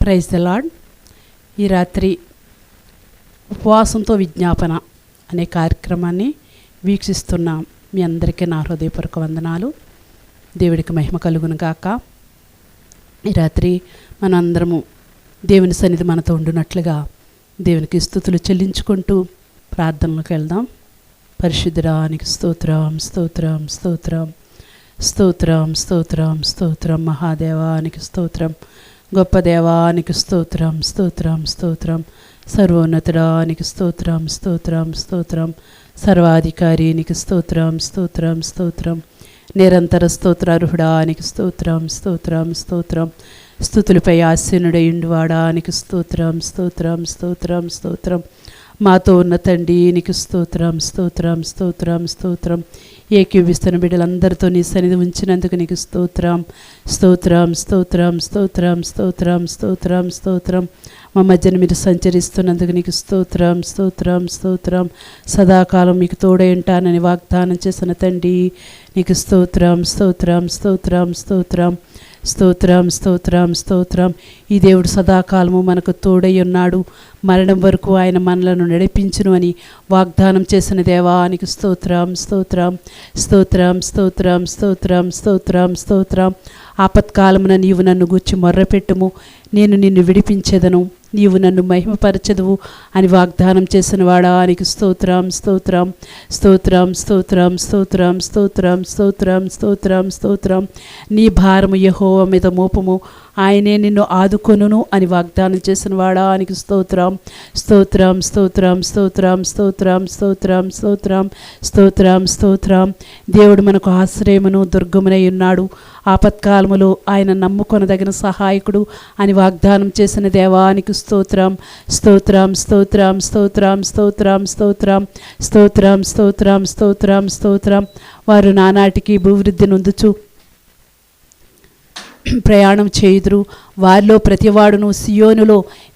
Praise the lord. ఈ రాత్రి ఉపవాసంతో విజ్ఞాపన అనే కార్యక్రమాన్ని వీక్షిస్తున్న మీ అందరికీ నా హృదయపూర్వక వందనాలు. దేవుడికి మహిమ కలుగును గాక. ఈ రాత్రి మనందరము దేవుని సన్నిధి మనతో ఉండునట్లుగా దేవునికి స్తుతులు చెల్లించుకుంటూ ప్రార్థనలకు వెళ్దాం. పరిశుద్ధరానికి స్తోత్రం, స్తోత్రం, స్తోత్రం, స్తోత్రం, స్తోత్రం, స్తోత్రం. మహాదేవానికి స్తోత్రం, గొప్ప దేవానికి స్తోత్రం, స్తోత్రం, స్తోత్రం. సర్వోన్నతుడానికి స్తోత్రం, స్తోత్రం, స్తోత్రం. సర్వాధికారికి స్తోత్రం, స్తోత్రం, స్తోత్రం. నిరంతర స్తోత్రార్హుడానికి స్తోత్రం, స్తోత్రం, స్తోత్రం. స్తుతులపై ఆసీనుడయుండువాడానికి స్తోత్రం, స్తోత్రం, స్తోత్రం, స్తోత్రం. మాతో ఉన్న తండ్రి నీకు స్తోత్రం, స్తోత్రం, స్తోత్రం, స్తోత్రం. ఏకీవిస్తున్న బిడ్డలందరితో నీ సన్నిధి ఉంచినందుకు నీకు స్తోత్రం, స్తోత్రం, స్తోత్రం, స్తోత్రం, స్తోత్రం, స్తోత్రం, స్తోత్రం. మా మధ్యన మీరు సంచరిస్తున్నందుకు నీకు స్తోత్రం, స్తోత్రం, స్తోత్రం. సదాకాలం మీకు తోడై ఉంటానని వాగ్దానం చేసిన తండ్రి నీకు స్తోత్రం, స్తోత్రం, స్తోత్రం, స్తోత్రం, స్తోత్రం, స్తోత్రం, స్తోత్రం. ఈ దేవుడు సదాకాలము మనకు తోడై ఉన్నాడు, మరణం వరకు ఆయన మనలను నడిపించును అని వాగ్దానం చేసిన దేవానికి స్తోత్రం, స్తోత్రం, స్తోత్రం, స్తోత్రం, స్తోత్రం, స్తోత్రం, స్తోత్రం. ఆపత్కాలమున నీవు నన్ను గూర్చి మొర్రపెట్టుము, నేను నిన్ను విడిపించెదను, నీవు నన్ను మహిమపరచదువు అని వాగ్దానం చేసిన వాడానికి స్తోత్రం, స్తోత్రం, స్తోత్రం, స్తోత్రం, స్తోత్రం, స్తోత్రం, స్తోత్రం, స్తోత్రం, స్తోత్రం. నీ భారము యెహోవా మీద మోపము, ఆయనే నిన్ను ఆదుకొనును అని వాగ్దానం చేసిన వాడానికి స్తోత్రం, స్తోత్రం, స్తోత్రం, స్తోత్రం, స్తోత్రం, స్తోత్రం, స్తోత్రం, స్తోత్రం, స్తోత్రం. దేవుడు మనకు ఆశ్రయమును దుర్గమునై ఉన్నాడు, ఆపత్కాలములో ఆయన నమ్ముకొనదగిన సహాయకుడు అని వాగ్దానం చేసిన దేవానికి స్తోత్రం, స్తోత్రం, స్తోత్రం, స్తోత్రం, స్తోత్రం, స్తోత్రం, స్తోత్రం, స్తోత్రం, స్తోత్రం, స్తోత్రం. వారు నానాటికి భూవృద్ధి నొందుచు ప్రయాణం చేయుదురు, వారిలో ప్రతివాడును సియోనులో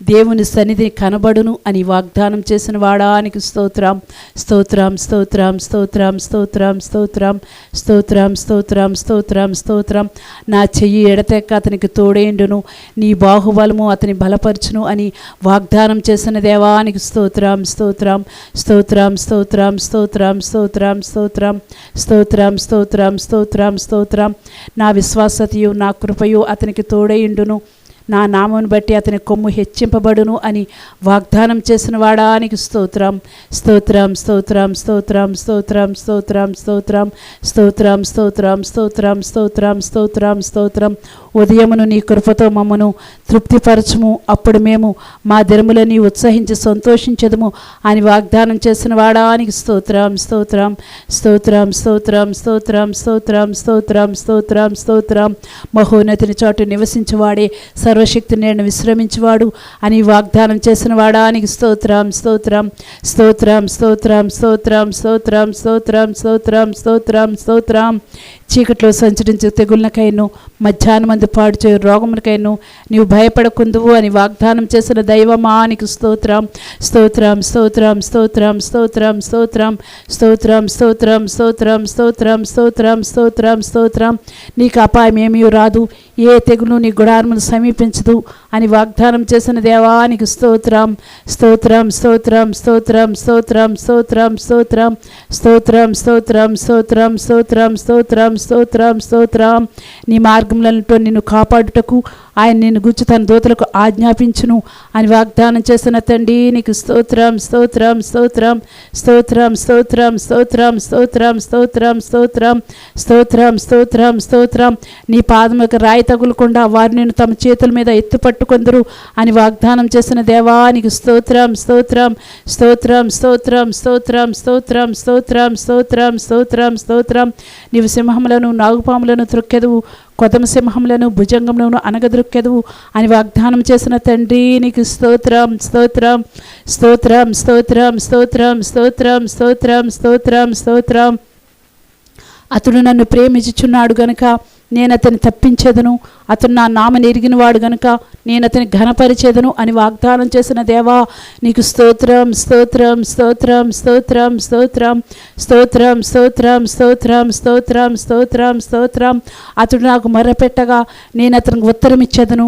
దేవుని సన్నిధిని కనబడును అని వాగ్దానం చేసిన వాడానికి స్తోత్రం, స్తోత్రం, స్తోత్రం, స్తోత్రం, స్తోత్రం, స్తోత్రం, స్తోత్రం, స్తోత్రం, స్తోత్రం, స్తోత్రం. నా చెయ్యి ఎడతెక్క అతనికి తోడేండును, నీ బాహుబలము అతని బలపరచును అని వాగ్దానం చేసిన దేవానికి స్తోత్రం, స్తోత్రం, స్తోత్రం, స్తోత్రం, స్తోత్రం, స్తోత్రం, స్తోత్రం, స్తోత్రం, స్తోత్రం, స్తోత్రం, స్తోత్రం. నా విశ్వాసతయు నా కృపయు అతనికి తోడైండును, నా నామమును బట్టి అతని కొమ్ము హెచ్చింపబడును అని వాగ్దానం చేసిన వాడానికి స్తోత్రం, స్తోత్రం, స్తోత్రం, స్తోత్రం, స్తోత్రం, స్తోత్రం, స్తోత్రం, స్తోత్రం, స్తోత్రం, స్తోత్రం, స్తోత్రం, స్తోత్రం, స్తోత్రం. ఉదయమును నీ కృపతో మమ్మను తృప్తిపరచుము, అప్పుడు మేము మా దినములని ఉత్సహించి సంతోషించదుము అని వాగ్దానం చేసిన వాడానికి స్తోత్రం, స్తోత్రం, స్తోత్రం, స్తోత్రం, స్తోత్రం, స్తోత్రం, స్తోత్రం, స్తోత్రం, స్తోత్రం. మహోన్నతిని చాటు నివసించువాడే సర్వశక్తి నేను విశ్రమించువాడు అని వాగ్దానం చేసిన వాడానికి స్తోత్రం, స్తోత్రం, స్తోత్రం, స్తోత్రం, స్తోత్రం, స్తోత్రం, స్తోత్రం, స్తోత్రం, స్తోత్రం, స్తోత్రం. చీకట్లో సంచరించే తెగుళ్ళకైను మధ్యాహ్నమందు పాడు చేయు రోగములకైను నీవు భయపడకుందువు అని వాగ్దానం చేసిన దైవమానికి స్తోత్రం, స్తోత్రం, స్తోత్రం, స్తోత్రం, స్తోత్రం, స్తోత్రం, స్తోత్రం, స్తోత్రం, స్తోత్రం, స్తోత్రం, స్తోత్రం, స్తోత్రం, స్తోత్రం. నీకు అపాయం ఏమీ రాదు, ఏ తెగులు నీ గుడారమును సమీపించదు అని వాగ్దానం చేసిన దేవానికి స్తోత్రం, స్తోత్రం, స్తోత్రం, స్తోత్రం, స్తోత్రం, స్తోత్రం, స్తోత్రం, స్తోత్రం, స్తోత్రం, స్తోత్రం, స్తోత్రం, స్తోత్రం, స్తోత్రం, స్తోత్రం. నీ మార్గములతో నిన్ను కాపాడుటకు ఆయన నిన్ను గుర్చి తన దూతలకు ఆజ్ఞాపించును అని వాగ్దానం చేసిన తండ్రి నీకు స్తోత్రం, స్తోత్రం, స్తోత్రం, స్తోత్రం, స్తోత్రం, స్తోత్రం, స్తోత్రం, స్తోత్రం, స్తోత్రం, స్తోత్రం, స్తోత్రం, స్తోత్రం. నీ పాదములకు రాయి తగులకుండా వారు నిన్ను తమ చేతుల మీద ఎత్తుపట్టుకొందురు అని వాగ్దానం చేసిన దేవానికి స్తోత్రం, స్తోత్రం, స్తోత్రం, స్తోత్రం, స్తోత్రం, స్తోత్రం, స్తోత్రం, స్తోత్రం, స్తోత్రం, స్తోత్రం. నీవు సింహములను నాగుపాములను త్రొక్కెదవు, కొదమ సింహములను భుజంగములను అనగదొక్కెదవు అని వాగ్దానం చేసిన తండ్రి నీకు స్తోత్రం, స్తోత్రం, స్తోత్రం, స్తోత్రం, స్తోత్రం, స్తోత్రం, స్తోత్రం, స్తోత్రం, స్తోత్రం. అతడు నన్ను ప్రేమించుచున్నాడు గనుక నేను అతన్ని తప్పించేదను, అతను నా నామని ఎరిగిన వాడు గనుక నేను అతని ఘనపరిచేదను అని వాగ్దానం చేసిన దేవా నీకు స్తోత్రం, స్తోత్రం, స్తోత్రం, స్తోత్రం, స్తోత్రం, స్తోత్రం, స్తోత్రం, స్తోత్రం, స్తోత్రం, స్తోత్రం, స్తోత్రం. అతడు నాకు మొర్రపెట్టగా నేను అతనికి ఉత్తరం ఇచ్చేదను,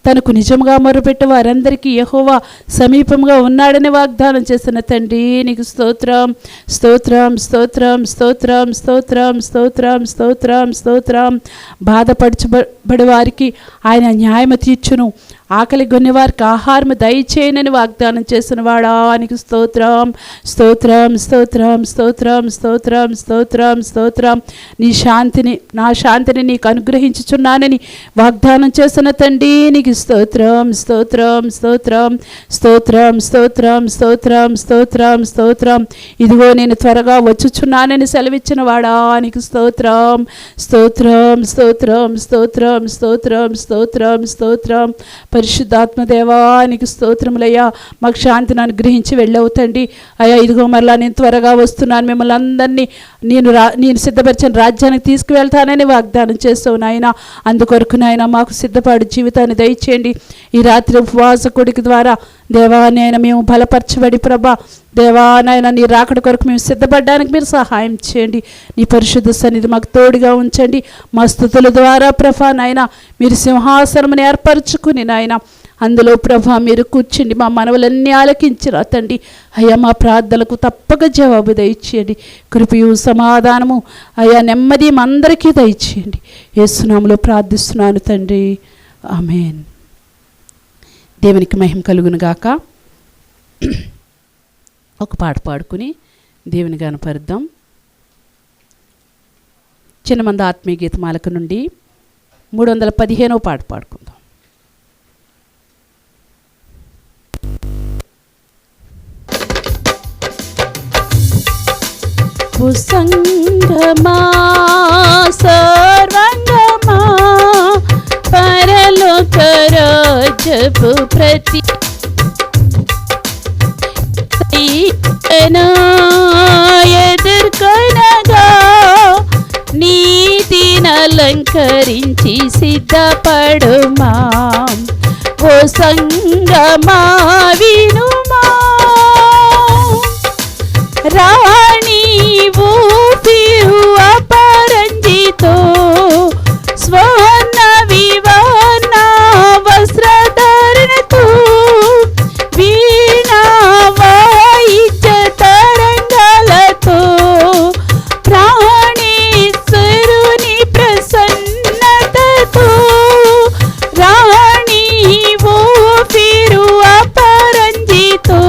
తనకు నిజంగా మొరపెట్టే వారందరికీ యెహోవా సమీపంగా ఉన్నాడని వాగ్దానం చేసిన తండ్రి నీకు స్తోత్రం స్తోత్రం స్తోత్రం స్తోత్రం స్తోత్రం స్తోత్రం స్తోత్రం స్తోత్రం. బాధపరచబడి వారికి ఆయన న్యాయము తీర్చును, ఆకలి గొన్ని వారికి ఆహారము దయచేయనని వాగ్దానం చేసిన వాడా నీకు స్తోత్రం స్తోత్రం స్తోత్రం స్తోత్రం స్తోత్రం స్తోత్రం స్తోత్రం. నా శాంతిని నీకు అనుగ్రహించుచున్నానని వాగ్దానం చేసిన తండ్రి నీకు స్తోత్రం స్తోత్రం స్తోత్రం స్తోత్రం స్తోత్రం స్తోత్రం స్తోత్రం స్తోత్రం. ఇదిగో నేను త్వరగా వచ్చుచున్నానని సెలవిచ్చిన వాడా నీకు స్తోత్రం స్తోత్రం స్తోత్రం స్తోత్రం స్తోత్రం స్తోత్రం స్తోత్రం. పరిశుద్ధాత్మ దేవానికి స్తోత్రములయ్యా, మాకు శాంతిని అనుగ్రహించి వెళ్ళవుతండి అయ్యా. ఇదిగో మరలా నేను త్వరగా వస్తున్నాను, మిమ్మల్ని అందరినీ నేను సిద్ధపరిచిన రాజ్యానికి తీసుకువెళ్తానని వాగ్దానం చేస్తావు నాయన. అందుకొరకు నాయన మాకు సిద్ధపడి జీవితాన్ని దయచేయండి. ఈ రాత్రి ఉపవాస కొడుకు ద్వారా దేవానైనా మేము బలపరచబడి ప్రభా దేవానైనా నీ రాకడ కొరకు మేము సిద్ధపడడానికి మీరు సహాయం చేయండి. నీ పరిశుద్ధ సన్నిధి మాకు తోడుగా ఉంచండి. మా స్తుతుల ద్వారా ప్రభా నాయన మీరు సింహాసనమును ఏర్పరచుకుని నాయన అందులో ప్రభా మీరు కూర్చుండి మా మనవులన్నీ ఆలకించిరా తండ్రి. అయ్యా మా ప్రార్థనలకు తప్పక జవాబు దయచేయండి. కృపయు సమాధానము అయ్యా నెమ్మది మా అందరికీ దయచేయండి. యేసునామములో ప్రార్థిస్తున్నాను తండ్రి, ఆమేన్. దేవునికి మహిమ కలుగును గాక. ఒక పాట పాడుకుని దేవుని గనపరుద్దాం. చిన్నమంది ఆత్మీయ గీతమాలకు నుండి 315వ పాట పాడుకుందాం. సంగమా సర్వంగమా పరలోక రాజ్యపు ప్రతి ఎదుర్కొనగా నీతిని అలంకరించి సిద్ధపడుమా. ఓ సంగమా వినుమా, రాణి ఊపిరు అపరంజితో స్వర్ణ వివర్ణ వస్త్రధారణతో వీణా వాయిద్య తరంగాలతో ప్రాణేశ్వరుని ప్రసన్నతతో రాణి ఊపిరు అపరంజితో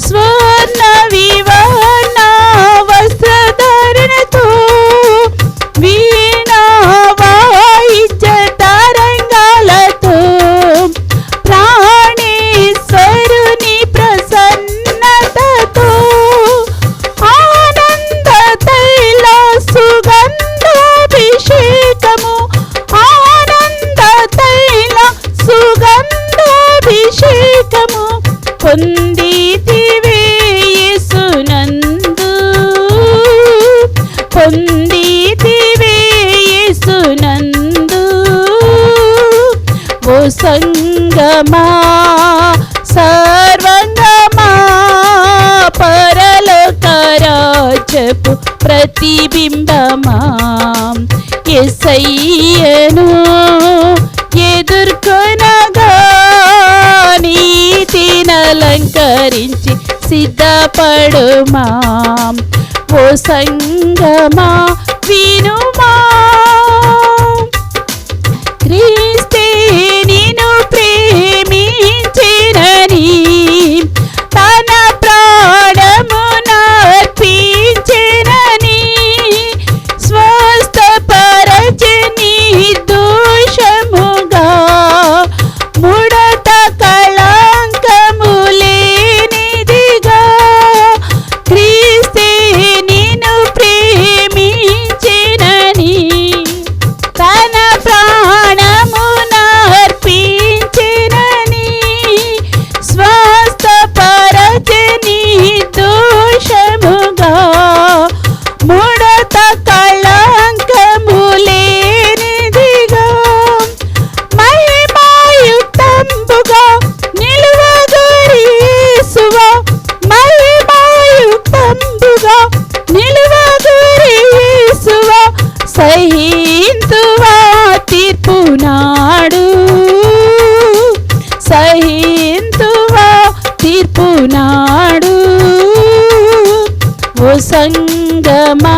స్వర్ణ వివర్ణ వస్త్రధారణతో వీణా వాయిద్య తరంగాలతో ప్రాణేశ్వరుని ప్రసన్నతతో ఆనంద తైల సుగంధాభిషేకము ఆనంద తైల సుగంధాభిషేకము పొందితివే యేసునందు పొందితివే యేసునందు. ఓ సంగమా సర్వంగమా పరలోక రాజ్యపు ప్రతిబింబమా యేసయ్యను ఎదుర్కొనగా నీతిని అలంకరించి సిద్ధపడుమా. ఓ సంగమా వినుమా, క్రీస్తే నిన్ను ప్రేమించినని తన ప్రాణమును అర్పించినని స్వస్థపరచని దోషముగా ముడత కళంకము లేనిదిగా క్రీస్తే నిన్ను ప్రేమించినని సంగమా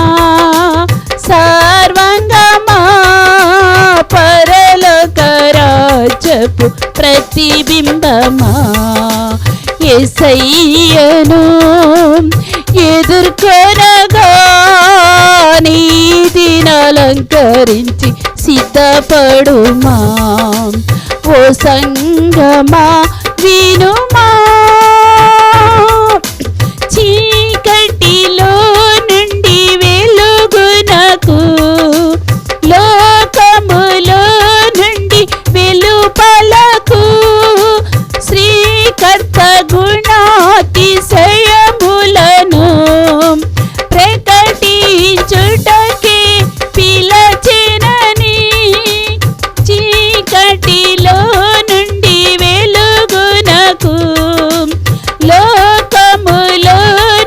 సర్వంగమా పరలోక రాజ్యపు ప్రతిబింబమా యేసయ్యను ఎదుర్కొనగా నీతిని అలంకరించి సిద్ధపడుమా ఓ సంగమా వినుమా చీకటిలో నుండి వెలుగునకు లోకములో నుండి వెలుపలకు శ్రీకర్త గుణాతిశయములను ప్రకటించుటకే పిలచెనని చీకటిలో నుండి వెలుగునకు లోకములో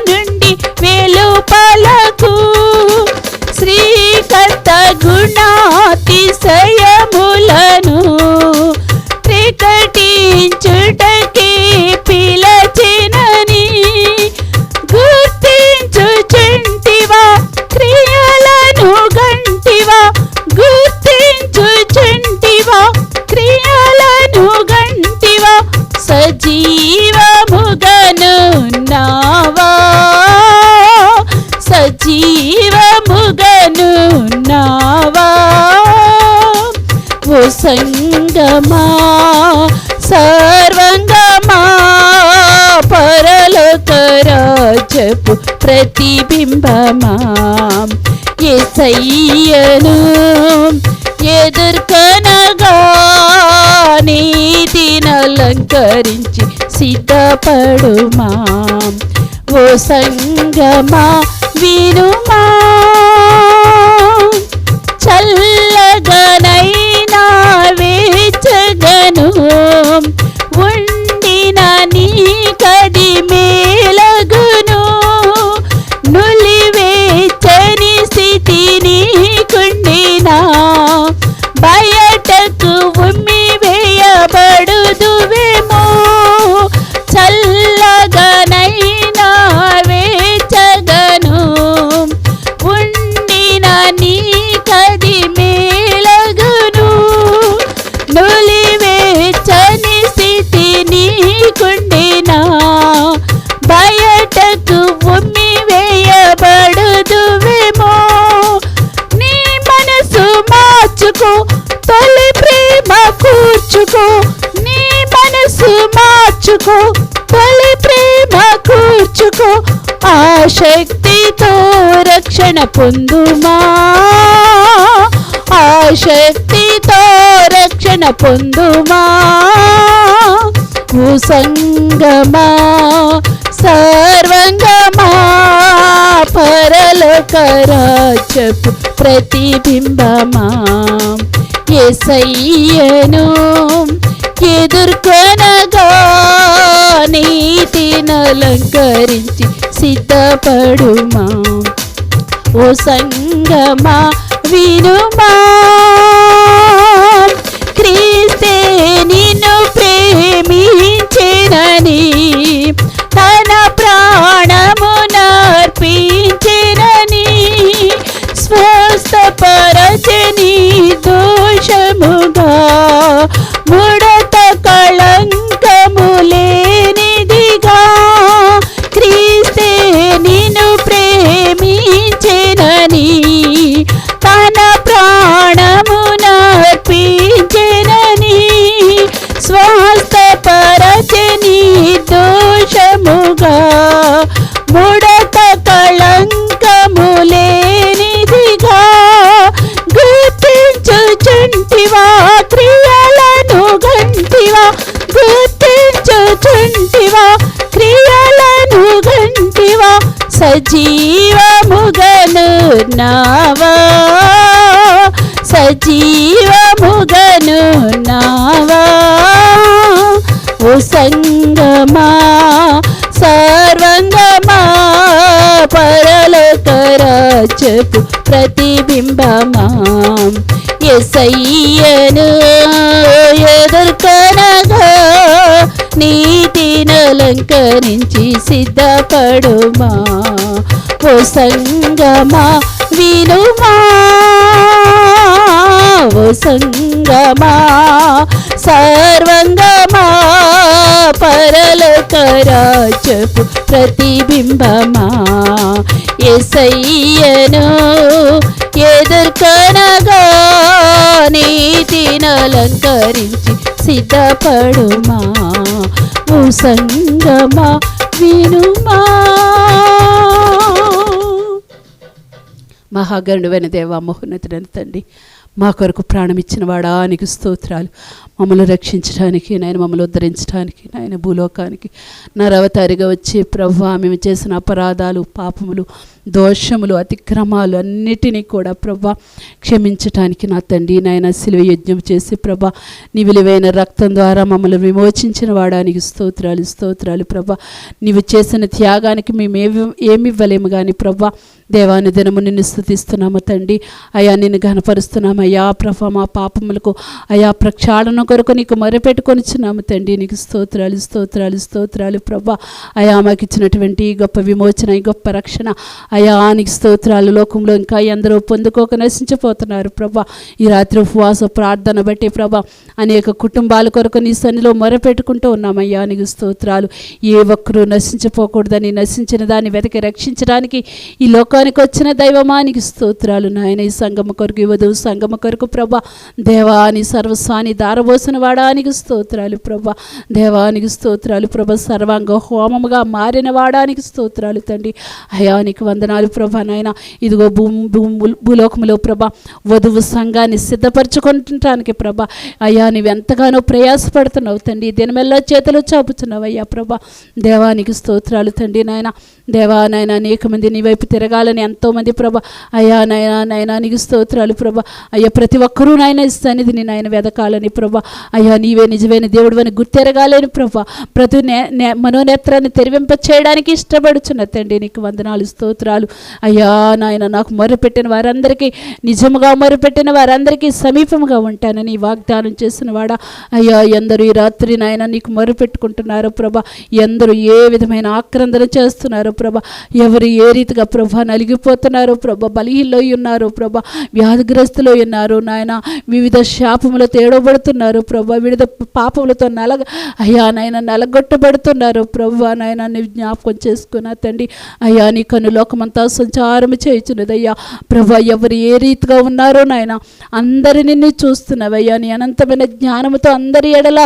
నుండి వెలుపలకు శ్రీకర్త గుణాతిశయములను ప్రకటించుటకే పిలచెనని గుర్తించుచుంటివా క్రియలను గంటివా గుర్తించుచుంటివా క్రియలను గంటివా సజీవముగనున్నావా సజీవముగనున్నావా ఓ సంగమా సర్వంగమా పరలోక రాజ్యపు ప్రతిబింబమా యేసయ్యను ఎదుర్కొనగా నీతిని అలంకరించి సిద్ధపడుమా ఓ సంగమా వినుమా చల్లగనైనా వేచగను ఉండిన నీ కది మేలగును నులివేచని స్థితి నీకుండినా బయటకు ఉమ్మి వేయబడుదువేమో చల్లగనైనా వేచగను ఉండిన నీ కది మేలగును నులివేచని స్థితి నీకుండినా బయటకు ఉమ్మి వేయబడుదువేమో నీ మనసు మార్చుకో తొలి ప్రేమ కూర్చుకో నీ మనసు మార్చుకో తొలి ప్రేమ కూర్చుకో ఆ శక్తితో రక్షణ పొందుమా ఆ శక్తితో రక్షణ పొందుమా ఓ సంగమా సర్వంగమా పరలోక రాజ్యపు ప్రతిబింబమా యేసయ్యను ఎదుర్కొనగా నీతిని అలంకరించి సిద్ధపడుమా ఓ సంగమా వినుమా క్రీస్తే నిన్ను ప్రేమించెనని తన ప్రాణమునర్పించెనని స్వస్థపరచని దోషముగా ముడత కళంకము లేనిదిగా క్రీస్తే నిన్ను ప్రేమించెనని తన ప్రాణమునర్పించెనని స్వస్థపరచని దోషముగా ముడత కళంకము లేనిదిగా గుర్తించుచుంటివా క్రియలను గంటివా గుర్తించుచుంటివా క్రియలను గంటివా సజీవముగనున్నావా సజీవముగనున్నావా ఓ సంగమా సర్వంగమా పరలోక రాజ్యపు ప్రతిబింబమా యేసయ్యను ఎదుర్కొనగా నీతిని అలంకరించి సిద్ధపడుమా ఓ సంగమా వినుమా, ఓ సంగమా సర్వంగమా, పరలోక రాజ్యపు ప్రతిబింబమా, యేసయ్యను ఎదుర్కొనగా నీతిని అలంకరించి సిద్ధపడుమా, ఓ సంగమా వినుమా. మహాగణుడైన దేవా, మహోన్నతుడైన తండ్రి, మా కొరకు ప్రాణం ఇచ్చిన వాడా నీకు స్తోత్రాలు. మమ్మల్ని రక్షించడానికి నాయన, మమ్మల్ని ఉద్ధరించడానికి నాయన, భూలోకానికి నరవతారిగా వచ్చి ప్రభువా, మేము చేసిన అపరాధాలు, పాపములు, దోషములు, అతిక్రమాలు అన్నిటినీ కూడా ప్రభువా క్షమించటానికి నా తండ్రి నాయన శిలువ యజ్ఞం చేసి ప్రభువా నీ విలువైన రక్తం ద్వారా మమ్మల్ని విమోచించిన వాడానికి స్తోత్రాలు, స్తోత్రాలు ప్రభువా. నీవు చేసిన త్యాగానికి మేము ఏమి ఇవ్వలేము కానీ ప్రభువా దేవాని దినము నిన్ను స్తుతిస్తున్నాము తండ్రి. అయా నిన్ను ఘనపరుస్తున్నాము అయ్యా ప్రభా. మా పాపములకు అయా ప్రక్షాళన కొరకు నీకు మొరపెట్టుకొనిచున్నాము తండ్రి. నీకు స్తోత్రాలు, స్తోత్రాలు, స్తోత్రాలు ప్రభా. అయా మాకు ఇచ్చినటువంటి గొప్ప విమోచన, గొప్ప రక్షణ అయా నీకు స్తోత్రాలు. లోకంలో ఇంకా ఎందరో పొందుకోక నశించిపోతున్నారు ప్రభా. ఈ రాత్రి ఉపవాస ప్రార్థన బట్టి ప్రభా అనేక కుటుంబాల కొరకు నీ సన్నిలో మొరపెట్టుకుంటూ ఉన్నామయ్యా. నీకు స్తోత్రాలు. ఏ ఒక్కరూ నశించిపోకూడదని, నశించిన దాన్ని వెతకి రక్షించడానికి ఈ లోకానికి వచ్చిన దైవమానికి స్తోత్రాలు నాయన. ఈ సంగమ కొరకు, ఈ వధువు సంగమ కొరకు ప్రభా దేవాని సర్వస్వాన్ని దారబోసిన వాడానికి స్తోత్రాలు ప్రభా. దేవానికి స్తోత్రాలు ప్రభా. సర్వాంగ హోమముగా మారిన వాడానికి స్తోత్రాలు తండ్రి. అయానికి వందనాలు ప్రభా నాయన. ఇదిగో భూలోకములో ప్రభా వధువు సంఘాన్ని సిద్ధపరచుకుంటానికి ప్రభా అయ్యా నీవు ఎంతగానో ప్రయాసపడుతున్నావు తండ్రి. దినమెల్లా చేతులు చాపుతున్నావు అయ్యా ప్రభా. దేవానికి స్తోత్రాలు తండ్రి నాయన. దేవా నాయన అనేక మంది నీ వైపు తిరగాలని ఎంతోమంది ప్రభా అయ్యా నాయనా నీకు స్తోత్రాలు ప్రభా. అయ్యా ప్రతి ఒక్కరూ నాయన ఈ సన్నిధిని నాయన వెదకాలని ప్రభా అయ్యా నీవే నిజమైన దేవుడు అని గుర్తెరగాలని ప్రభా. ప్రతి మనోనేత్రాన్ని తెరివింప చేయడానికి ఇష్టపడుచున్న తండ్రి నీకు వందనాలు, స్తోత్రాలు అయ్యా నాయన. నాకు మొరపెట్టిన వారందరికీ, నిజముగా మొరపెట్టిన వారందరికీ సమీపంగా ఉంటానని వాగ్దానం చేసిన వాడా అయ్యా. ఎందరూ ఈ రాత్రి నాయన నీకు మొరపెట్టుకుంటున్నారు ప్రభా. ఎందరూ ఏ విధమైన ఆక్రందన చేస్తున్నారు ప్రభా. ఎవరు ఏ రీతిగా ప్రభా నలిగిపోతున్నారు ప్రభా. బలహీనలో ఉన్నారు ప్రభా. వ్యాధిగ్రస్తులో ఉన్నారు నాయన. వివిధ శాపములతో తేడబడుతున్నారు ప్రభా. వివిధ పాపములతో అయ్యా నాయన నలగొట్టబడుతున్నారు ప్రభా నాయన. నీ జ్ఞాపకం చేసుకున్నా తండ్రి అయ్యా. నీ కన్ను లోకమంతా సంచారం చేయుచున్నదయ్యా ప్రభా. ఎవరు ఏ రీతిగా ఉన్నారో నాయన అందరినీ నీ చూస్తున్నావయ్యా. నీ అనంతమైన జ్ఞానముతో అందరి ఎడల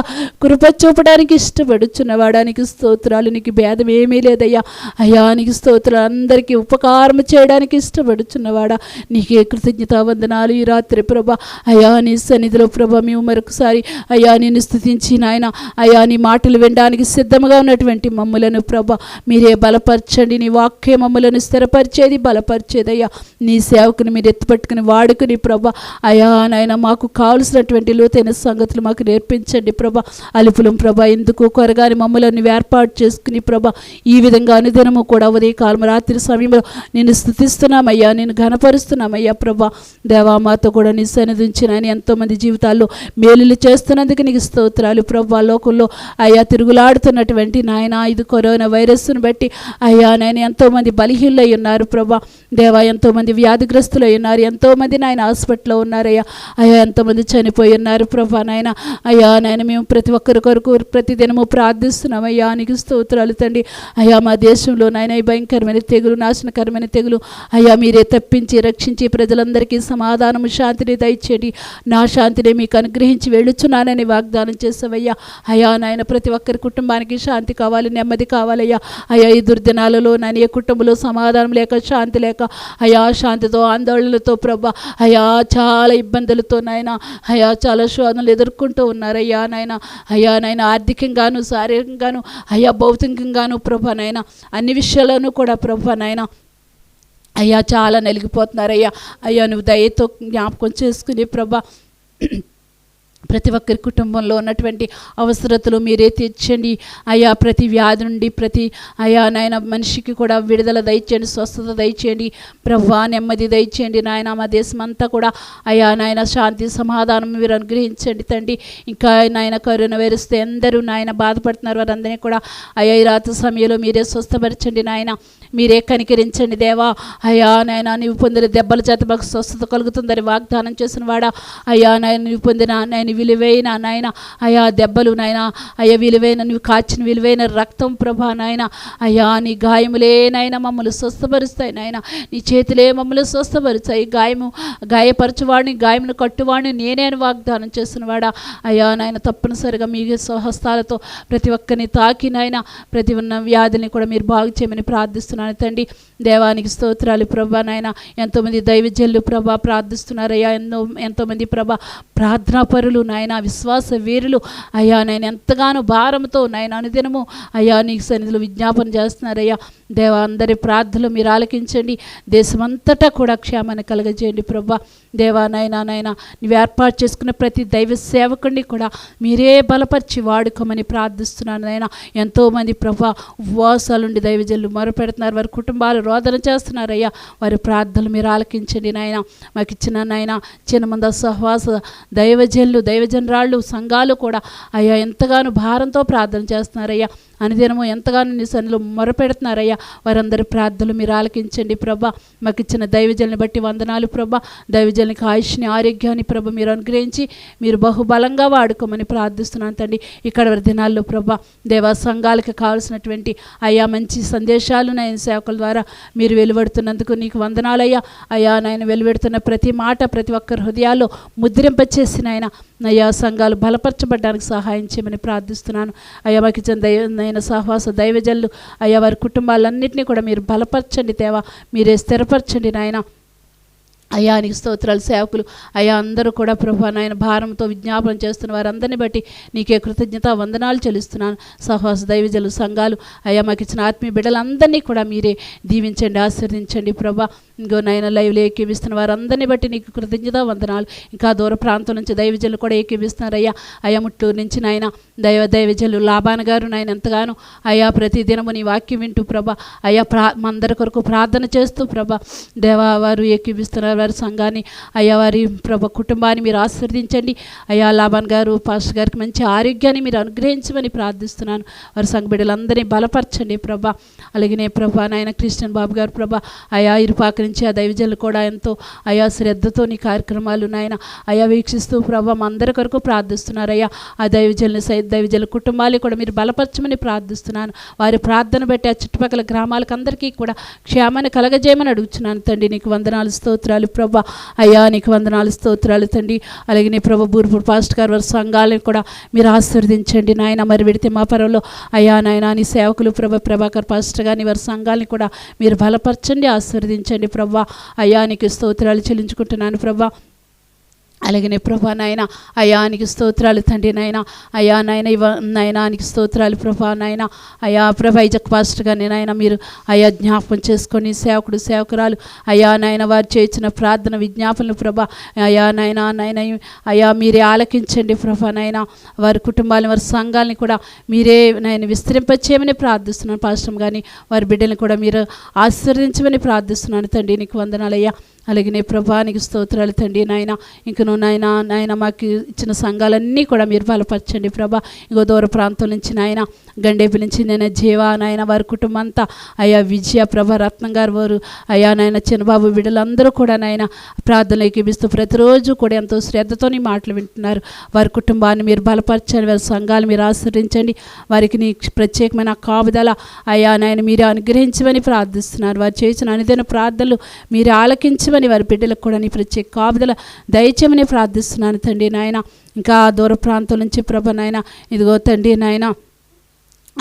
కృప చూపడానికి ఇష్టపడుచున్నవాడానికి స్తోత్రాలు. నీకు భేదం ఏమీ లేదయ్యా అయ్యా. నీకు స్తోత్రాలు. అందరికీ ఉపకారం చేయడానికి ఇష్టపడుచున్నవాడా నీకే కృతజ్ఞత వందనాలు. ఈ రాత్రి ప్రభా అయ్యా నీ సన్నిధిలో ప్రభా మేము మరొకసారి అయ్యా నిన్ను స్తుతించి నాయన అయ్యా నీ మాటలు వినడానికి సిద్ధంగా ఉన్నటువంటి మమ్ములను ప్రభా మీరే బలపరచండి. నీ వాక్య మమ్ములను స్థిరపరిచేది, బలపరిచేది అయ్యా. నీ సేవకుని మీరు ఎత్తుపట్టుకుని వాడుకుని ప్రభా అయ్యా నాయన మాకు కావలసినటువంటి లోతైన సంగతులు మాకు నేర్పించండి ప్రభా. అలుపులం ప్రభా ఎందుకు కొరగాని మమ్మలను ఏర్పాటు చేసుకుని ప్రభా ఈ విధంగా అనుదినము కూడా ఉదయకాలం రాత్రి సమయంలో నేను స్తుతిస్తున్నామయ్యా, నేను ఘనపరుస్తున్నామయ్యా ప్రభా. దేవా మాతో కూడా నీ సన్నిధించిన ఎంతోమంది జీవితాల్లో మేలులు చేస్తున్నందుకు నీకు స్తోత్రాలు ప్రభా. లోకంలో అయ్యా తిరుగులాడుతున్నటువంటి నాయన ఇది కరోనా వైరస్ను బట్టి అయ్యా నాయన ఎంతోమంది బలహీనలై ఉన్నారు ప్రభా. దేవా ఎంతోమంది వ్యాధిగ్రస్తులై ఉన్నారు, ఎంతోమంది నాయన హాస్పిటల్లో ఉన్నారయ్యా. అయ్యా ఎంతోమంది చనిపోయి ఉన్నారు ప్రభా నాయన. అయ్యా నాయన మేము ప్రతి ఒక్కరి కొరకు ప్రతిదినము ప్రార్థిస్తున్నామయ్యా. నీకు స్తోత్రాలు తండ్రి. అయ్యా మా దేశంలో నాయన ఈ భయంకరమైన తెగులు, నాశనకరమైన తెగులు అయ్యా మీరే తప్పించి రక్షించి ప్రజలందరికీ సమాధానము, శాంతిని దయచేయండి. నా శాంతిని మీకు అనుగ్రహించి వెళ్ళుచున్నానని వాగ్దానం చేసావయ్యా. అయ్యా నాయన ప్రతి ఒక్కరి కుటుంబానికి శాంతి కావాలి, నెమ్మది కావాలయ్యా. అయ్యా ఈ దుర్దినాలలో నాయన ఏ కుటుంబంలో సమాధానం లేక, శాంతి లేక అయ్యా శాంతితో ఆందోళనలతో ప్రభా అయ్యా చాలా ఇబ్బందులతో నాయన అయ్యా చాలా శోధనలు ఎదుర్కొంటూ ఉన్నారయ్యా నాయన. అయ్యా నాయన ఆర్థికంగాను, శారీరకంగాను అయ్యా భౌతికంగాను ప్రభా నాయన అన్ని విషయాలను కూడా ప్రభా నాయన అయ్యా చాలా నలిగిపోతున్నారయ్యా. అయ్యా నువ్వు దయతో జ్ఞాపకం చేసుకుని ప్రభా ప్రతి ఒక్కరి కుటుంబంలో ఉన్నటువంటి అవసరతలు మీరే తీర్చండి అయ్యా. ప్రతి వ్యాధి నుండి ప్రతి అయ్యా నాయన మనిషికి కూడా విడుదల దయచేయండి, స్వస్థత దయచేయండి ప్రభువా, నెమ్మది దయచేయండి నాయన. మా దేశం అంతా కూడా అయ్యా నాయన శాంతి సమాధానం మీరు అనుగ్రహించండి తండ్రి. ఇంకా నాయన కరోనా వైరస్ అందరూ నాయన బాధపడుతున్నారు, వారందరినీ కూడా అయ్యా ఈ రాత్రి సమయంలో మీరే స్వస్థపరచండి నాయన, మీరే కనికరించండి దేవా. అయ్యా నాయన నీవు పొందిన దెబ్బల చేత మాకు స్వస్థత కలుగుతుందని వాగ్దానం చేసిన వాడా అయ్యా నాయన, నీవు పొందిన నాయన విలువైన నాయన అయ్యా దెబ్బలు నాయన అయ్యా విలువైన నువ్వు కాచిన విలువైన రక్తం ప్రభా నాయన అయ్యా నీ గాయములే నాయన మమ్మల్ని స్వస్థపరుస్తాయి నాయన, నీ చేతులే మమ్మల్ని స్వస్థపరుస్తాయి. గాయపరచువాడిని గాయమును కట్టువాడిని నేనే అని వాగ్దానం చేసిన వాడా అయ్యా నాయన, తప్పనిసరిగా మీ స్వహస్తాలతో ప్రతి ఒక్కరిని తాకి నాయన ప్రతి ఉన్న వ్యాధిని కూడా మీరు బాగు చేయమని ప్రార్థిస్తున్నాను తండ్రి. దేవానికి స్తోత్రాలు ప్రభా నాయన. ఎంతోమంది దైవజనులు ప్రభా ప్రార్థిస్తున్నారయ్యా, ఎంతోమంది ప్రభా ప్రార్థనా పరులు నాయన, విశ్వాస వీరులు అయ్యా నాయన ఎంతగానో భారంతో నాయన అనుదినము అయ్యా నీకు సన్నిధిలో విజ్ఞాపన చేస్తున్నారయ్యా దేవా. అందరి ప్రార్థనలు మీరు ఆలకించండి, దేశమంతటా కూడా క్షేమాన్ని కలగజేయండి ప్రభా దేవా. నాయన నువ్వు ఏర్పాటు చేసుకున్న ప్రతి దైవ సేవకుడిని కూడా మీరే బలపరిచి వాడుకోమని ప్రార్థిస్తున్నాను నాయన. ఎంతోమంది ప్రభా ఉపవాసాలుండి దైవజనులు మొరపెడుతున్నారు, వారి కుటుంబాలు రోదన చేస్తున్నారయ్యా, వారి ప్రార్థనలు మీరు ఆలకించండి నాయన. మాకు ఇచ్చిన నాయన చిన్నమంద సహవాస దైవజనరాళ్ళు సంఘాలు కూడా అయ్యా ఎంతగానో భారంతో ప్రార్థన చేస్తున్నారయ్యా, అనుదినము ఎంతగానో నీ సన్నిధిలో మొరపెడుతున్నారయ్యా. వారందరి ప్రార్థనలు మీరు ఆలకించండి ప్రభా. మాకు ఇచ్చిన దైవజనుని బట్టి వందనాలు ప్రభా. దైవజనునికి ఆయుష్ని ఆరోగ్యాన్ని ప్రభ మీరు అనుగ్రహించి మీరు బహుబలంగా వాడుకోమని ప్రార్థిస్తున్నాను తండ్రి. ఇక్కడ దినాల్లో ప్రభా దేవా సంఘాలకు కావాల్సినటువంటి అయ్యా మంచి సందేశాలు నాయన సేవకుల ద్వారా మీరు వెలువడుతున్నందుకు నీకు వందనాలయ్యా. అయ్యా నాయన వెలువడుతున్న ప్రతి మాట ప్రతి ఒక్కరి హృదయాల్లో ముద్రింపచేసిన ఆయన అయ్యా సంఘాలు బలపరచబడడానికి సహాయం చేయమని ప్రార్థిస్తున్నాను అయ్యా. మాకు ఇచ్చిన సహవాస దైవజనులు అయ్యా వారి కుటుంబాలన్నింటినీ కూడా మీరు బలపరచండి దేవా, మీరే స్థిరపరచండి నాయన. అయ్యా నీకు స్తోత్రాలు. సేవకులు అయ్యా అందరూ కూడా ప్రభా నాయన భారంతో విజ్ఞాపన చేస్తున్న వారందరినీ బట్టి నీకే కృతజ్ఞత వందనాలు చెల్లిస్తున్నాను. సహవాస దైవజనులు సంఘాలు అయ్యా మాకు ఇచ్చిన ఆత్మీయ బిడ్డలందరినీ కూడా మీరే దీవించండి, ఆశీర్వదించండి ప్రభా. ఇంకో నాయన లైవ్లో ఏకీవిస్తున్న వారందరినీ బట్టి నీకు కృతజ్ఞత వందనాలు. ఇంకా దూర ప్రాంతం నుంచి దైవజనులు కూడా ఏకీవిస్తున్నారు అయ్యా ముట్టూరు నుంచి నాయన దైవజనులు లాబాన్ గారు నాయన ఎంతగానో అయ్యా ప్రతి దినము నీ వాక్యం వింటూ ప్రభా అయ్యా అందరి కొరకు ప్రార్థన చేస్తూ ప్రభా దేవా వారు ఏకీవిస్తున్నారు. వారి సంఘాన్ని అయ్యా వారి ప్రభా కుటుంబాన్ని మీరు ఆశీర్వదించండి అయ్యా. లాబాన్ గారు పాస్టర్ గారికి మంచి ఆరోగ్యాన్ని మీరు అనుగ్రహించమని ప్రార్థిస్తున్నాను. వారి సంఘ బిడ్డలందరినీ బలపరచండి ప్రభా. అలాగే ప్రభా నాయన క్రిస్టియన్ బాబు గారు ప్రభా అయ్యా ఇరుపాక నుంచి ఆ దైవజనులు కూడా ఎంతో అయా శ్రద్ధతో నీ కార్యక్రమాలు నాయన అయా వీక్షిస్తూ ప్రభా అందరి కొరకు ప్రార్థిస్తున్నారయ్యా. ఆ దైవజనుల కుటుంబాలు కూడా మీరు బలపరచమని ప్రార్థిస్తున్నాను. వారి ప్రార్థన బట్టి ఆ చుట్టుపక్కల గ్రామాలకు అందరికీ కూడా క్షేమాన్ని కలగజేయమని అడుగుతున్నాను తండ్రి. నీకు వందనాలు స్తోత్రాలు ప్రభా అయ్యా, నీకు వందనాలు స్తోత్రాలు తండ్రి. అలాగే నీ ప్రభా బూర్పూర్ పాస్టర్ గారు వారి సంఘాలను కూడా మీరు ఆశీర్వదించండి నాయన. మరి విడితే మా పరంలో అయ్యా నాయన నీ సేవకులు ప్రభాకర్ పాస్టర్ గారిని వారి సంఘాలను కూడా మీరు బలపరచండి, ఆశీర్వదించండి ప్రభా. అయ్యా నీకు స్తోత్రాలు చెల్లించుకుంటున్నాను ప్రభా. అలాగే ప్రభా నాయన అయానికి స్తోత్రాలు తండ్రి నాయన అయా నయనానికి స్తోత్రాలు ప్రభా నాయన అయా ప్రభా ఐజక్ పాస్టర్ గారిని నాయన మీరు అయా జ్ఞాపకం చేసుకొని సేవకుడు సేవకురాలు అయా నాయన వారు చేసిన ప్రార్థన విజ్ఞాపనలు ప్రభా అయా నాయన అయా మీరే ఆలకించండి ప్రభా నాయన. వారి కుటుంబాలను వారి సంఘాలని కూడా మీరే నాయన విస్తరింపచేయమని ప్రార్థిస్తున్నాను. పాస్టర్ గారిని వారి బిడ్డలను కూడా మీరు ఆశీర్వదించమని ప్రార్థిస్తున్నాను తండ్రి. నీకు వందనాలయ్యా. అలాగే ప్రభానికి స్తోత్రాలు తండ్రి నాయన. ఇంక నువ్వు నాయన మాకు ఇచ్చిన సంఘాలన్నీ కూడా మీరు బలపరచండి ప్రభా. ఇంకో దూర ప్రాంతం నుంచి నాయన గండేపి నుంచి నేను జీవ నాయన వారి కుటుంబం అంతా అయా విజయ ప్రభా రత్నం గారు వారు అయా నాయన చిన్నబాబు బిడ్డలందరూ కూడా నాయన ప్రార్థనలు ఎక్కిపిస్తూ ప్రతిరోజు కూడా ఎంతో శ్రద్ధతో నీ మాటలు వింటున్నారు. వారి కుటుంబాన్ని మీరు బలపరచండి, వారి సంఘాలు మీరు ఆశ్రయించండి, వారికి నీ ప్రత్యేకమైన కాపుదల అయా నాయన మీరు అనుగ్రహించమని ప్రార్థిస్తున్నారు. వారు చేసిన అనుదిన ప్రార్థనలు మీరు ఆలకించమని వారి బిడ్డలకు కూడా నీ ప్రత్యేక కాపుదల దయచేయమని ప్రార్థిస్తున్నాను తండ్రి నాయన. ఇంకా దూర ప్రాంతం నుంచి ప్రభ నాయన ఇదిగో తండ్రి నాయన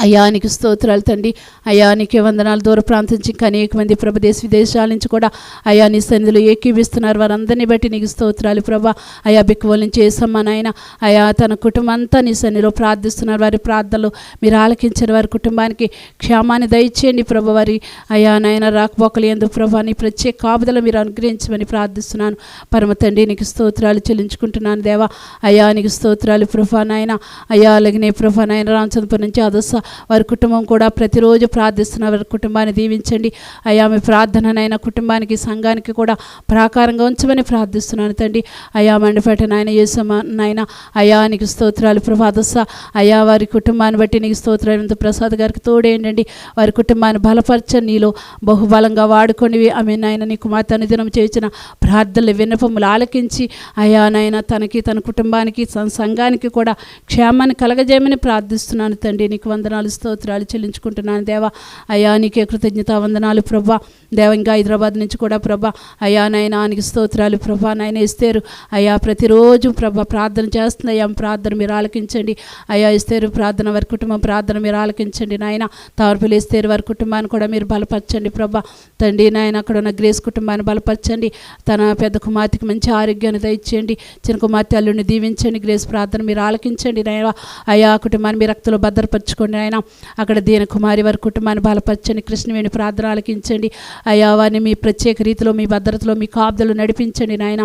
అయానికి స్తోత్రాలు తండ్రి. అయానికి వందనాలు. దూర ప్రాంతం నుంచి ఇంకా అనేక మంది ప్రభు దేశ విదేశాల నుంచి కూడా అయా నీ సన్నిధిలో ఏకీవిస్తున్నారు. వారందరినీ బట్టి నీకు స్తోత్రాలు ప్రభా. అయా బిక్కువల నుంచి ఏసమ్మ నాయన అయా తన కుటుంబం అంతా నీ సన్నిధిలో ప్రార్థిస్తున్నారు. వారి ప్రార్థనలు మీరు ఆలకించిన వారి కుటుంబానికి క్షేమాన్ని దయచేయండి ప్రభు. వారి అయా నాయన రాకపోకలు ఎందుకు ప్రభా నీ ప్రత్యేక కాపుదల మీరు అనుగ్రహించమని ప్రార్థిస్తున్నాను. పరమ తండ్రి నీకు స్తోత్రాలు చెల్లించుకుంటున్నాను దేవా. అయా నీకు స్తోత్రాలు ప్రభా నాయన. అయా అలాగనే ప్రభా నాయన రామచంద్రపురం నుంచి అదస్స వారి కుటుంబం కూడా ప్రతిరోజు ప్రార్థిస్తున్న వారి కుటుంబాన్ని దీవించండి అయా. మీ ప్రార్థననైనా కుటుంబానికి సంఘానికి కూడా ప్రాకారంగా ఉంచమని ప్రార్థిస్తున్నాను తండ్రి. అయా మండపేట నాయన యేసమ్మ నాయన అయా నీకు స్తోత్రాలు ప్రభాదస్స అయా. వారి కుటుంబాన్ని బట్టి నీకు స్తోత్రాలు. ప్రసాద్ గారికి తోడేయండి. వారి కుటుంబాన్ని బలపరచండి. నీలో బహుబలంగా వాడుకొని ఆమె నాయన నీ కుమార్తె అనుదినం చేసిన ప్రార్థనలు విన్నపములు ఆలకించి అయా నాయన తనకి తన కుటుంబానికి సంఘానికి కూడా క్షేమాన్ని కలగజేయమని ప్రార్థిస్తున్నాను తండ్రి. నీకు వందనాలు స్తోత్రాలు చెల్లించుకుంటున్నాను దేవా. అయా నీకే కృతజ్ఞత వందనాలు ప్రభా. దేవ ఇంకా హైదరాబాద్ నుంచి కూడా ప్రభా అయా నాయన నీకు స్తోత్రాలు ప్రభా. నాయన ఇస్తారు అయా ప్రతిరోజు ప్రభా ప్రార్థన చేస్తుంది అయ్యా. ప్రార్థన మీరు ఆలకించండి అయా. ఇస్తారు ప్రార్థన వారి కుటుంబం ప్రార్థన మీరు ఆలకించండి నాయన. తార్పులు ఇస్తారు వారి కుటుంబాన్ని కూడా మీరు బలపరచండి ప్రభా తండ్రి నాయన. అక్కడ ఉన్న గ్రేస్ కుటుంబాన్ని బలపరచండి. తన పెద్ద కుమార్తెకి మంచి ఆరోగ్యాన్ని దయచేయండి. చిన్న కుమార్తె అల్లుడిని దీవించండి. గ్రేస్ ప్రార్థన మీరు ఆలకించండి నాయన. అయా కుటుంబాన్ని మీ రక్తంలో భద్రపరచుకోండి నాయన. అక్కడ దీన కుమారి వారి కుటుంబాన్ని బలపరచండి. కృష్ణవేణి ప్రార్థన ఆలకించండి అయ్యా. వారిని మీ ప్రత్యేక రీతిలో మీ భద్రతలో మీ కాపుదలు నడిపించండి నాయన.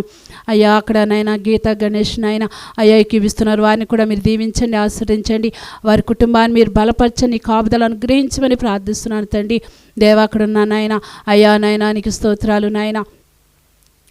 అయ్యా అక్కడ నాయన గీత గణేష్ నాయన అయ్యా ఎక్కివిస్తున్నారు. వారిని కూడా మీరు దీవించండి ఆశ్రయించండి. వారి కుటుంబాన్ని మీరు బలపరచండి కాపుదలు అనుగ్రహించమని ప్రార్థిస్తున్నాను తండ్రి. దేవా అక్కడ ఉన్న నాయన అయ్యా నాయన నీకు స్తోత్రాలు నాయన.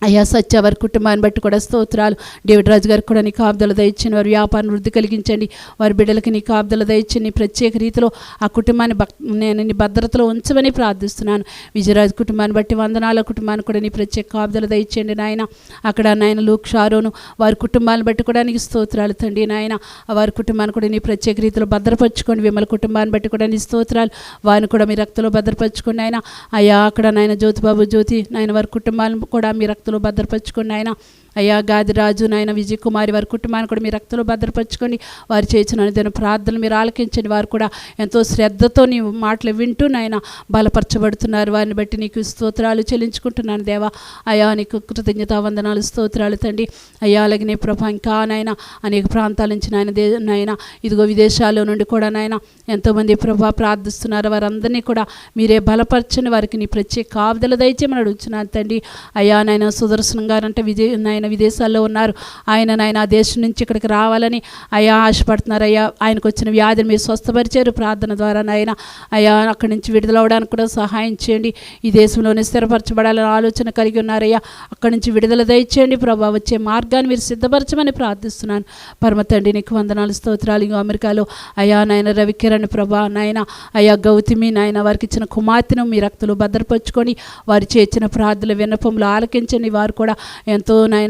అయ్యా సత్య వారి కుటుంబాన్ని బట్టి కూడా స్తోత్రాలు. డేవిడ్ రాజు గారికి కూడా నీ కాపుదల దయచండి. వారి వ్యాపారం వృద్ధి కలిగించండి. వారి బిడ్డలకి నీ కాపుదల దయచండి. ప్రత్యేక రీతిలో ఆ కుటుంబాన్ని నేను నీ భద్రతలో ఉంచమని ప్రార్థిస్తున్నాను. విజయరాజు కుటుంబాన్ని బట్టి వందనాల కుటుంబాన్ని కూడా నీ ప్రత్యేక కాపుదల దయచండి నాయన. అక్కడ నాయన లూక్ షారోను వారి కుటుంబాన్ని బట్టి కూడా నీకు స్తోత్రాలు తండ్రి నాయన. వారి కుటుంబాన్ని కూడా నీ ప్రత్యేక రీతిలో భద్రపరచుకోండి. విమల కుటుంబాన్ని బట్టి కూడా నీ స్తోత్రాలు. వారిని కూడా మీ రక్తంలో భద్రపరచుకోండి ఆయన. అయ్యా అక్కడ నాయన జ్యోతిబాబు జ్యోతి నాయన వారి కుటుంబాన్ని కూడా మీ రక్తంలో భద్రపరచుకోండి ఆయన. అయ్యా గాదిరాజు నాయన విజయ్ కుమారి వారి కుటుంబాన్ని కూడా మీ రక్తంలో భద్రపరచుకొని వారు చేసిన అనుదిన ప్రార్థనలు మీరు ఆలకించండి. వారు కూడా ఎంతో శ్రద్ధతో నీ మాటలు వింటూ నాయన బలపరచబడుతున్నారు. వారిని బట్టి నీకు స్తోత్రాలు చెల్లించుకుంటున్నాను దేవా. అయా నీకు కృతజ్ఞత వందనాలు స్తోత్రాలు తండ్రి. అయ్యా అలాగే ప్రభా ఇంకా నాయన అనేక ప్రాంతాల నుంచి నాయన ఇదిగో విదేశాల్లో నుండి కూడా నాయన ఎంతోమంది ప్రభా ప్రార్థిస్తున్నారు. వారందరినీ కూడా మీరే బలపరచండి. వారికి నీ ప్రత్యేక కాపుదల దయచేయమని అడుగుతున్నాను తండ్రి. అయ్యా నాయన సుదర్శనం గారు అంటే నాయన విదేశాల్లో ఉన్నారు. ఆయన నాయన ఆ దేశం నుంచి ఇక్కడికి రావాలని అయ్యా ఆశపడుతున్నారు. అయ్యా ఆయనకు వచ్చిన వ్యాధిని మీరు స్వస్థపరిచారు ప్రార్థన ద్వారా నాయన. అయ్యా అక్కడి నుంచి విడుదలవడానికి కూడా సహాయం చేయండి. ఈ దేశంలోనే స్థిరపరచబడాలని ఆలోచన కలిగి ఉన్నారయ్యా. అక్కడి నుంచి విడుదల దయచేయండి ప్రభా. వచ్చే మార్గాన్ని మీరు సిద్ధపరచమని ప్రార్థిస్తున్నాను. పరమ తండ్రి నీకు వందనాలు స్తోత్రాలు. ఇంకో అమెరికాలో అయ్యా నాయన రవికిరణ్ ప్రభా నాయన అయ్యా గౌతమి నాయన వారికి ఇచ్చిన కుమార్తెను మీ రక్తులు భద్రపరుచుకొని వారి చేసిన ప్రార్థనలు విన్నపములు ఆలకించండి. వారు కూడా ఎంతో నాయన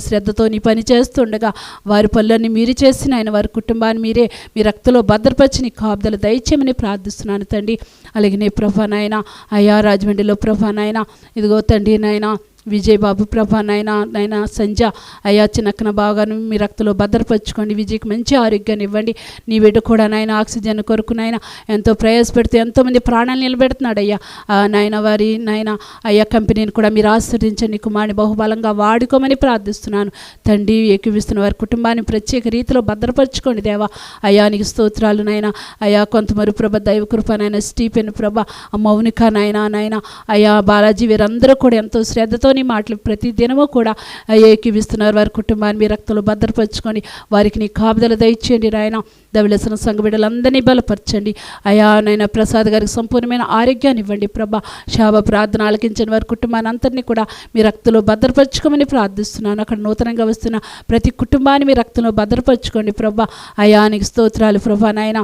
శ్రద్ధతో నీ పని చేస్తుండగా వారి పనులన్నీ మీరు చేసిన ఆయన వారి కుటుంబాన్ని మీరే మీ రక్తంలో భద్రపరిచి నీ కాపుదల దయచేయమని ప్రార్థిస్తున్నాను తండ్రి. అలాగే నీ ప్రభా నాయన అయ్యా రాజమండ్రిలో ప్రభా నాయన ఇదిగో తండ్రి నాయన విజయబాబు ప్రభా నాయన సంజ అయ్యా చిన్నక్కన బాగాను మీ రక్తంలో భద్రపరచుకోండి. విజయ్కి మంచి ఆరోగ్యాన్ని ఇవ్వండి. నీ బిడ్డ కూడా నాయన ఆక్సిజన్ కొరకు నాయన ఎంతో ప్రయాసపెడుతూ ఎంతోమంది ప్రాణాలు నిలబెడుతున్నాడు అయ్యా. నాయన వారి నాయన అయ్యా కంపెనీని కూడా మీరు ఆశ్రయించండి. కుమారుని బహుబలంగా వాడుకోమని ప్రార్థిస్తున్నాను తండ్రి. ఏకీవిస్తున్న వారి కుటుంబాన్ని ప్రత్యేక రీతిలో భద్రపరచుకోండి దేవా. అయ్యా నీకు స్తోత్రాలు నాయన. అయ్యా కొంతమరు ప్రభ దైవ కృప నాయన స్టీఫెన్ ప్రభ మౌనిక నాయన అయ్యా బాలాజీ వీరందరూ కూడా ఎంతో శ్రద్ధతో మాటలు ప్రతి దినము కూడా ఏకీవిస్తున్నారు. వారి కుటుంబాన్ని మీ రక్తంలో భద్రపరచుకొని వారికి నీ కాపుదల దయచేయండి నాయన. ధవళేశ్వర సంఘ బిడ్డలందరినీ బలపరచండి అయా. నాయన ప్రసాద్ గారికి సంపూర్ణమైన ఆరోగ్యాన్ని ఇవ్వండి ప్రభా. శాప ప్రార్థన ఆలకించండి. వారి కుటుంబాన్ని అంతటినీ కూడా మీ రక్తంలో భద్రపరచుకోమని ప్రార్థిస్తున్నాను. అక్కడ నూతనంగా వస్తున్న ప్రతి కుటుంబాన్ని మీ రక్తంలో భద్రపరచుకోండి ప్రభా. అయా నీకు స్తోత్రాలు ప్రభా నాయన.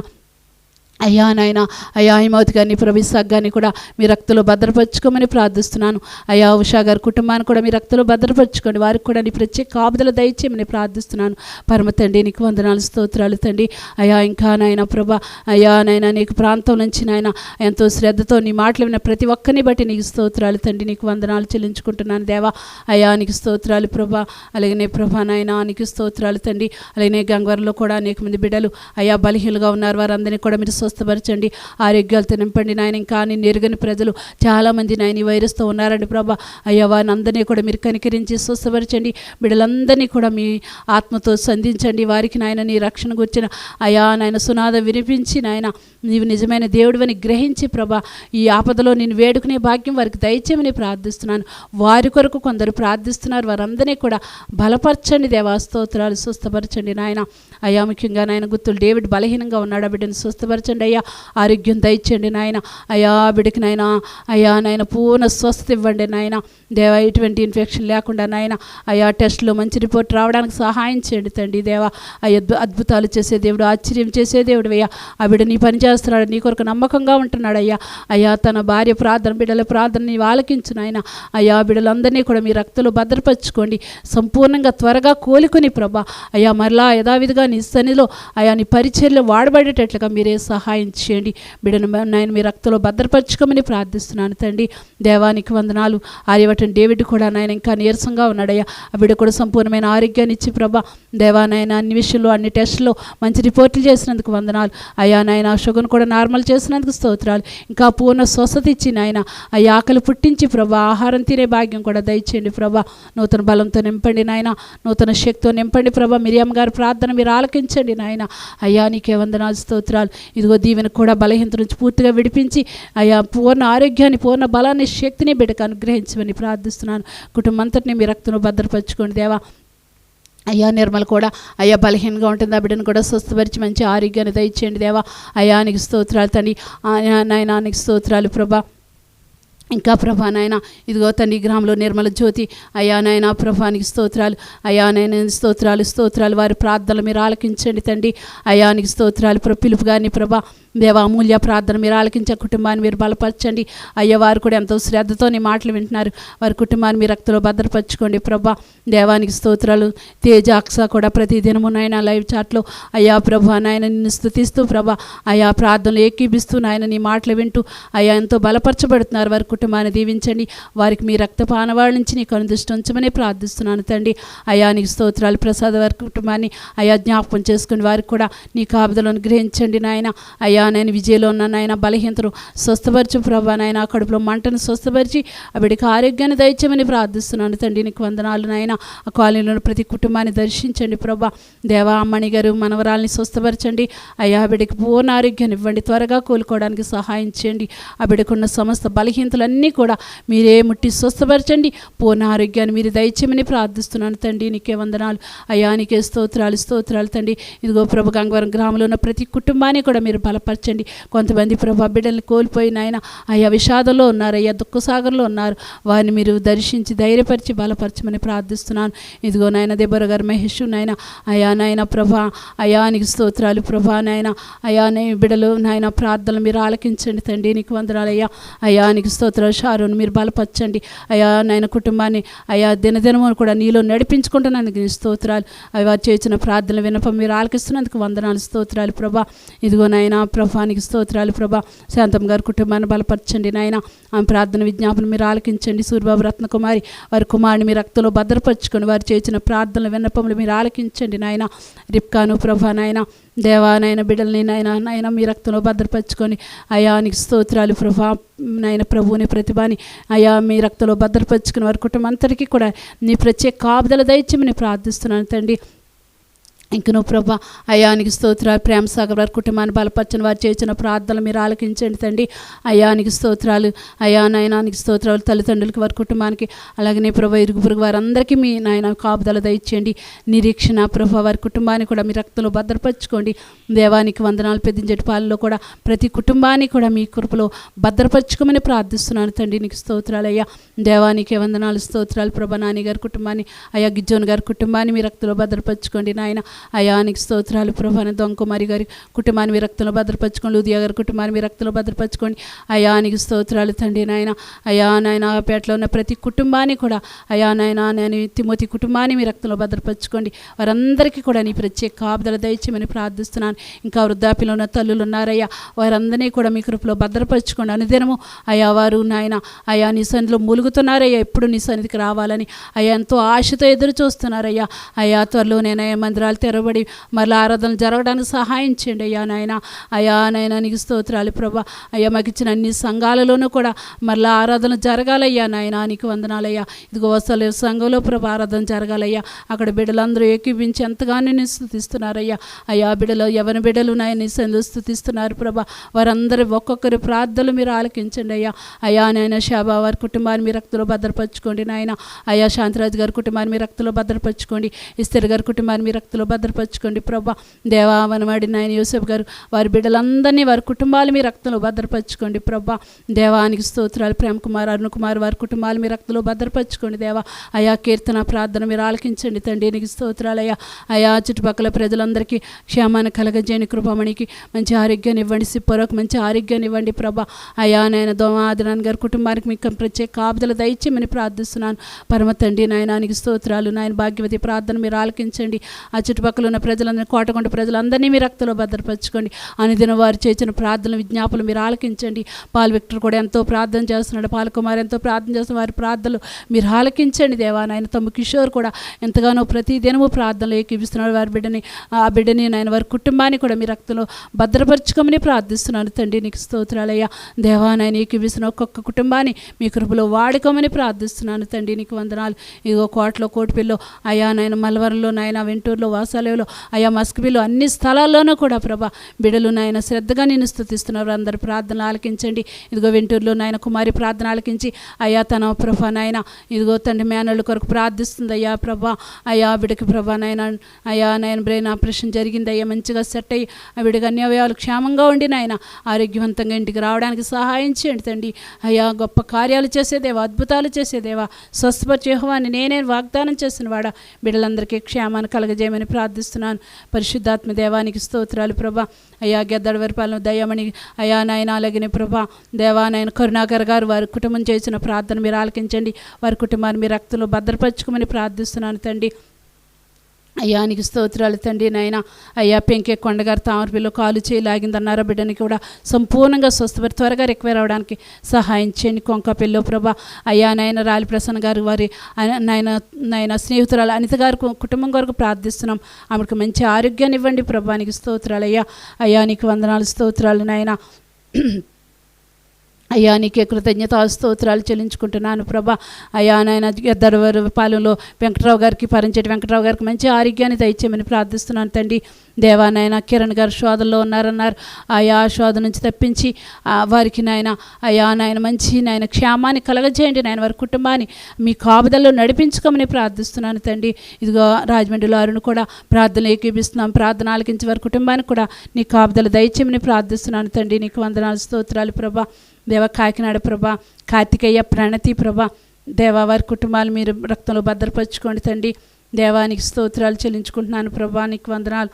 అయ్యా నాయన అయ్యా హిమవతి గారిని ప్రవిశాఖ గారిని కూడా మీ రక్తంలో భద్రపరచుకోమని ప్రార్థిస్తున్నాను. అయ్యా ఉషా గారి కుటుంబాన్ని కూడా మీ రక్తంలో భద్రపరచుకోండి. వారికి కూడా నీ ప్రత్యేక కాపుదల దయచేయమని ప్రార్థిస్తున్నాను. పరమ తండ్రి నీకు వందనాలు స్తోత్రాలు తండ్రి. అయ్యా ఇంకా నాయన ప్రభా అయ్యా నాయన నీకు ప్రాంతం నుంచి నాయన ఎంతో శ్రద్ధతో నీ మాటలు విన్న ప్రతి ఒక్కరిని బట్టి నీకు స్తోత్రాలు తండ్రి. నీకు వందనాలు చెల్లించుకుంటున్నాను దేవా. అయ్యా నీకు స్తోత్రాలు ప్రభా. అలాగనే ప్రభా నాయన నీకు స్తోత్రాలు తండ్రి. అలాగనే గంగవరంలో కూడా అనేక మంది బిడ్డలు అయ్యా బలహీనలుగా ఉన్నారు. వారందరినీ కూడా మీరు స్వస్థపరచండి, ఆరోగ్యాలతో నింపండి నాయన. ఇంకా నేను ఎరుగని ప్రజలు చాలామంది నాయన ఈ వైరస్తో ఉన్నారండి ప్రభా. అయ్యా వారిని అందరినీ కూడా మీరు కనికరించి స్వస్థపరచండి. బిడ్డలందరినీ కూడా మీ ఆత్మతో సంధించండి. వారికి నాయన నీ రక్షణ గురించిన అయా నాయన సునాద వినిపించి నాయన నీవు నిజమైన దేవుడివని గ్రహించి ప్రభా ఈ ఆపదలో నేను వేడుకునే భాగ్యం వారికి దయచేయమని ప్రార్థిస్తున్నాను. వారి కొరకు కొందరు ప్రార్థిస్తున్నారు, వారందరినీ కూడా బలపరచండి దేవా. స్తోత్రాలు, స్వస్థపరచండి నాయన. అయ్యా ముఖ్యంగా నాయన గుత్తులు డేవిడ్ బలహీనంగా ఉన్నాడు, ఆ బిడ్డను స్వస్థపరచండి అయ్యా. ఆరోగ్యం దయచేయండి నాయన. అయ్యా బిడ్డకి నాయన అయ్యా నాయన పూర్ణ స్వస్థత ఇవ్వండి నాయన. దేవా ఎటువంటి ఇన్ఫెక్షన్ లేకుండా నాయన అయ్యా టెస్ట్లో మంచి రిపోర్ట్ రావడానికి సహాయం చేయండి తండ్రి దేవా. అయ్యా అద్భుతాలు చేసే దేవుడు, ఆశ్చర్యం చేసే దేవుడు అయ్యా. ఆ బిడ్డ నీ పని చేస్తున్నాడు, నీ కొరకు నమ్మకంగా ఉంటున్నాడు అయ్యా. అయ్యా తన భార్య ప్రార్థన, బిడ్డల ప్రార్థన నీ ఆలకించు నాయన. అయ్యా బిడ్డలందరినీ కూడా మీ రక్తంలో భద్రపరచుకోండి, సంపూర్ణంగా త్వరగా కోలుకొని ప్రభా అయ్యా మరలా యథావిధిగా నీ సన్నిధిలో అయ్యా నీ పరిచర్యలో వాడబడేటట్లుగా మీరే సహాయం చేయండి. బిడ్డను నాయన మీ రక్తంలో భద్రపరచుకోమని ప్రార్థిస్తున్నాను తండ్రి. దేవానికి వందనాలు. ఆర్యవటం డేవిడ్ కూడా నాయన ఇంకా నీరసంగా ఉన్నాడయ్యా. ఆ బిడ్డ కూడా సంపూర్ణమైన ఆరోగ్యాన్ని ఇచ్చి ప్రభా దేవా నాయన అన్ని విషయంలో అన్ని టెస్టుల్లో మంచి రిపోర్టులు చేసినందుకు వందనాలు అయ్యా. నాయన షుగర్ను కూడా నార్మల్ చేసినందుకు స్తోత్రాలు. ఇంకా పూర్ణ స్వస్థత ఇచ్చి నాయన అయ్యా ఆకలి పుట్టించి ప్రభా ఆహారం తినే భాగ్యం కూడా దయచేయండి ప్రభా. నూతన బలంతో నింపండి నాయన, నూతన శక్తితో నింపండి ప్రభా. మిరియం గారి ప్రార్థన మీరు ఆలకించండి నాయన. అయ్యా నీకే వందనాలు, స్తోత్రాలు. ఇదిగో దీవెన కూడా బలహీనత నుంచి పూర్తిగా విడిపించి అయ్యా పూర్ణ ఆరోగ్యాన్ని, పూర్ణ బలాన్ని, శక్తిని బిడ్డకు అనుగ్రహించమని ప్రార్థిస్తున్నాను. కుటుంబం అంతటిని మీ రక్తంలో భద్రపరచుకోండి దేవా. అయ్యా నిర్మల్ కూడా అయ్యా బలహీనంగా ఉంటుంది, ఆ బిడ్డను కూడా స్వస్థపరిచి మంచి ఆరోగ్యాన్ని దయచేయండి దేవా. అయ్యా నీకు స్తోత్రాలు తండ్రి. నాయనా నీకు స్తోత్రాలు ప్రభా. ఇంకా ప్రభా నాయన ఇదిగో తండ్రి గ్రామంలో నిర్మల జ్యోతి అయ్యా నాయన ప్రభానికి స్తోత్రాలు. అయ్యా నాయన స్తోత్రాలు, స్తోత్రాలు. వారి ప్రార్థనలు మీరు ఆలకించండి తండ్రి. అయ్యానికి స్తోత్రాలు. పిలుపు గారిని ప్రభా దేవ అమూల్య ప్రార్థన మీరు ఆలకించే కుటుంబాన్ని మీరు బలపరచండి అయ్యా. వారు కూడా ఎంతో శ్రద్ధతో నీ మాటలు వింటున్నారు, వారి కుటుంబాన్ని మీ రక్తంలో భద్రపరచుకోండి ప్రభా. దేవానికి స్తోత్రాలు. తేజ అక్స కూడా ప్రతి దినము నాయన లైవ్ చాట్లో అయ్యా ప్రభా నాయన నిన్ను స్తుతిస్తూ ప్రభా అయ్యా ప్రార్థనలు ఏకీపిస్తూ నాయన నీ మాటలు వింటూ అయ్యా ఎంతో బలపరచబడుతున్నారు. వారి కుటుంబాన్ని దీవించండి, వారికి మీ రక్తపానవాళ్ళ నుంచి నీ కనుదృష్టి ఉంచమని ప్రార్థిస్తున్నాను తండ్రి. అయ్యా నీకు స్తోత్రాలు. ప్రసాద్ వారి కుటుంబాన్ని అయ్యా జ్ఞాపకం చేసుకుని వారికి కూడా నీ కాపుదలను గ్రహించండి నాయన. అయ్యా నేను విజయలో ఉన్న నాయన బలహీనతను స్వస్థపరచు ప్రభా నాయన. కడుపులో మంటను స్వస్థపరిచి ఆ బిడ్డకి ఆరోగ్యాన్ని దయచేయమని ప్రార్థిస్తున్నాను తండ్రి. నీకు వందనాలు నాయన. ఆ కాలనీలో ప్రతి కుటుంబాన్ని దర్శించండి ప్రభా. దేవా అమ్మణి గారు మనవరాల్ని స్వస్థపరచండి అయ్యా. ఆ బిడ్డకి పూర్ణ ఆరోగ్యాన్ని ఇవ్వండి, త్వరగా కోలుకోవడానికి సహాయం చేయండి. ఆ బిడ్డకున్న సమస్త బలహీనతలన్నీ కూడా మీరే ముట్టి స్వస్థపరచండి, పూర్ణ ఆరోగ్యాన్ని మీరు దయచేయమని ప్రార్థిస్తున్నాను తండ్రి. నీకే వందనాలు అయ్యా. నీకే స్తోత్రాలు, స్తోత్రాలు తండ్రి. ఇదిగో ప్రభు గంగవరం గ్రామంలో ఉన్న ప్రతి కుటుంబాన్ని కూడా మీరు బలపరచండి. కొంతమంది ప్రభా బిడ్డల్ని కోల్పోయిన ఆయన అయ్యా విషాదంలో ఉన్నారు, అయ్యా దుఃఖసాగర్లో ఉన్నారు. వారిని మీరు దర్శించి ధైర్యపరిచి బలపరచమని ప్రార్థిస్తున్నాను. ఇదిగో నాయన దెబ్బర గారు మహేష్ నాయన అయ్యా నాయన ప్రభా అయ్యా నీకు స్తోత్రాలు ప్రభా నాయన. అయ్యా నే బిడ్డలు నాయన ప్రార్థనలు మీరు ఆలకించండి తండ్రి. నీకు వందనాలు అయ్యా. అయ్యా నీకు స్తోత్రాలు. షారును మీరు బలపరచండి అయ్యా నాయన. కుటుంబాన్ని అయ్యా దినదినము కూడా నీలో నడిపించుకుంటున్నందుకు నీ స్తోత్రాలు. అవి వారు చేసిన ప్రార్థనలు వినపం మీరు ఆలకిస్తున్నందుకు వందనాలు, స్తోత్రాలు ప్రభా. ఇదిగో నాయన ప్రభానికి స్తోత్రాలు ప్రభా. శాంతం గారి కుటుంబాన్ని బలపరచండి నాయన. ఆమె ప్రార్థన విజ్ఞాపన మీరు ఆలకించండి. సూర్యబాబు రత్నకుమారి వారి కుమారుని మీ రక్తంలో భద్రపరచుకొని వారు చేసిన ప్రార్థనలు విన్నపములు మీరు ఆలకించండి నాయన. రిప్కాను ప్రభా నాయన దేవా నాయన బిడ్డల్ని నాయన నాయన మీ రక్తంలో భద్రపరచుకొని అయా నీకు స్తోత్రాలు ప్రభా నాయన. ప్రభువుని ప్రతిభని అయా మీ రక్తంలో భద్రపరచుకుని వారి కుటుంబం అంతటికీ కూడా నీ ప్రత్యేక కాపుదల దయచేయమని ప్రార్థిస్తున్నాను తండ్రి. ఇంకను ప్రభా అయానికి స్తోత్రాలు. ప్రేమసాగర్ వారి కుటుంబాన్ని బలపరచని వారు చేసిన ప్రార్థనలు మీరు ఆలకించండి తండ్రి. అయానికి స్తోత్రాలు. అయా నాయనానికి స్తోత్రాలు. తల్లిదండ్రులకి వారి కుటుంబానికి అలాగనే ప్రభా ఇరుగు పొరుగు వారందరికీ మీ నాయన కాపుదల దయచేయండి. నిరీక్షణ ప్రభా వారి కుటుంబాన్ని కూడా మీ రక్తంలో భద్రపరచుకోండి. దేవానికి వందనాలు. పెద్దించటి పాలలో కూడా ప్రతి కుటుంబాన్ని కూడా మీ కృపలో భద్రపరచుకోమని ప్రార్థిస్తున్నాను తండ్రి. నీకు స్తోత్రాలు అయ్యా. దేవానికి వందనాలు, స్తోత్రాలు ప్రభా. నాని గారి కుటుంబాన్ని అయ్యా గిజ్జోన్ గారి కుటుంబాన్ని మీ రక్తంలో భద్రపరచుకోండి నాయన. అయానికి స్తోత్రాలు ప్రభా. దొంకుమారి గారి కుటుంబాన్ని మీ రక్తంలో భద్రపరచుకోండి. ఉదయ గారి కుటుంబాన్ని మీ రక్తంలో భద్రపరచుకోండి. అయానికి స్తోత్రాలు తండ్రి నాయన. అయా నాయన పేటలో ఉన్న ప్రతి కుటుంబాన్ని కూడా అయా నాయన నేను తిమోతి కుటుంబాన్ని మీ రక్తంలో భద్రపరచుకోండి. వారందరికీ కూడా నీ ప్రత్యేక కాపుదల దయచేయమని ప్రార్థిస్తున్నాను. ఇంకా వృద్ధాప్యలో ఉన్న తల్లులు ఉన్నారయ్యా, వారందరినీ కూడా మీ కృపలో భద్రపరచుకోండి. అనుదినము అయా వారు నాయన అయా నీ సన్నిధిలో మూలుగుతున్నారయ్యా, ఎప్పుడు నీ సన్నిధికి రావాలని అయ్యా ఎంతో ఆశతో ఎదురు చూస్తున్నారయ్యా. అయా త్వరలో నేను మందిరాలు తెరబడి మళ్ళీ ఆరాధనలు జరగడానికి సహాయం చేయండి అయ్యా నాయన. అయ్యా నాయన నీకు స్తోత్రాలు ప్రభా. అయ్యా మాకు ఇచ్చిన అన్ని సంఘాలలోనూ కూడా మళ్ళీ ఆరాధన జరగాలయ్యా నాయన, నీకు వందనాలయ్యా. ఇదిగో వస్తలే సంఘంలో ప్రభా ఆరాధన జరగాలయ్యా. అక్కడ బిడ్డలందరూ ఏకీభించి ఎంతగానో నేను స్తుతిస్తున్నారయ్యా. అయ్యా బిడ్డలు ఎవరి బిడ్డలు నాయన స్తుతిస్తున్నారు ప్రభా. వారందరూ ఒక్కొక్కరి ప్రార్థనలు మీరు ఆలకించండి అయ్యా. అయ్యా నాయన శాబా వారి కుటుంబాన్ని మీ రక్తంలో భద్రపరచుకోండి నాయన. అయ్యా శాంతిరాజు గారి కుటుంబాన్ని మీ రక్తంలో భద్రపరచుకోండి. ఇస్తర్ గారి కుటుంబాన్ని మీ రక్తంలో భద్రపరచుకోండి ప్రభా. దేవా వనవాడి నాయన యూసఫ్ గారు వారి బిడ్డలందరినీ వారి కుటుంబాలు మీ రక్తంలో భద్రపరచుకోండి ప్రభా. దేవానికి స్తోత్రాలు. ప్రేమ్ కుమార్, అరుణ్ కుమార్ వారి కుటుంబాలు మీ రక్తంలో భద్రపరచుకోండి దేవా. అయా కీర్తన ప్రార్థన మీరు ఆలకించండి తండ్రి, నీకు స్తోత్రాలు అయ్యా. అయా చుట్టుపక్కల ప్రజలందరికీ క్షేమాన్ని కలగజేయని కృపమణికి మంచి ఆరోగ్యాన్ని ఇవ్వండి. సిప్పరకు మంచి ఆరోగ్యాన్ని ఇవ్వండి ప్రభా. అయా నాయన దోమాదినాన్ గారి కుటుంబానికి మీకు ప్రత్యేక కాపుదల దయచేయమని ప్రార్థిస్తున్నాను పరమ తండ్రి. నాయనానికి స్తోత్రాలు. నాయన భాగ్యవతి ప్రార్థన మీరు ఆలకించండి. ఆ చుట్టుపక్కల ఉన్న ప్రజలందరినీ, కోటకొండ ప్రజలందరినీ మీ రక్తంలో భద్రపరచుకోండి. అనుదిన వారు చేసిన ప్రార్థన విజ్ఞాపనలు మీరు ఆలకించండి. పాల్ విక్టర్ కూడా ఎంతో ప్రార్థన చేస్తున్నాడు. పాలకుమార్ ఎంతో ప్రార్థన చేస్తున్న వారి ప్రార్థనలు మీరు ఆలకించండి దేవా. నాయన తమ్ము కిషోర్ కూడా ఎంతగానో ప్రతి దినము ప్రార్థనలు ఏకీపిస్తున్నాడు. వారి బిడ్డని, ఆ బిడ్డని నాయన వారి కుటుంబాన్ని కూడా మీ రక్తంలో భద్రపరచుకోమని ప్రార్థిస్తున్నాను తండ్రి, నీకు స్తోత్రాలయ్యా. దేవా నాయన ఏకీపిస్తున్న ఒక్కొక్క కుటుంబాన్ని మీ కృపలో వాడుకోమని ప్రార్థిస్తున్నాను తండ్రి, నీకు వందనాలు. ఇదిగో కోటలో, కోటిపిల్లో, అయా నాయన మలవరంలో, నాయన వెంటూరులో, వాసాలయంలో, అయా మస్కిబిలో అన్ని స్థలాల్లోనూ కూడా ప్రభా బిడ్డలు నాయన శ్రద్ధగా నేను స్తుతిస్తున్నారు. అందరు ప్రార్థనలు ఆలకించండి. ఇదిగో వెంటూరులో నాయన కుమారి ప్రార్థన ఆలకించి అయా తన ప్రభా నాయన ఇదిగో తండ్రి మేనళ్ళ కొరకు ప్రార్థిస్తుంది అయ్యా ప్రభా. అయా బిడ్డకి ప్రభా నాయన అయా నాయన బ్రెయిన్ ఆపరేషన్ జరిగింది అయ్యా, మంచిగా సెట్ అయ్యి ఆ బిడ్డకి అన్ని అవయవాలు క్షేమంగా ఉండి నాయన ఆరోగ్యవంతంగా ఇంటికి రావడానికి సహాయం చేయండి తండ్రి. అయ్యా గొప్ప కార్యాలు చేసేదేవా, అద్భుతాలు చేసేదేవా, స్వస్థపరిచే యెహోవాని నేనే వాగ్దానం చేసిన వాడా బిడ్డలందరికీ క్షేమాన్ని కలగజేయమని ప్రార్థిస్తున్నాను. పరిశుద్ధాత్మ దేవానికి స్తోత్రాలు ప్రభా. అయ్యా గెద్దడవరిపాలెం దయ్యమణి అయా నాయన అలాగే ప్రభా దేవా నాయన కరుణాకర్ గారు వారి కుటుంబం చేసిన ప్రార్థన మీరు ఆలకించండి. వారి కుటుంబాన్ని మీ రక్తంలో భద్రపరచుకోమని ప్రార్థిస్తున్నాను తండ్రి. అయ్యానికి స్తోత్రాలు తండ్రి. నాయన అయ్యా పెంకే కొండగారు తామరపిల్లో కాలు చేయి లాగిందన్నారా, బిడ్డని కూడా సంపూర్ణంగా స్వస్థపరి త్వరగా రికవర్ అవడానికి సహాయం చేయండి. కొంకపిల్లో ప్రభా అయ్యా నాయన రాలి ప్రసన్న గారు వారి నాయన స్నేహితురాలు అనిత గారు కుటుంబం కొరకు ప్రార్థిస్తున్నాం. ఆమెకు మంచి ఆరోగ్యాన్ని ఇవ్వండి ప్రభానికి స్తోత్రాలు అయ్యా. అయ్యా నీకు వందనాలు స్తోత్రాలు నాయన. అయ్యా నీకే కృతజ్ఞత స్తోత్రాలు చెల్లించుకుంటున్నాను ప్రభా. అయ్యా నాయన గద్దరవారి పాలెంలో వెంకటరావు గారికి, పరంచెటి వెంకటరావు గారికి మంచి ఆరోగ్యాన్ని దయచేయమని ప్రార్థిస్తున్నాను తండ్రి. దేవా నాయన కిరణ్ గారు శోధనలో ఉన్నారన్నారు. ఆయా శోధన నుంచి తప్పించి వారికి నాయన అయ్యా నాయన మంచి నాయన క్షేమాన్ని కలగజేయండి. నాయన వారి కుటుంబాన్ని మీ కాపుదల్లో నడిపించుకోమని ప్రార్థిస్తున్నాను తండ్రి. ఇదిగో రాజమండ్రిలో అరుణ్ కూడా ప్రార్థనలు ఏకీపిస్తున్నాం. ప్రార్థన ఆలకించి వారి కుటుంబానికి కూడా నీ కాపుదలు దయచేయమని ప్రార్థిస్తున్నాను తండ్రి, నీకు వందనాలు స్తోత్రాలు ప్రభా. దేవ కాకినాడ ప్రభా కార్తికేయ, ప్రణతి ప్రభా దేవా వారి కుటుంబాలు మీరు రక్తంలో భద్రపరచుకోండి తండ్రి. దేవానికి స్తోత్రాలు చెల్లించుకుంటున్నాను ప్రభా, నీకు వందనాలు.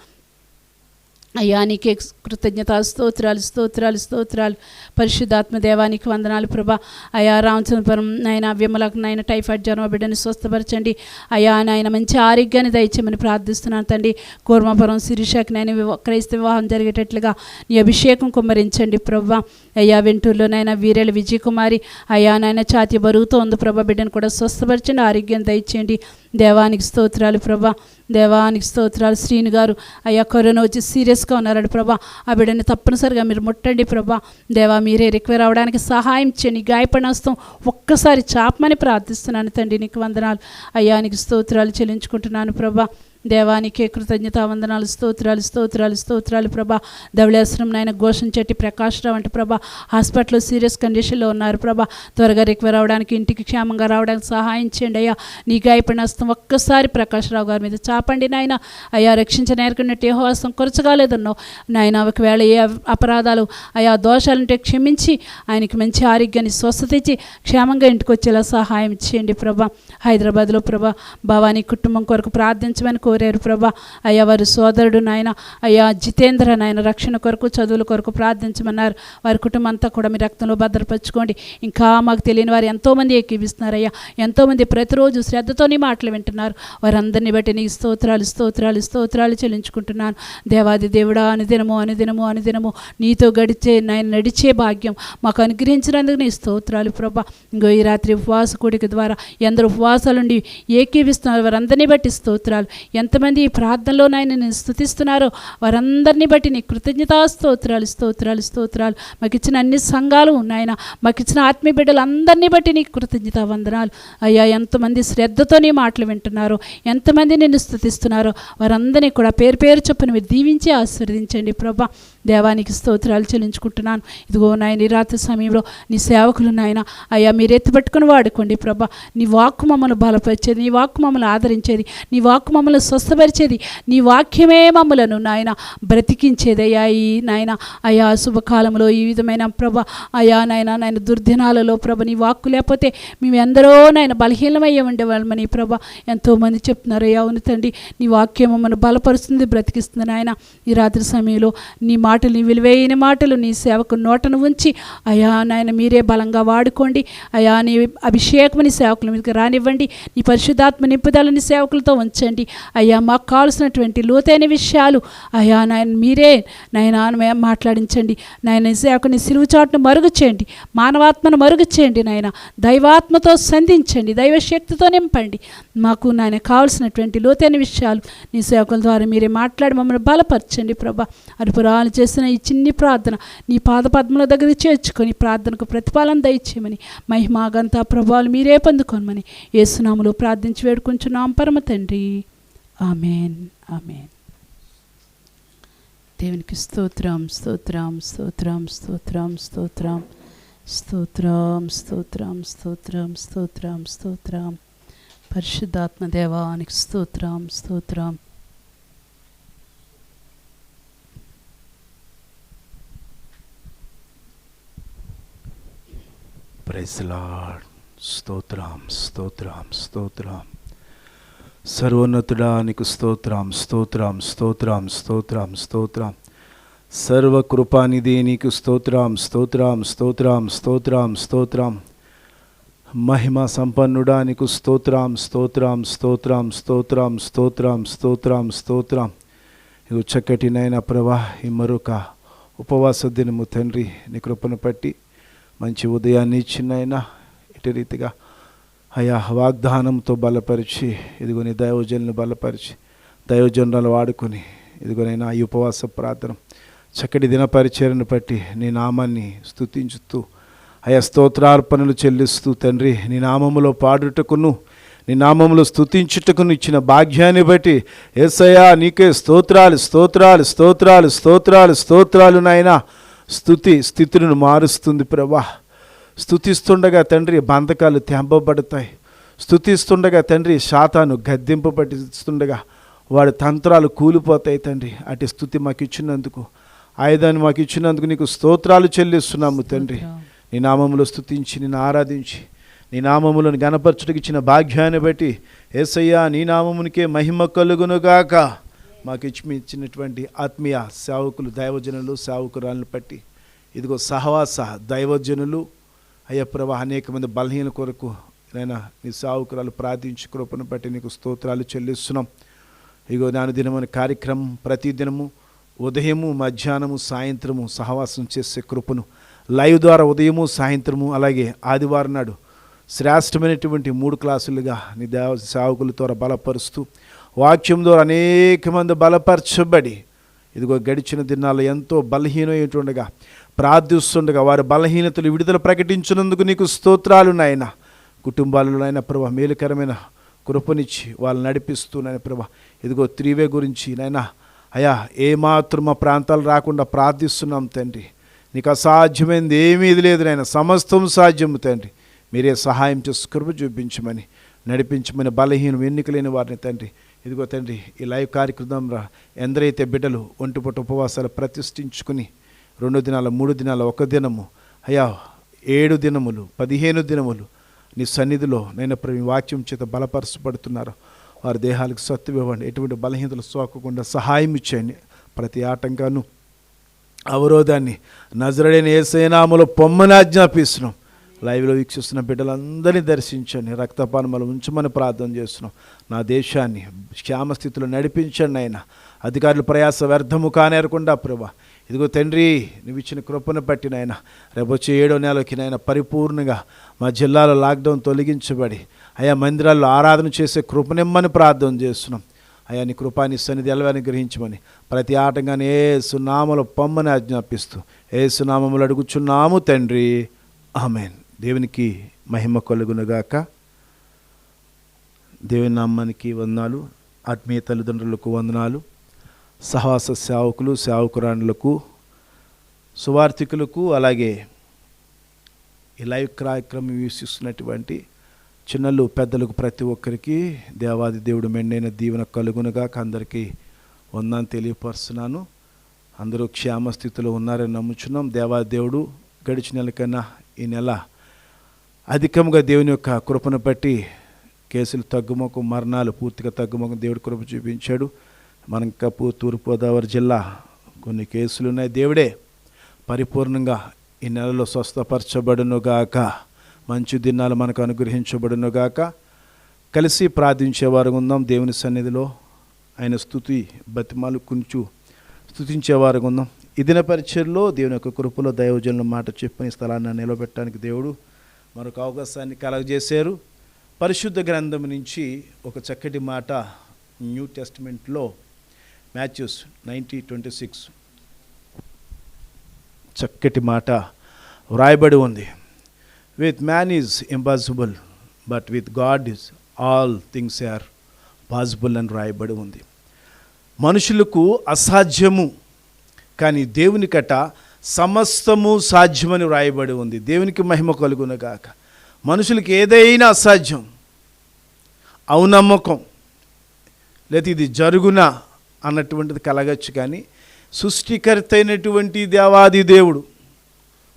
అయ్యా నీకే కృతజ్ఞత స్తోత్రాలు స్తోత్రాలు స్తోత్రాలు. పరిశుద్ధాత్మ దేవానికి వందనాలు ప్రభా. అయా రామచంద్రపురం నాయన విమలకు నాయన టైఫాయిడ్ జ్వరం బిడ్డని స్వస్థపరచండి. అయా నాయన మంచి ఆరోగ్యాన్ని దయచేయమని ప్రార్థిస్తున్నాను తండ్రి. కూర్మాపురం శిరీషకి నాయన క్రైస్తవ వివాహం జరిగేటట్లుగా నీ అభిషేకం కుమ్మరించండి ప్రభా. అయ్యా వెంటూరులో నాయన వీరేళ్ళ విజయకుమారి అయా నాయన ఛాతీ బరువుతో ఉంది ప్రభా, బిడ్డను కూడా స్వస్థపరచండి, ఆరోగ్యం దయచేయండి. దేవానికి స్తోత్రాలు ప్రభా. దేవానికి స్తోత్రాలు. శ్రీను గారు అయ్యా కరోనా వచ్చి సీరియస్గా ఉన్నారండి ప్రభా, ఆ బిడ్డని తప్పనిసరిగా మీరు ముట్టండి ప్రభా. దేవా మీరే రికవర్ అవ్వడానికి సహాయం చేయండి. గాయపడిన హస్తం ఒక్కసారి చాపమని ప్రార్థిస్తున్నాను తండ్రి, నీకు వందనాలు. అయ్యా నీకు స్తోత్రాలు చెల్లించుకుంటున్నాను ప్రభా. దేవానికే కృతజ్ఞత వందనాలు స్తోత్రాలు స్తోత్రాలు స్తోత్రాలు ప్రభా. ధవళేశ్వరం నాయన ఘోషం చెట్టి ప్రకాశ్రావు అంటే ప్రభా హాస్పిటల్లో సీరియస్ కండిషన్లో ఉన్నారు ప్రభా, త్వరగా రికవర్ అవడానికి ఇంటికి క్షేమంగా రావడానికి సహాయం చేయండి అయ్యా. నీ గాయపడిన హస్తం ఒక్కసారి ప్రకాశ్రావు గారి మీద చాపండి నాయన. అయ్యా రక్షించనేరుకున్నట్టు ఏ హస్తం కొరచగాలేదన్నావు నాయన. ఒకవేళ ఏ అపరాధాలు అయా దోషాలుంటే క్షమించి ఆయనకి మంచి ఆరోగ్యాన్ని స్వస్థత ఇచ్చి క్షేమంగా ఇంటికి వచ్చేలా సహాయం చేయండి ప్రభా. హైదరాబాద్లో ప్రభా భవానీ కుటుంబం కొరకు ప్రార్థించమని కోరారు ప్రభా. అయ్యా వారి సోదరుడు నాయన అయ్యా జితేంద్ర నాయన రక్షణ కొరకు చదువుల కొరకు ప్రార్థించమన్నారు. వారి కుటుంబం అంతా కూడా మీ రక్తంలో భద్రపరచుకోండి. ఇంకా మాకు తెలియని వారు ఎంతోమంది ఏకీవిస్తున్నారయ్యా, ఎంతోమంది ప్రతిరోజు శ్రద్ధతో నీ మాటలు వింటున్నారు. వారందరినీ బట్టి నీ స్తోత్రాలు స్తోత్రాలు స్తోత్రాలు చెల్లించుకుంటున్నాను. దేవాది దేవుడా అనుదినము అనుదినము అనుదినము నీతో గడిచే నాయన నడిచే భాగ్యం మాకు అనుగ్రహించినందుకు నీ స్తోత్రాలు ప్రభా. ఇంకో ఈ రాత్రి ఉపవాస కూడిక ద్వారా ఎందరో ఉపవాసాలుండి ఏకీవిస్తున్నారు, వారందరినీ బట్టి స్తోత్రాలు. ఎంతమంది ఈ ప్రార్థనలో నాయన నేను స్తుతిస్తున్నారో వారందరినీ బట్టి నీ కృతజ్ఞతాస్తోత్రాలు స్తోత్రాలు స్తోత్రాలు. మాకు ఇచ్చిన అన్ని సంఘాలు నాయన, మాకు ఇచ్చిన ఆత్మీయ బిడ్డలు అందరినీ బట్టి నీకు కృతజ్ఞతా వందనాలు అయ్యా. ఎంతమంది శ్రద్ధతో నీ మాటలు వింటున్నారో, ఎంతమంది నిన్ను స్తుతిస్తున్నారో వారందరినీ కూడా పేరు పేరు చొప్పున మీరు దీవించి ఆశీర్వదించండి ప్రభా. దేవానికి స్తోత్రాలు చెల్లించుకుంటున్నాను. ఇదిగో నాయన ఈ రాత్రి సమయంలో నీ సేవకులు నాయన అయ్యా మీరు ఎత్తిపెట్టుకుని వాడుకోండి ప్రభా. నీ వాక్కు మమ్మల్ని బలపరిచేది, నీ వాక్కు మమ్మల్ని ఆదరించేది, నీ వాక్కు మమ్మల్ని స్వస్థపరిచేది, నీ వాక్యమే మమ్మలను నాయన బ్రతికించేది అయ్యా. ఈ నాయన అయ్యా శుభకాలంలో ఈ విధమైన ప్రభ అయ్యా నాయన దుర్దినాలలో ప్రభ నీ వాక్కు లేకపోతే మేము ఎందరో నాయన బలహీనమయ్యే ఉండేవాళ్ళమని ప్రభ ఎంతోమంది చెప్తున్నారు అయ్యా. అవును తండ్రి, నీ వాక్యం మమ్మల్ని బలపరుస్తుంది, బ్రతికిస్తుంది నాయన. ఈ రాత్రి సమయంలో నీ మాటలు, నీ విలువైన మాటలు నీ సేవకు నోటను ఉంచి అయ్యా నాయన మీరే బలంగా వాడుకోండి అయ్యా. నీ అభిషేకం నీ సేవకుల మీదకి రానివ్వండి, నీ పరిశుద్ధాత్మ నింపుదలని సేవకులతో ఉంచండి అయ్యా. మాకు కావాల్సినటువంటి లోతైన విషయాలు అయ్యా నాయన మీరే నాయన మాట్లాడించండి నాయన. సేవకుని సిలువు చాటును మరుగు చేయండి, మానవాత్మను మరుగు చేయండి నాయన. దైవాత్మతో సంధించండి, దైవశక్తితో నింపండి. మాకు నాయన కావాల్సినటువంటి లోతైన విషయాలు నీ సేవకుల ద్వారా మీరే మాట్లాడి మమ్మల్ని బలపరచండి ప్రభా. అరుపురాలు చేసిన ఈ చిన్ని ప్రార్థన నీ పాద పద్మల దగ్గర చేర్చుకొని ప్రార్థనకు ప్రతిఫలం దయచేయమని, మహిమా గంతా ప్రభావాలు మీరే పొందుకోమని యేసునామములో ప్రార్థించి వేడుకుంటున్నాం పరమ తండ్రి. ఆమేన్ ఆమేన్. దేవునికి స్తోత్రం స్తోత్రం స్తోత్రం స్తోత్రం స్తోత్రం స్తోత్రం స్తోత్రం స్తోత్రం స్తోత్రం స్తోత్రం. పరిశుద్ధాత్మ దేవానికి స్తోత్రం స్తోత్రం. Praise the Lord. స్తోత్రం స్తోత్రం స్తోత్రం. సర్వోన్నతుడా నీకు స్తోత్రం స్తోత్రం స్తోత్రం స్తోత్రం స్తోత్రం. సర్వకృపానిధి నీకు స్తోత్రం స్తోత్రం స్తోత్రం స్తోత్రం స్తోత్రం. మహిమ సంపన్నుడా నీకు స్తోత్రం స్తోత్రం స్తోత్రం స్తోత్రం స్తోత్రం స్తోత్రం స్తోత్రం. ఇవి చక్కటినైనా ప్రభా ఈ మరొక ఉపవాస దినము తండ్రి నీ కృపను పట్టి మంచి ఉదయాన్ని ఇచ్చినైనా ఇటు రీతిగా అయా వాగ్దానంతో బలపరిచి ఇదిగో నీ దైవజనులను బలపరిచి దైవజనులను వాడుకొని ఇదిగోనైనా ఈ ఉపవాస ప్రార్థన చక్కటి దినపరిచర్యను బట్టి నీ నామాన్ని స్తుతించుతూ అయా స్తోత్రార్పణలు చెల్లిస్తూ తండ్రి నీ నామములో పాడుటకును నీ నామములో స్తుతించుటకును ఇచ్చిన భాగ్యాన్ని బట్టి యేసయ్యా నీకే స్తోత్రాలు స్తోత్రాలు స్తోత్రాలు స్తోత్రాలు స్తోత్రాలు నాయనా. స్తుతి స్థితులను మారుస్తుంది ప్రభా. స్తుతిస్తుండగా తండ్రి బంధకాలు తెంపబడతాయి. స్తుతిస్తుండగా తండ్రి శాతాను గద్దింపబడిస్తుండగా వాడి తంత్రాలు కూలిపోతాయి తండ్రి. అటు స్తుతి మాకు ఇచ్చినందుకు, ఆయుధాన్ని మాకు ఇచ్చినందుకు నీకు స్తోత్రాలు చెల్లిస్తున్నాము తండ్రి. నీ నామములో స్తుతించి నిన్ను ఆరాధించి నీ నామములను గణపరచుటకు ఇచ్చిన భాగ్యాన్ని బట్టి యేసయ్యా నీ నామమునికే మహిమ కలుగునుగాక. మాకు ఇచ్చినటువంటి ఆత్మీయ సేవకులు దైవజనులు సేవకురాలను బట్టి ఇదిగో సహవాస దైవజనులు అయ్యా ప్రభా అనేక మంది బలహీన కొరకు నైనా నీ సేవకురాలు ప్రార్థించి కృపను బట్టి నీకు స్తోత్రాలు చెల్లిస్తున్నాం. ఇగో నాను దినమని కార్యక్రమం ప్రతిదినము ఉదయము మధ్యాహ్నము సాయంత్రము సహవాసం చేసే కృపను లైవ్ ద్వారా ఉదయము సాయంత్రము అలాగే ఆదివారం నాడు శ్రేష్టమైనటువంటి 3 క్లాసులుగా నీ దేవ సేవకులతో బలపరుస్తూ వాక్యం ద్వారా అనేక మంది బలపరచబడి ఇదిగో గడిచిన దినాల్లో ఎంతో బలహీనమైనటుండగా ప్రార్థిస్తుండగా వారి బలహీనతలు విడుదల ప్రకటించినందుకు నీకు స్తోత్రాలు నాయన. కుటుంబాలలో నాయన ప్రభా మేలుకరమైన కృపనిచ్చి వాళ్ళు నడిపిస్తూ నాయన ప్రభా ఇదిగో 3 గురించి నాయన అయా ఏమాత్రం మా ప్రాంతాలు రాకుండా ప్రార్థిస్తున్నాం తండ్రి. నీకు అసాధ్యమైనది ఏమీ లేదు నాయన, సమస్తం సాధ్యము తండ్రి. మీరే సహాయం చేసి కృప చూపించమని నడిపించమని బలహీనం ఎన్నికలేని వారిని తండ్రి ఇదిగో తండ్రి ఈ లైవ్ కార్యక్రమం ఎందరైతే బిడ్డలు ఒంటిపూట ఉపవాసాలు ప్రతిష్ఠించుకుని 2 దినాలు 3 దినాలు 1 దినము అయ్యా 7 దినములు 15 దినములు నీ సన్నిధిలో నేను వాక్యం చేత బలపరచబడుతున్నారు. వారి దేహాలకు సత్తు ఇవ్వండి, ఎటువంటి బలహీనతలు సోకకుండా సహాయం ఇచ్చేయండి. ప్రతి ఆటంకాన్ని అవరోధాన్ని నజరేయుడైన యేసయ్య నామములో పొమ్మని ఆజ్ఞాపిస్తున్నాం. లైవ్లో వీక్షిస్తున్న బిడ్డలందరినీ దర్శించండి, రక్తపానములు ఉంచమని ప్రార్థన చేస్తున్నాం. నా దేశాన్ని క్షేమస్థితిలో నడిపించండి ఆయన. అధికారుల ప్రయాస వ్యర్థము కానేరకుండా ప్రభా ఇదిగో తండ్రి నువ్వు ఇచ్చిన కృపను బట్టి నాయన రేపు వచ్చే 7వ నెలకి నాయన పరిపూర్ణంగా మా జిల్లాలో లాక్డౌన్ తొలగించబడి అయా మందిరాల్లో ఆరాధన చేసే కృపనిమ్మని ప్రార్థన చేస్తున్నాం. అయా నీ కృపాని సన్నిధి ఎలవని గ్రహించమని ప్రతి ఆటంగానే యేసు నామములో పొమ్మని ఆజ్ఞాపిస్తూ యేసు నామములో అడుగుచున్నాము తండ్రి, ఆమేన్. దేవునికి మహిమ కలుగునుగాక. దేవుని నామానికి వందనాలు. ఆత్మీయ తల్లిదండ్రులకు వందనాలు. సహవాస సేవకులు, సేవకురాండ్రులకు, సువార్థికులకు, అలాగే ఈ లైవ్ కార్యక్రమం వీక్షిస్తున్నటువంటి చిన్నలు పెద్దలకు ప్రతి ఒక్కరికి దేవాది దేవుడు మెండైన దీవెన కలుగునుగాక. అందరికీ వందనాలు తెలియపరుస్తున్నాను. అందరూ క్షేమస్థితిలో ఉన్నారని నమ్ముచున్నాం. దేవాది దేవుడు గడిచిన నెల కన్నా ఈ నెల అధికంగా దేవుని యొక్క కృపను బట్టి కేసులు తగ్గుముఖం, మరణాలు పూర్తిగా తగ్గుముఖం దేవుడు కృప చూపించాడు. మన ఇంకా తూర్పుగోదావరి జిల్లా కొన్ని కేసులు ఉన్నాయి. దేవుడే పరిపూర్ణంగా ఈ నెలలో స్వస్థపరచబడునుగాక. మంచి దినాలు మనకు అనుగ్రహించబడునుగాక. కలిసి ప్రార్థించేవారు ఉందాం. దేవుని సన్నిధిలో ఆయన స్తుతి బతిమాలు కొంచెం స్తుతించేవారు ఉందాం. ఈ దిన పరిచర్లో దేవుని యొక్క కృపలో దైవజనుల మాట చెప్పని స్థలాన్ని నిలబెట్టడానికి దేవుడు మరొక అవకాశాన్ని కలగజేశారు. పరిశుద్ధ గ్రంథం నుంచి ఒక చక్కటి మాట న్యూ టెస్టిమెంట్లో మాథ్యూస్ 90:26 చక్కటి మాట వ్రాయబడి ఉంది. With man is impossible but with God is all things are possible అని వ్రాయబడి ఉంది. మనుషులకు అసాధ్యము, కానీ దేవునికట సమస్తము సాధ్యమని వ్రాయబడి ఉంది. దేవునికి మహిమ కలుగునుగాక. మనుషులకి ఏదైనా అసాధ్యం, అవునమ్మకం లేదా ఇది జరుగునా అన్నటువంటిది కలగచ్చు, కానీ సృష్టికర్త అయినటువంటి దేవాది దేవుడు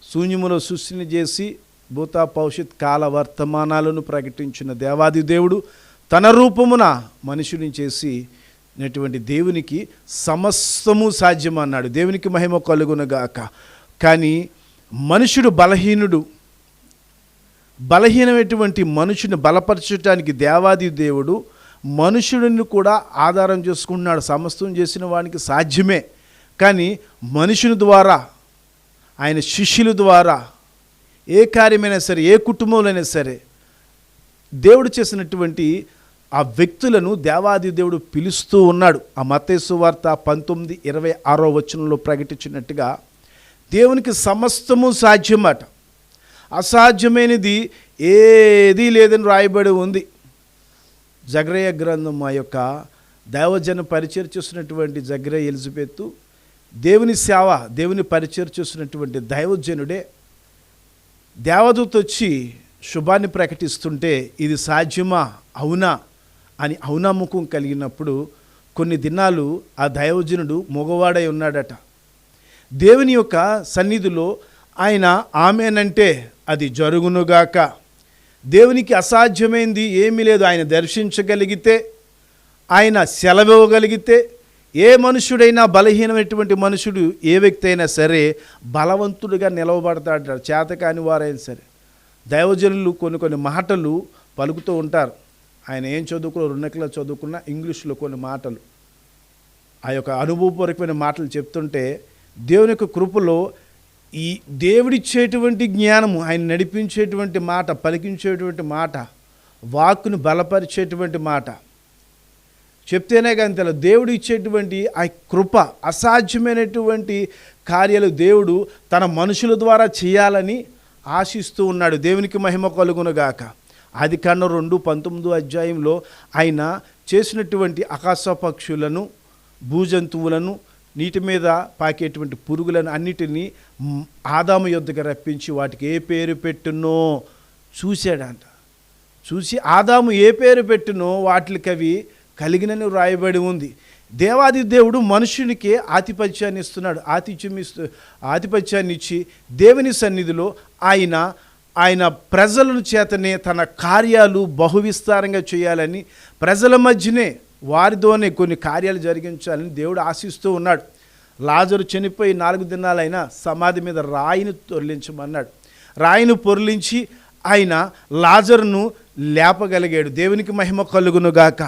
శూన్యములో సృష్టిని చేసి భూత భవిష్యత్ కాల వర్తమానాలను ప్రకటించిన దేవాది దేవుడు తన రూపమున మనుషుని చేసి నటువంటి దేవునికి సమస్తము సాధ్యం అన్నాడు. దేవునికి మహిమ కలుగునుగాక. కానీ మనుషుడు బలహీనమైనటువంటి మనుషుని బలపరచడానికి దేవాది దేవుడు మనుషుడిని కూడా ఆధారం చేసుకుంటున్నాడు. సమస్తం చేసిన వానికి సాధ్యమే, కానీ మనుషుని ద్వారా, ఆయన శిష్యుల ద్వారా ఏ కార్యమైనా సరే, ఏ కుటుంబంలోనైనా సరే దేవుడు చేసినటువంటి ఆ వ్యక్తులను దేవాది దేవుడు పిలుస్తూ ఉన్నాడు. ఆ మత్తయి సువార్త 19:26 ప్రకటించినట్టుగా దేవునికి సమస్తము సాధ్యమట. అసాధ్యమైనది ఏదీ లేదని రాయబడి ఉంది. జకరియా గ్రంథం ఆ యొక్క దైవజన పరిచయం చేస్తున్నటువంటి జకరియా ఎలిజబెత్ దేవుని సేవ, దేవుని పరిచయం చేస్తున్నటువంటి దైవజనుడే దేవదూత వచ్చి శుభాన్ని ప్రకటిస్తుంటే ఇది సాధ్యమా, అవునా అని ఔనమ్మకం కలిగినప్పుడు కొన్ని దినాలు ఆ దైవజనుడు మగవాడై ఉన్నాడట. దేవుని యొక్క సన్నిధిలో ఆయన ఆమేనంటే అది జరుగునుగాక. దేవునికి అసాధ్యమైంది ఏమీ లేదు. ఆయన దర్శించగలిగితే, ఆయన సెలవివ్వగలిగితే, ఏ మనుషుడైనా బలహీనమైనటువంటి మనుషుడు ఏ వ్యక్తి అయినా సరే బలవంతుడిగా నిలవబడతాడు. చేతకాని వారైనా సరే దైవజనులు కొన్ని మాటలు పలుకుతూ ఉంటారు. ఆయన ఏం చదువుకున్న 2 నెలలు చదువుకున్న ఇంగ్లీష్లో కొన్ని మాటలు, ఆ యొక్క అనుభవపూర్వకమైన మాటలు చెప్తుంటే దేవుని యొక్క కృపలో ఈ దేవుడిచ్చేటువంటి జ్ఞానము, ఆయన నడిపించేటువంటి మాట, పలికించేటువంటి మాట, వాక్కును బలపరిచేటువంటి మాట చెప్తేనే కానీ తెలియదు. దేవుడు ఇచ్చేటువంటి ఆ కృప, అసాధ్యమైనటువంటి కార్యాలు దేవుడు తన మనుషుల ద్వారా చేయాలని ఆశిస్తూ ఉన్నాడు. దేవునికి మహిమ కలుగునుగాక. ఆదికాండం 2:19 ఆయన చేసినటువంటి ఆకాశ పక్షులను, భూజంతువులను, నీటి మీద పాకేటువంటి పురుగులను అన్నిటినీ ఆదాము యొద్దకు రప్పించి వాటికి ఏ పేరు పెట్టునో చూశాడంట. చూసి ఆదాము ఏ పేరు పెట్టునో వాటికి అవి కలిగినని రాయబడి ఉంది. దేవాది దేవుడు మనుషునికి ఆతిపత్యాన్ని ఇస్తున్నాడు. ఆతిపత్యాన్ని ఇచ్చి దేవుని సన్నిధిలో ఆయన ప్రజల చేతనే తన కార్యాలు బహువిస్తారంగా చేయాలని, ప్రజల మధ్యనే వారితోనే కొన్ని కార్యాలు జరిగించాలని దేవుడు ఆశిస్తూ ఉన్నాడు. లాజరు చనిపోయి 4 దినాలైనా సమాధి మీద రాయిని పొర్లించమన్నాడు. రాయిని పొర్లించి ఆయన లాజరును లేపగలిగాడు. దేవునికి మహిమ కలుగునుగాక.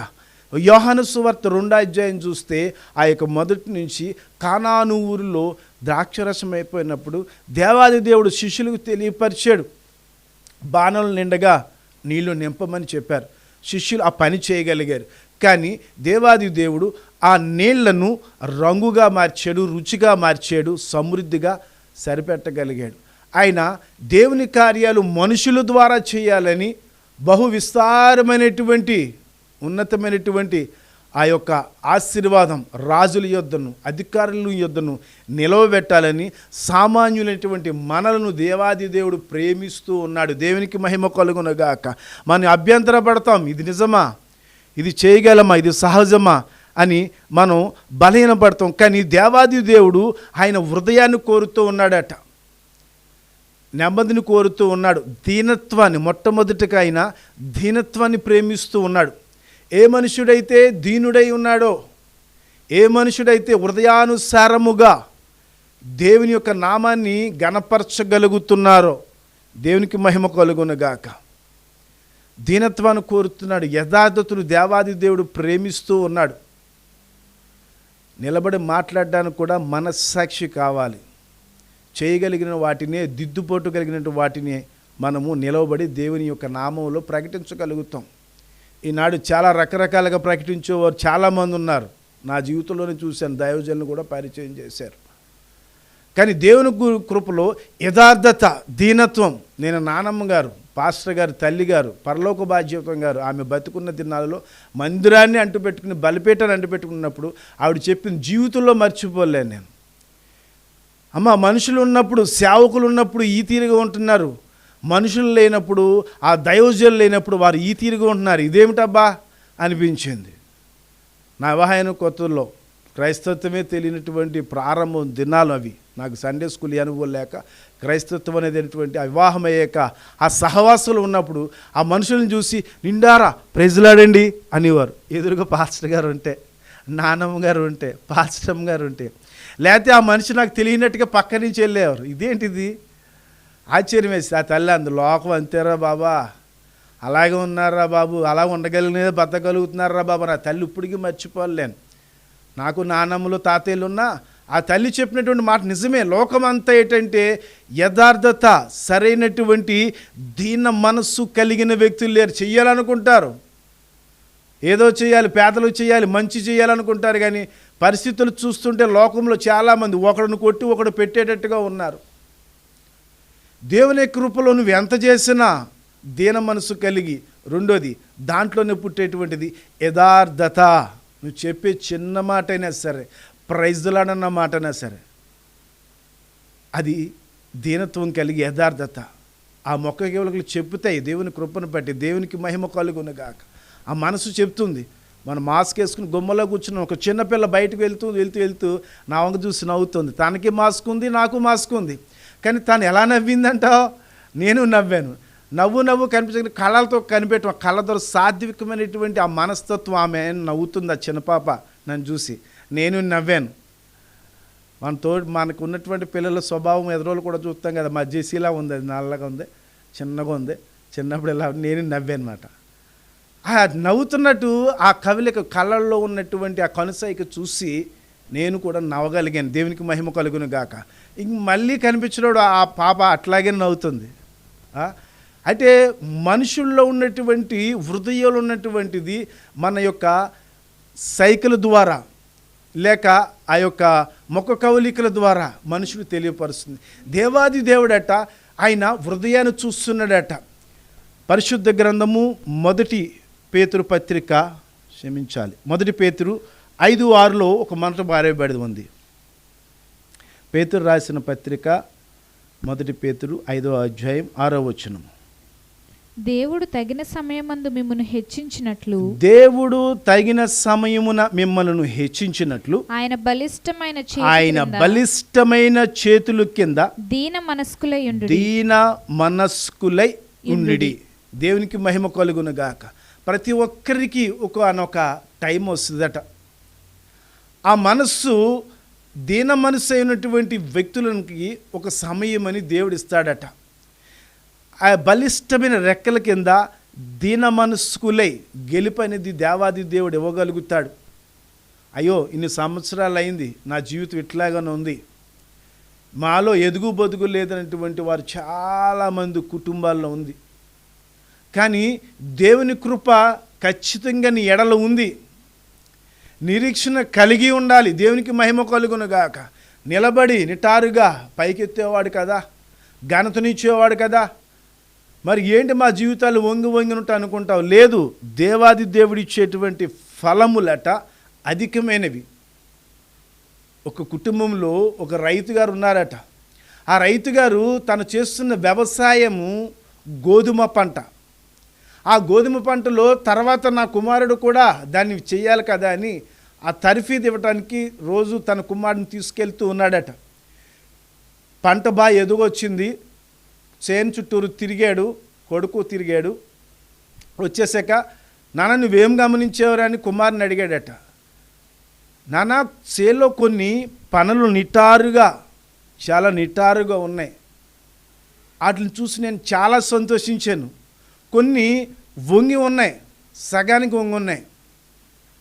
యోహాను సువార్త 2 చూస్తే ఆ యొక్క మొదటి నుంచి కానాను ఊరిలో ద్రాక్షరసం అయిపోయినప్పుడు దేవాది దేవుడు శిష్యులకు తెలియపరిచాడు. బాణలు నిండగా నీళ్లు నింపమని చెప్పారు. శిష్యులు ఆ పని చేయగలిగారు. కానీ దేవాది దేవుడు ఆ నీళ్లను రంగుగా మార్చాడు, రుచిగా మార్చాడు, సమృద్ధిగా సరిపెట్టగలిగాడు. ఆయన దేవుని కార్యాలు మనుషుల ద్వారా చేయాలని బహు విస్తారమైనటువంటి ఉన్నతమైనటువంటి ఆ యొక్క ఆశీర్వాదం రాజుల యొద్దను అధికారుల యొద్దను నిలవబెట్టాలని సామాన్యులైనటువంటి మనలను దేవాది దేవుడు ప్రేమిస్తూ ఉన్నాడు. దేవునికి మహిమ కలుగునగాక. మనం అభ్యంతరపడతాం, ఇది నిజమా, ఇది చేయగలమా, ఇది సహజమా అని మనం బలహీనపడతాం. కానీ దేవాది దేవుడు ఆయన హృదయాన్ని కోరుతూ ఉన్నాడట, నెమ్మదిని కోరుతూ ఉన్నాడు, దీనత్వాన్ని. మొట్టమొదటిగా ఆయన దీనత్వాన్ని ప్రేమిస్తూ ఉన్నాడు. ఏ మనుషుడైతే దీనుడై ఉన్నాడో, ఏ మనుషుడైతే హృదయానుసారముగా దేవుని యొక్క నామాన్ని గణపరచగలుగుతున్నారో, దేవునికి మహిమ కలుగునుగాక. దీనత్వాన్ని కోరుతున్నాడు, యథార్థతను దేవాది దేవుడు ప్రేమిస్తూ ఉన్నాడు. నిలబడి మాట్లాడడానికి కూడా మనస్సాక్షి కావాలి. చేయగలిగిన వాటినే, దిద్దుపోటు కలిగిన వాటిని మనము నిలవబడి దేవుని యొక్క నామంలో ప్రకటించగలుగుతాం. ఈనాడు చాలా రకరకాలుగా ప్రకటించేవారు చాలామంది ఉన్నారు. నా జీవితంలోనే చూశాను, దైవజనులు కూడా పరిచయం చేశారు. కానీ దేవుని కృపలో యథార్థత, దీనత్వం. నేను నానమ్మ గారు, పాస్టర్ గారు తల్లి గారు, పరలోక బాధ్యతం గారు, ఆమె బతుకున్న దినాలలో మందిరాన్ని అంటుపెట్టుకుని, బలిపీఠాన్ని అంటుపెట్టుకున్నప్పుడు ఆవిడ చెప్పిన జీవితంలో మర్చిపోలేను నేను. అమ్మ, మనుషులు ఉన్నప్పుడు, సేవకులు ఉన్నప్పుడు ఈ తీరుగా ఉంటున్నారు, మనుషులు లేనప్పుడు, ఆ దైవజనులు లేనప్పుడు వారు ఈ తీరుగా ఉంటున్నారు, ఇదేమిటబ్బా అనిపించింది. నా వివాహమైన కొత్తలో క్రైస్తత్వమే తెలియనటువంటి ప్రారంభం దినాలు అవి. నాకు సండే స్కూల్ అనుభవం లేక క్రైస్తత్వం అనేటువంటి వివాహం అయ్యాక ఆ సహవాసులు ఉన్నప్పుడు ఆ మనుషులను చూసి నిండారా ప్రైజ్లాడండి అనేవారు. ఎదురుగా పాస్టర్ గారు ఉంటే, నానమ్మ గారు ఉంటే, పాస్టమ్ గారు ఉంటే, లేకపోతే ఆ మనిషి నాకు తెలియనట్టుగా పక్క నుంచి వెళ్ళేవారు. ఇదేంటిది ఆశ్చర్యం వేసి, ఆ తల్లి అందు లోకం అంతేరా బాబా, అలాగే ఉన్నారా బాబు, అలా ఉండగలిగినదే బతకగలుగుతున్నారా బాబా. నా తల్లి ఇప్పటికీ మర్చిపోలేను. నాకు నానమ్మలు తాతయ్యలు ఉన్నా ఆ తల్లి చెప్పినటువంటి మాట నిజమే. లోకం అంతా ఏంటంటే యథార్థత, సరైనటువంటి దీన మనస్సు కలిగిన వ్యక్తులు లేరు. చెయ్యాలనుకుంటారు, ఏదో చేయాలి, పేదలు చేయాలి, మంచి చేయాలనుకుంటారు. కానీ పరిస్థితులు చూస్తుంటే లోకంలో చాలామంది ఒకడిని కొట్టి ఒకడు పెట్టేటట్టుగా ఉన్నారు. దేవుని కృపలో నువ్వు ఎంత చేసినా దీన మనసు కలిగి, రెండోది దాంట్లోనే పుట్టేటువంటిది యథార్థత. నువ్వు చెప్పే చిన్న మాట అయినా సరే, ప్రైజ్లాడన్న మాట అయినా సరే, అది దీనత్వం కలిగి యథార్థత. ఆ మొక్క కేవలం చెప్పుతాయి దేవుని కృపను బట్టి. దేవునికి మహిమ కలుగునుగాక. ఆ మనసు చెప్తుంది. మనం మాస్క్ వేసుకుని గుమ్మలో కూర్చున్నాం, ఒక చిన్నపిల్ల బయటకు వెళ్తూ నా వంక చూసి నవ్వుతుంది. తనకి మాస్క్ ఉంది, నాకు మాస్క్ ఉంది. కానీ తను ఎలా నవ్విందంటావు? నేను నవ్వాను. నవ్వు కనిపించే కళలతో కనిపెట్టాం. కళ్ళతో సాత్వికమైనటువంటి ఆ మనస్తత్వం ఆమె నవ్వుతుంది. ఆ చిన్నపాప నన్ను చూసి, నేను నవ్వాను. మనకు ఉన్నటువంటి పిల్లల స్వభావం ఎదురోళ్ళు కూడా చూస్తాం కదా. మా జెసీలా ఉంది, అది నల్లగా ఉంది, చిన్నగా ఉంది. చిన్నప్పుడు ఇలా నేను నవ్వానమాట. ఆ నవ్వుతున్నట్టు ఆ కవిలకు కళ్ళల్లో ఉన్నటువంటి ఆ కనుసైక చూసి నేను కూడా నవ్వగలిగాను. దేవునికి మహిమ కలుగును గాక. ఇంక మళ్ళీ కనిపించినప్పుడు ఆ పాప అట్లాగే నవ్వుతుంది. అయితే మనుషుల్లో ఉన్నటువంటి హృదయంలో ఉన్నటువంటిది మన యొక్క సైకిల్ ద్వారా లేక ఆ యొక్క ముఖ కవలికల ద్వారా మనుషులు తెలియపరుస్తుంది. దేవాది దేవుడట ఆయన హృదయాన్ని చూస్తున్నాడట. పరిశుద్ధ గ్రంథము మొదటి పేతురు పత్రిక, మొదటి పేతురు 5:6 ఒక మాట బారేబడి ఉంది. పేతురు రాసిన పత్రిక మొదటి పేతురు 5వ అధ్యాయం 6వ వచనము. దేవుడు తగిన సమయమందు మిమ్మల్ని హెచ్చించినట్లు, దేవుడు తగిన సమయమున మిమ్మల్ని హెచ్చించినట్లు ఆయన బలిష్టమైన చేతుల కింద దీన మనస్కులై ఉండుడి. దేవునికి మహిమ కలుగును గాక. ప్రతి ఒక్కరికి ఒక టైం వస్తుందట. ఆ మనస్సు దీన మనస్సు అయినటువంటి వ్యక్తులకి ఒక సమయం అని దేవుడు ఇస్తాడట. ఆ బలిష్టమైన రెక్కల కింద దీన మనస్కులై గెలుపు అనేది దేవాది దేవుడు ఇవ్వగలుగుతాడు. అయ్యో ఇన్ని సంవత్సరాలు అయింది, నా జీవితం ఇట్లాగానే ఉంది, మాలో ఎదుగు బతుకు లేదనేటువంటి వారు చాలామంది కుటుంబాల్లో ఉంది. కానీ దేవుని కృప ఖచ్చితంగా నీ ఎడల ఉంది. నిరీక్షణ కలిగి ఉండాలి. దేవునికి మహిమ కలుగునుగాక. నిలబడి నిటారుగా పైకెత్తేవాడు కదా, ఘనతనిచ్చేవాడు కదా. మరి ఏంటి మా జీవితాలు వంగి వంగినట్టు అనుకుంటావు? లేదు, దేవాది దేవుడు ఇచ్చేటువంటి ఫలములట అధికమైనవి. ఒక కుటుంబంలో ఒక రైతు గారు ఉన్నారట. ఆ రైతు గారు తను చేస్తున్న వ్యవసాయము గోధుమ పంట. ఆ గోధుమ పంటలో తర్వాత నా కుమారుడు కూడా దాన్ని చేయాలి కదా అని ఆ తర్ఫీదు ఇవ్వటానికి రోజు తన కుమారుడిని తీసుకెళ్తూ ఉన్నాడట. పంట బాగా ఎదుగొచ్చింది. చేను చుట్టూరు తిరిగాడు, కొడుకు తిరిగాడు. వచ్చేసాక, నాన్న నువ్వేం గమనించేవారని కుమారుని అడిగాడట. నాన్న, చేలో కొన్ని పనులు నిటారుగా, చాలా నిటారుగా ఉన్నాయి. వాటిని చూసి నేను చాలా సంతోషించాను. కొన్ని వంగి ఉన్నాయి, సగానికి వంగి ఉన్నాయి.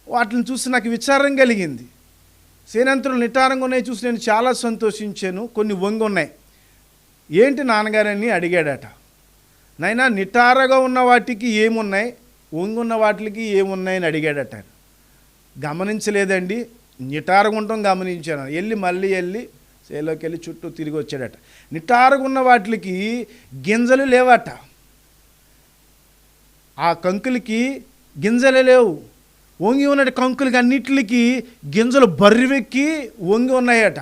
వాటిని చూసి నాకు విచారం కలిగింది. సేనంతరులు నిటారంగా ఉన్నాయి చూసి నేను చాలా సంతోషించాను. కొన్ని వంగి ఉన్నాయి. ఏంటి నాన్నగారని అడిగాడట. నైనా నిటారుగా ఉన్న వాటికి ఏమున్నాయి, వంగి ఉన్న వాటికి ఏమున్నాయని అడిగాడట. గమనించలేదండి, నిటారుగా ఉండటం గమనించాను. మళ్ళీ వెళ్ళి చేలోకి వెళ్ళి చుట్టూ తిరిగి వచ్చాడట. నిటారుగా ఉన్న వాటికి గింజలు లేవట. ఆ కంకులకి గింజలే లేవు. వంగి ఉన్న కంకులకి అన్నిటికి గింజలు బర్రివెక్కి వంగి ఉన్నాయట.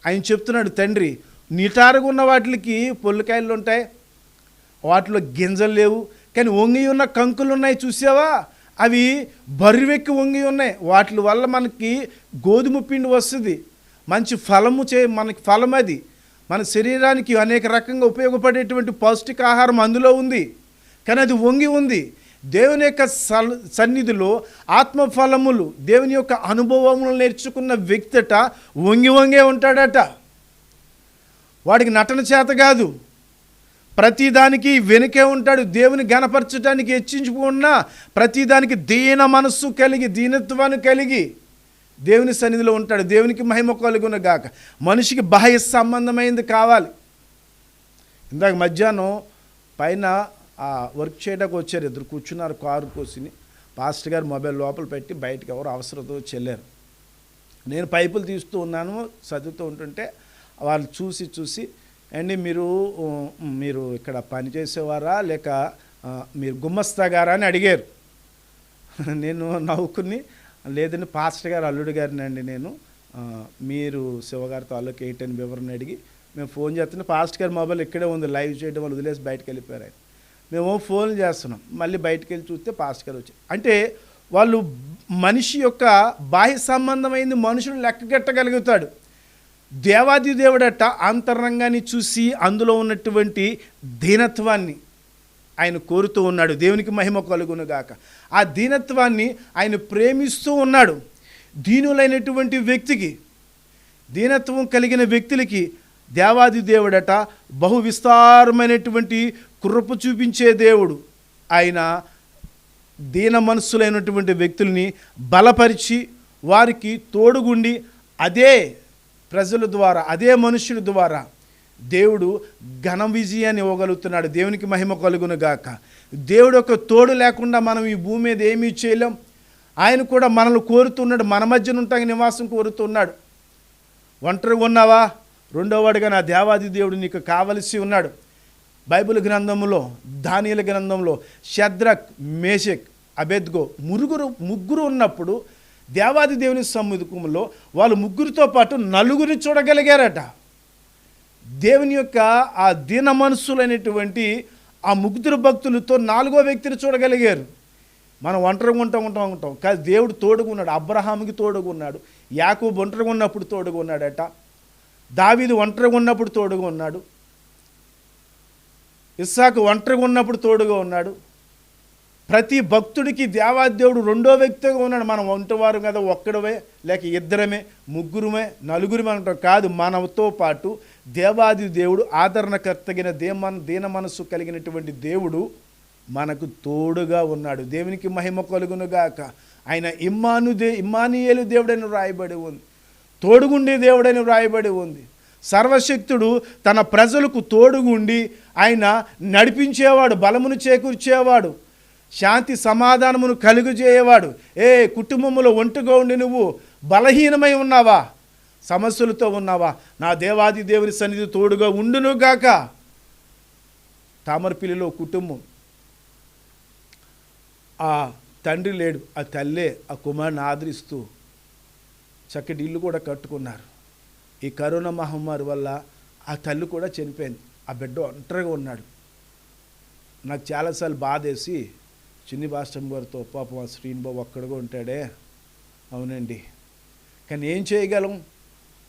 ఆయన చెప్తున్నాడు, తండ్రి, నిటారుగా ఉన్న వాటికి పొల్లికాయలు ఉంటాయి, వాటిలో గింజలు లేవు. కానీ వంగి ఉన్న కంకులు ఉన్నాయి చూసావా, అవి బర్రివెక్కి వంగి ఉన్నాయి. వాటి వల్ల మనకి గోధుమ పిండి వస్తుంది, మంచి ఫలము మనకి ఫలం అది. మన శరీరానికి అనేక రకంగా ఉపయోగపడేటువంటి పౌష్టికాహారం అందులో ఉంది. కానీ అది వంగి ఉంది. దేవుని యొక్క సన్నిధిలో ఆత్మఫలములు, దేవుని యొక్క అనుభవములు నేర్చుకున్న వ్యక్తిట వంగి వంగే ఉంటాడట. వాడికి నటన చేత కాదు, ప్రతిదానికి వెనుకే ఉంటాడు. దేవుని గణపరచడానికి హెచ్చించుకున్నా ప్రతిదానికి దీన మనస్సు కలిగి, దీనత్వాన్ని కలిగి దేవుని సన్నిధిలో ఉంటాడు. దేవునికి మహిమ కలుగును గాక. మనిషికి బాహ్య సంబంధమైంది కావాలి. ఇందాక మధ్యాహ్నం పైన వర్క్ చేయడానికి వచ్చారు, ఇద్దరు కూర్చున్నారు కారు కోసిని. పాస్టర్ గారు మొబైల్ లోపల పెట్టి బయటకు ఎవరు అవసరంతో చెల్లారు. నేను పైపులు తీస్తూ ఉన్నాను, చదువుతూ ఉంటుంటే వాళ్ళు చూసి అండి మీరు ఇక్కడ పని చేసేవారా లేక మీరు గుమ్మస్తా గారా అని అడిగారు. నేను నవ్వుకుని, లేదండి పాస్టర్ గారు అల్లుడు గారిని అండి నేను, మీరు శివగారితో అల్లుకి ఏంటని వివరణ అడిగి మేము ఫోన్ చేస్తుంటే పాస్టర్ గారి మొబైల్ ఇక్కడే ఉంది, లైవ్ చేయడం వల్ల వదిలేసి బయటకు వెళ్ళిపోయారు ఆయన. మేము ఫోన్ చేస్తున్నాం, మళ్ళీ బయటకు వెళ్ళి చూస్తే పాస్టర్ గారు వచ్చారు. అంటే వాళ్ళు మనిషి యొక్క బాహ్య సంబంధమైంది మనుషులు లెక్కగట్టగలుగుతాడు. దేవాది దేవుడట అంతరంగాన్ని చూసి అందులో ఉన్నటువంటి దీనత్వాన్ని ఆయన కోరుతూ ఉన్నాడు. దేవునికి మహిమ కలుగును గాక. ఆ దీనత్వాన్ని ఆయన ప్రేమిస్తూ ఉన్నాడు. దీనులైనటువంటి వ్యక్తికి, దీనత్వం కలిగిన వ్యక్తులకి దేవాది దేవుడట బహు విస్తారమైనటువంటి కృప చూపించే దేవుడు. ఆయన దీన మనస్సులైనటువంటి వ్యక్తుల్ని బలపరిచి వారికి తోడుగుండి అదే ప్రజల ద్వారా, అదే మనుషుల ద్వారా దేవుడు ఘన విజయాన్ని ఇవ్వగలుగుతున్నాడు. దేవునికి మహిమ కలుగును గాక. దేవుడు యొక్క తోడు లేకుండా మనం ఈ భూమి మీద ఏమీ చేయలేం. ఆయన కూడా మనల్ని కోరుతున్నాడు, మన మధ్యన ఉంటానికి నివాసం కోరుతున్నాడు. ఒంటరిగా ఉన్నావా? రెండోవాడుగా నా దేవాది దేవుడు నీకు కావలసి ఉన్నాడు. బైబిల్ గ్రంథంలో, దానియేలు గ్రంథంలో షద్రక్, మేషక్, అబేద్గో ముగ్గురు ఉన్నప్పుడు దేవాది దేవుని సముఖంలో వాళ్ళు ముగ్గురితో పాటు నలుగురిని చూడగలిగారట. దేవుని యొక్క ఆ దీన మనస్సులైనటువంటి ఆ ముగ్గురు భక్తులతో నాలుగో వ్యక్తిని చూడగలిగారు. మనం ఒంటరిగా ఉంటాం కానీ దేవుడు తోడుగా ఉన్నాడు. అబ్రహాముకి తోడుగా ఉన్నాడు, యాకోబు ఒంటరిగా ఉన్నప్పుడు తోడుగా ఉన్నాడట, దావీదు ఒంటరిగా ఉన్నప్పుడు తోడుగా ఉన్నాడు, ఇస్సాకు ఒంటరిగా ఉన్నప్పుడు తోడుగా ఉన్నాడు. ప్రతి భక్తుడికి దేవాదేవుడు రెండో వ్యక్తిగా ఉన్నాడు. మనం ఒంటవారు కదా, ఒక్కడవే లేక ఇద్దరమే, ముగ్గురమే, నలుగురమే అంటాం కాదు. మనతో పాటు దేవాది దేవుడు ఆదరణకర్తగిన దీన మనస్సు కలిగినటువంటి దేవుడు మనకు తోడుగా ఉన్నాడు. దేవునికి మహిమ కలుగునుగాక. ఆయన ఇమ్మానుయేలు దేవుడని వ్రాయబడి ఉంది, తోడుగుండి దేవుడని వ్రాయబడి ఉంది. సర్వశక్తుడు తన ప్రజలకు తోడుగుండి ఆయన నడిపించేవాడు, బలమును చేకూర్చేవాడు. శాంతి సమాధానమును కలుగజేయేవాడు. కుటుంబంలో ఒంటిగా ఉండి నువ్వు బలహీనమై ఉన్నావా, సమస్యలతో ఉన్నావా, నా దేవాది దేవుని సన్నిధి తోడుగా ఉండునుగాక. తామరపల్లిలో కుటుంబం, ఆ తండ్రి లేడు, ఆ తల్లే ఆ కుమారుని ఆదరిస్తూ చక్కటి ఇల్లు కూడా కట్టుకున్నారు. ఈ కరోనా మహమ్మారి వల్ల ఆ తల్లి కూడా చనిపోయింది. ఆ బిడ్డ ఒంటరిగా ఉన్నాడు. నాకు చాలాసార్లు బాధేసి చిన్ని భాస్టం గారితో, పాపం ఆ శ్రీనిబాబు ఒక్కడిగా ఉంటాడే, అవునండి, కానీ ఏం చేయగలం?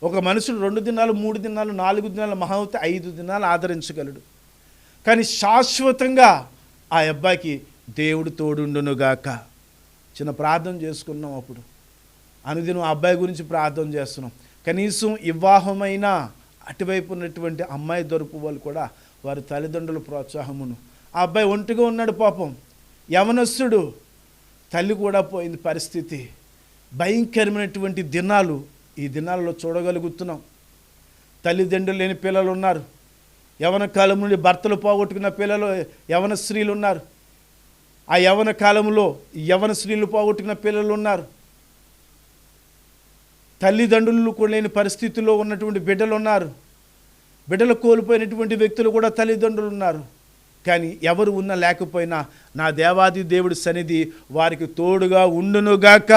ఒక మనుషులు 2 దినాలు 3 దినాలు 4 దినాలు మహా అయితే 5 దినాలు ఆదరించగలడు. కానీ శాశ్వతంగా ఆ అబ్బాయికి దేవుడు తోడుండునుగాక. చిన్న ప్రార్థన చేసుకున్నాం. అప్పుడు అనుదినం ఆ అబ్బాయి గురించి ప్రార్థన చేస్తున్నాం. కనీసం వివాహమైన అటువైపు ఉన్నటువంటి అమ్మాయి దొరుకు వాళ్ళు కూడా వారి తల్లిదండ్రుల ప్రోత్సాహమును. ఆ అబ్బాయి ఒంటిగా ఉన్నాడు పాపం, యవనస్తుడు, తల్లి కూడా పోయింది పరిస్థితి. భయంకరమైనటువంటి దినాలు ఈ దినాలలో చూడగలుగుతున్నాం. తల్లిదండ్రులు లేని పిల్లలు ఉన్నారు, యవన కాలం నుండి భర్తలు పోగొట్టుకున్న పిల్లలు, యవన స్త్రీలు ఉన్నారు. ఆ యవన కాలంలో యవన స్త్రీలు పోగొట్టుకున్న పిల్లలు ఉన్నారు. తల్లిదండ్రులు కూడా లేని పరిస్థితుల్లో ఉన్నటువంటి బిడ్డలు ఉన్నారు. బిడ్డలు కోల్పోయినటువంటి వ్యక్తులు కూడా తల్లిదండ్రులు ఉన్నారు. కానీ ఎవరు ఉన్నా లేకపోయినా నా దేవాది దేవుడి సన్నిధి వారికి తోడుగా ఉండునుగాక.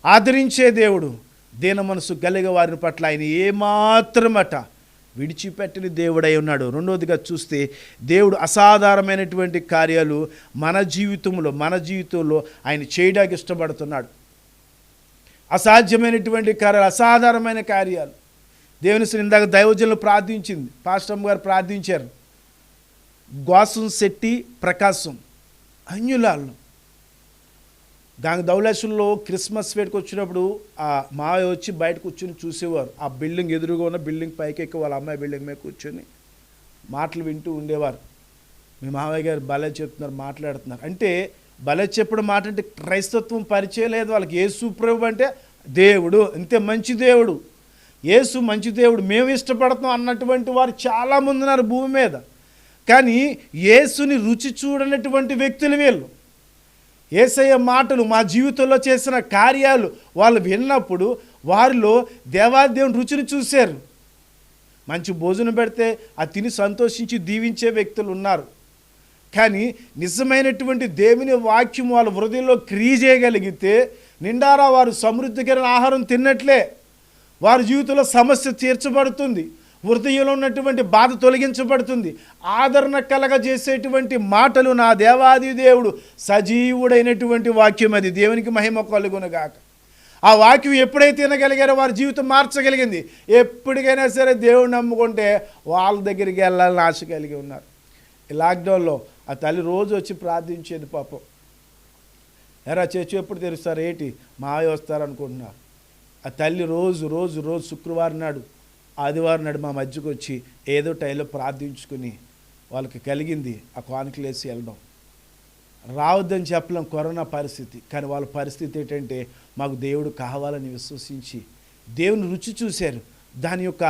ఆదరించే దేవుడు, దీన మనసు కలిగే వారిని పట్ల ఆయన ఏమాత్రమట విడిచిపెట్టిన దేవుడై ఉన్నాడు. రెండవదిగా చూస్తే దేవుడు అసాధారణమైనటువంటి కార్యాలు మన జీవితంలో ఆయన చేయడానికి ఇష్టపడుతున్నాడు. అసాధ్యమైనటువంటి కార్యాలు, అసాధారణమైన కార్యాలు దేవుని ఇందాక దైవజనులు ప్రార్థించింది, పాస్టర్ గారు ప్రార్థించారు. గోసం శెట్టి ప్రకాశం అన్యులాళ్ళు దౌలేశ్వరంలో క్రిస్మస్ వేడుకు వచ్చినప్పుడు ఆ మావయ్య వచ్చి బయట కూర్చొని చూసేవారు. ఆ బిల్డింగ్ ఎదురుగా ఉన్న బిల్డింగ్ పైకి ఎక్కి వాళ్ళ అమ్మాయి బిల్డింగ్ మీద కూర్చొని మాటలు వింటూ ఉండేవారు. మీ మావయ్య గారు భలే చెప్తున్నారు, మాట్లాడుతున్నారు అంటే. భలే చెప్పడం మాట అంటే క్రైస్తత్వం పరిచయం లేదు వాళ్ళకి. యేసు ప్రభు అంటే దేవుడు, అంతే, మంచి దేవుడు, యేసు మంచి దేవుడు, మేము ఇష్టపడతాం అన్నటువంటి వారు చాలామంది ఉన్నారు భూమి మీద. కానీ యేసుని రుచి చూడనటువంటి వ్యక్తులు వీళ్ళు. యేసయ్య మాటలు, మా జీవితంలో చేసిన కార్యాలు వాళ్ళు విన్నప్పుడు వారిలో దేవాదేవుని రుచిని చూశారు. మంచి భోజనం పెడితే అది తిని సంతోషించి దీవించే వ్యక్తులు ఉన్నారు. కానీ నిజమైనటువంటి దేవుని వాక్యం వాళ్ళ హృదయంలో క్రియ చేయగలిగితే నిండారా వారు సమృద్ధికరమైన ఆహారం తిన్నట్లే. వారి జీవితంలో సమస్య తీర్చబడుతుంది, హృదయంలో ఉన్నటువంటి బాధ తొలగించబడుతుంది. ఆదరణ కలగజేసేటువంటి మాటలు నా దేవాది దేవుడు సజీవుడైనటువంటి వాక్యం, అది దేవునికి మహిమ కలుగునుగాక. ఆ వాక్యం ఎప్పుడైతే వినగలిగారో వారి జీవితం మార్చగలిగింది. ఎప్పటికైనా సరే దేవుడు నమ్ముకుంటే వాళ్ళ దగ్గరికి వెళ్ళాలని ఆశ కలిగి ఉన్నారు. ఈ లాక్డౌన్లో ఆ తల్లి రోజు వచ్చి ప్రార్థించేది పాపం. ఎరా చర్చి ఎప్పుడు తెరుస్తారు, ఏంటి మావయ్య వస్తారనుకుంటున్నారు. ఆ తల్లి రోజు శుక్రవారం నాడు ఆదివారం నాడు మా మధ్యకు వచ్చి ఏదో టైంలో ప్రార్థించుకుని వాళ్ళకి కలిగింది ఆ కానుకలేసి వెళ్ళడం. రావద్దని చెప్పలేం, కరోనా పరిస్థితి. కానీ వాళ్ళ పరిస్థితి ఏంటంటే మాకు దేవుడు కావాలని విశ్వసించి దేవుని రుచి చూశారు. దాని యొక్క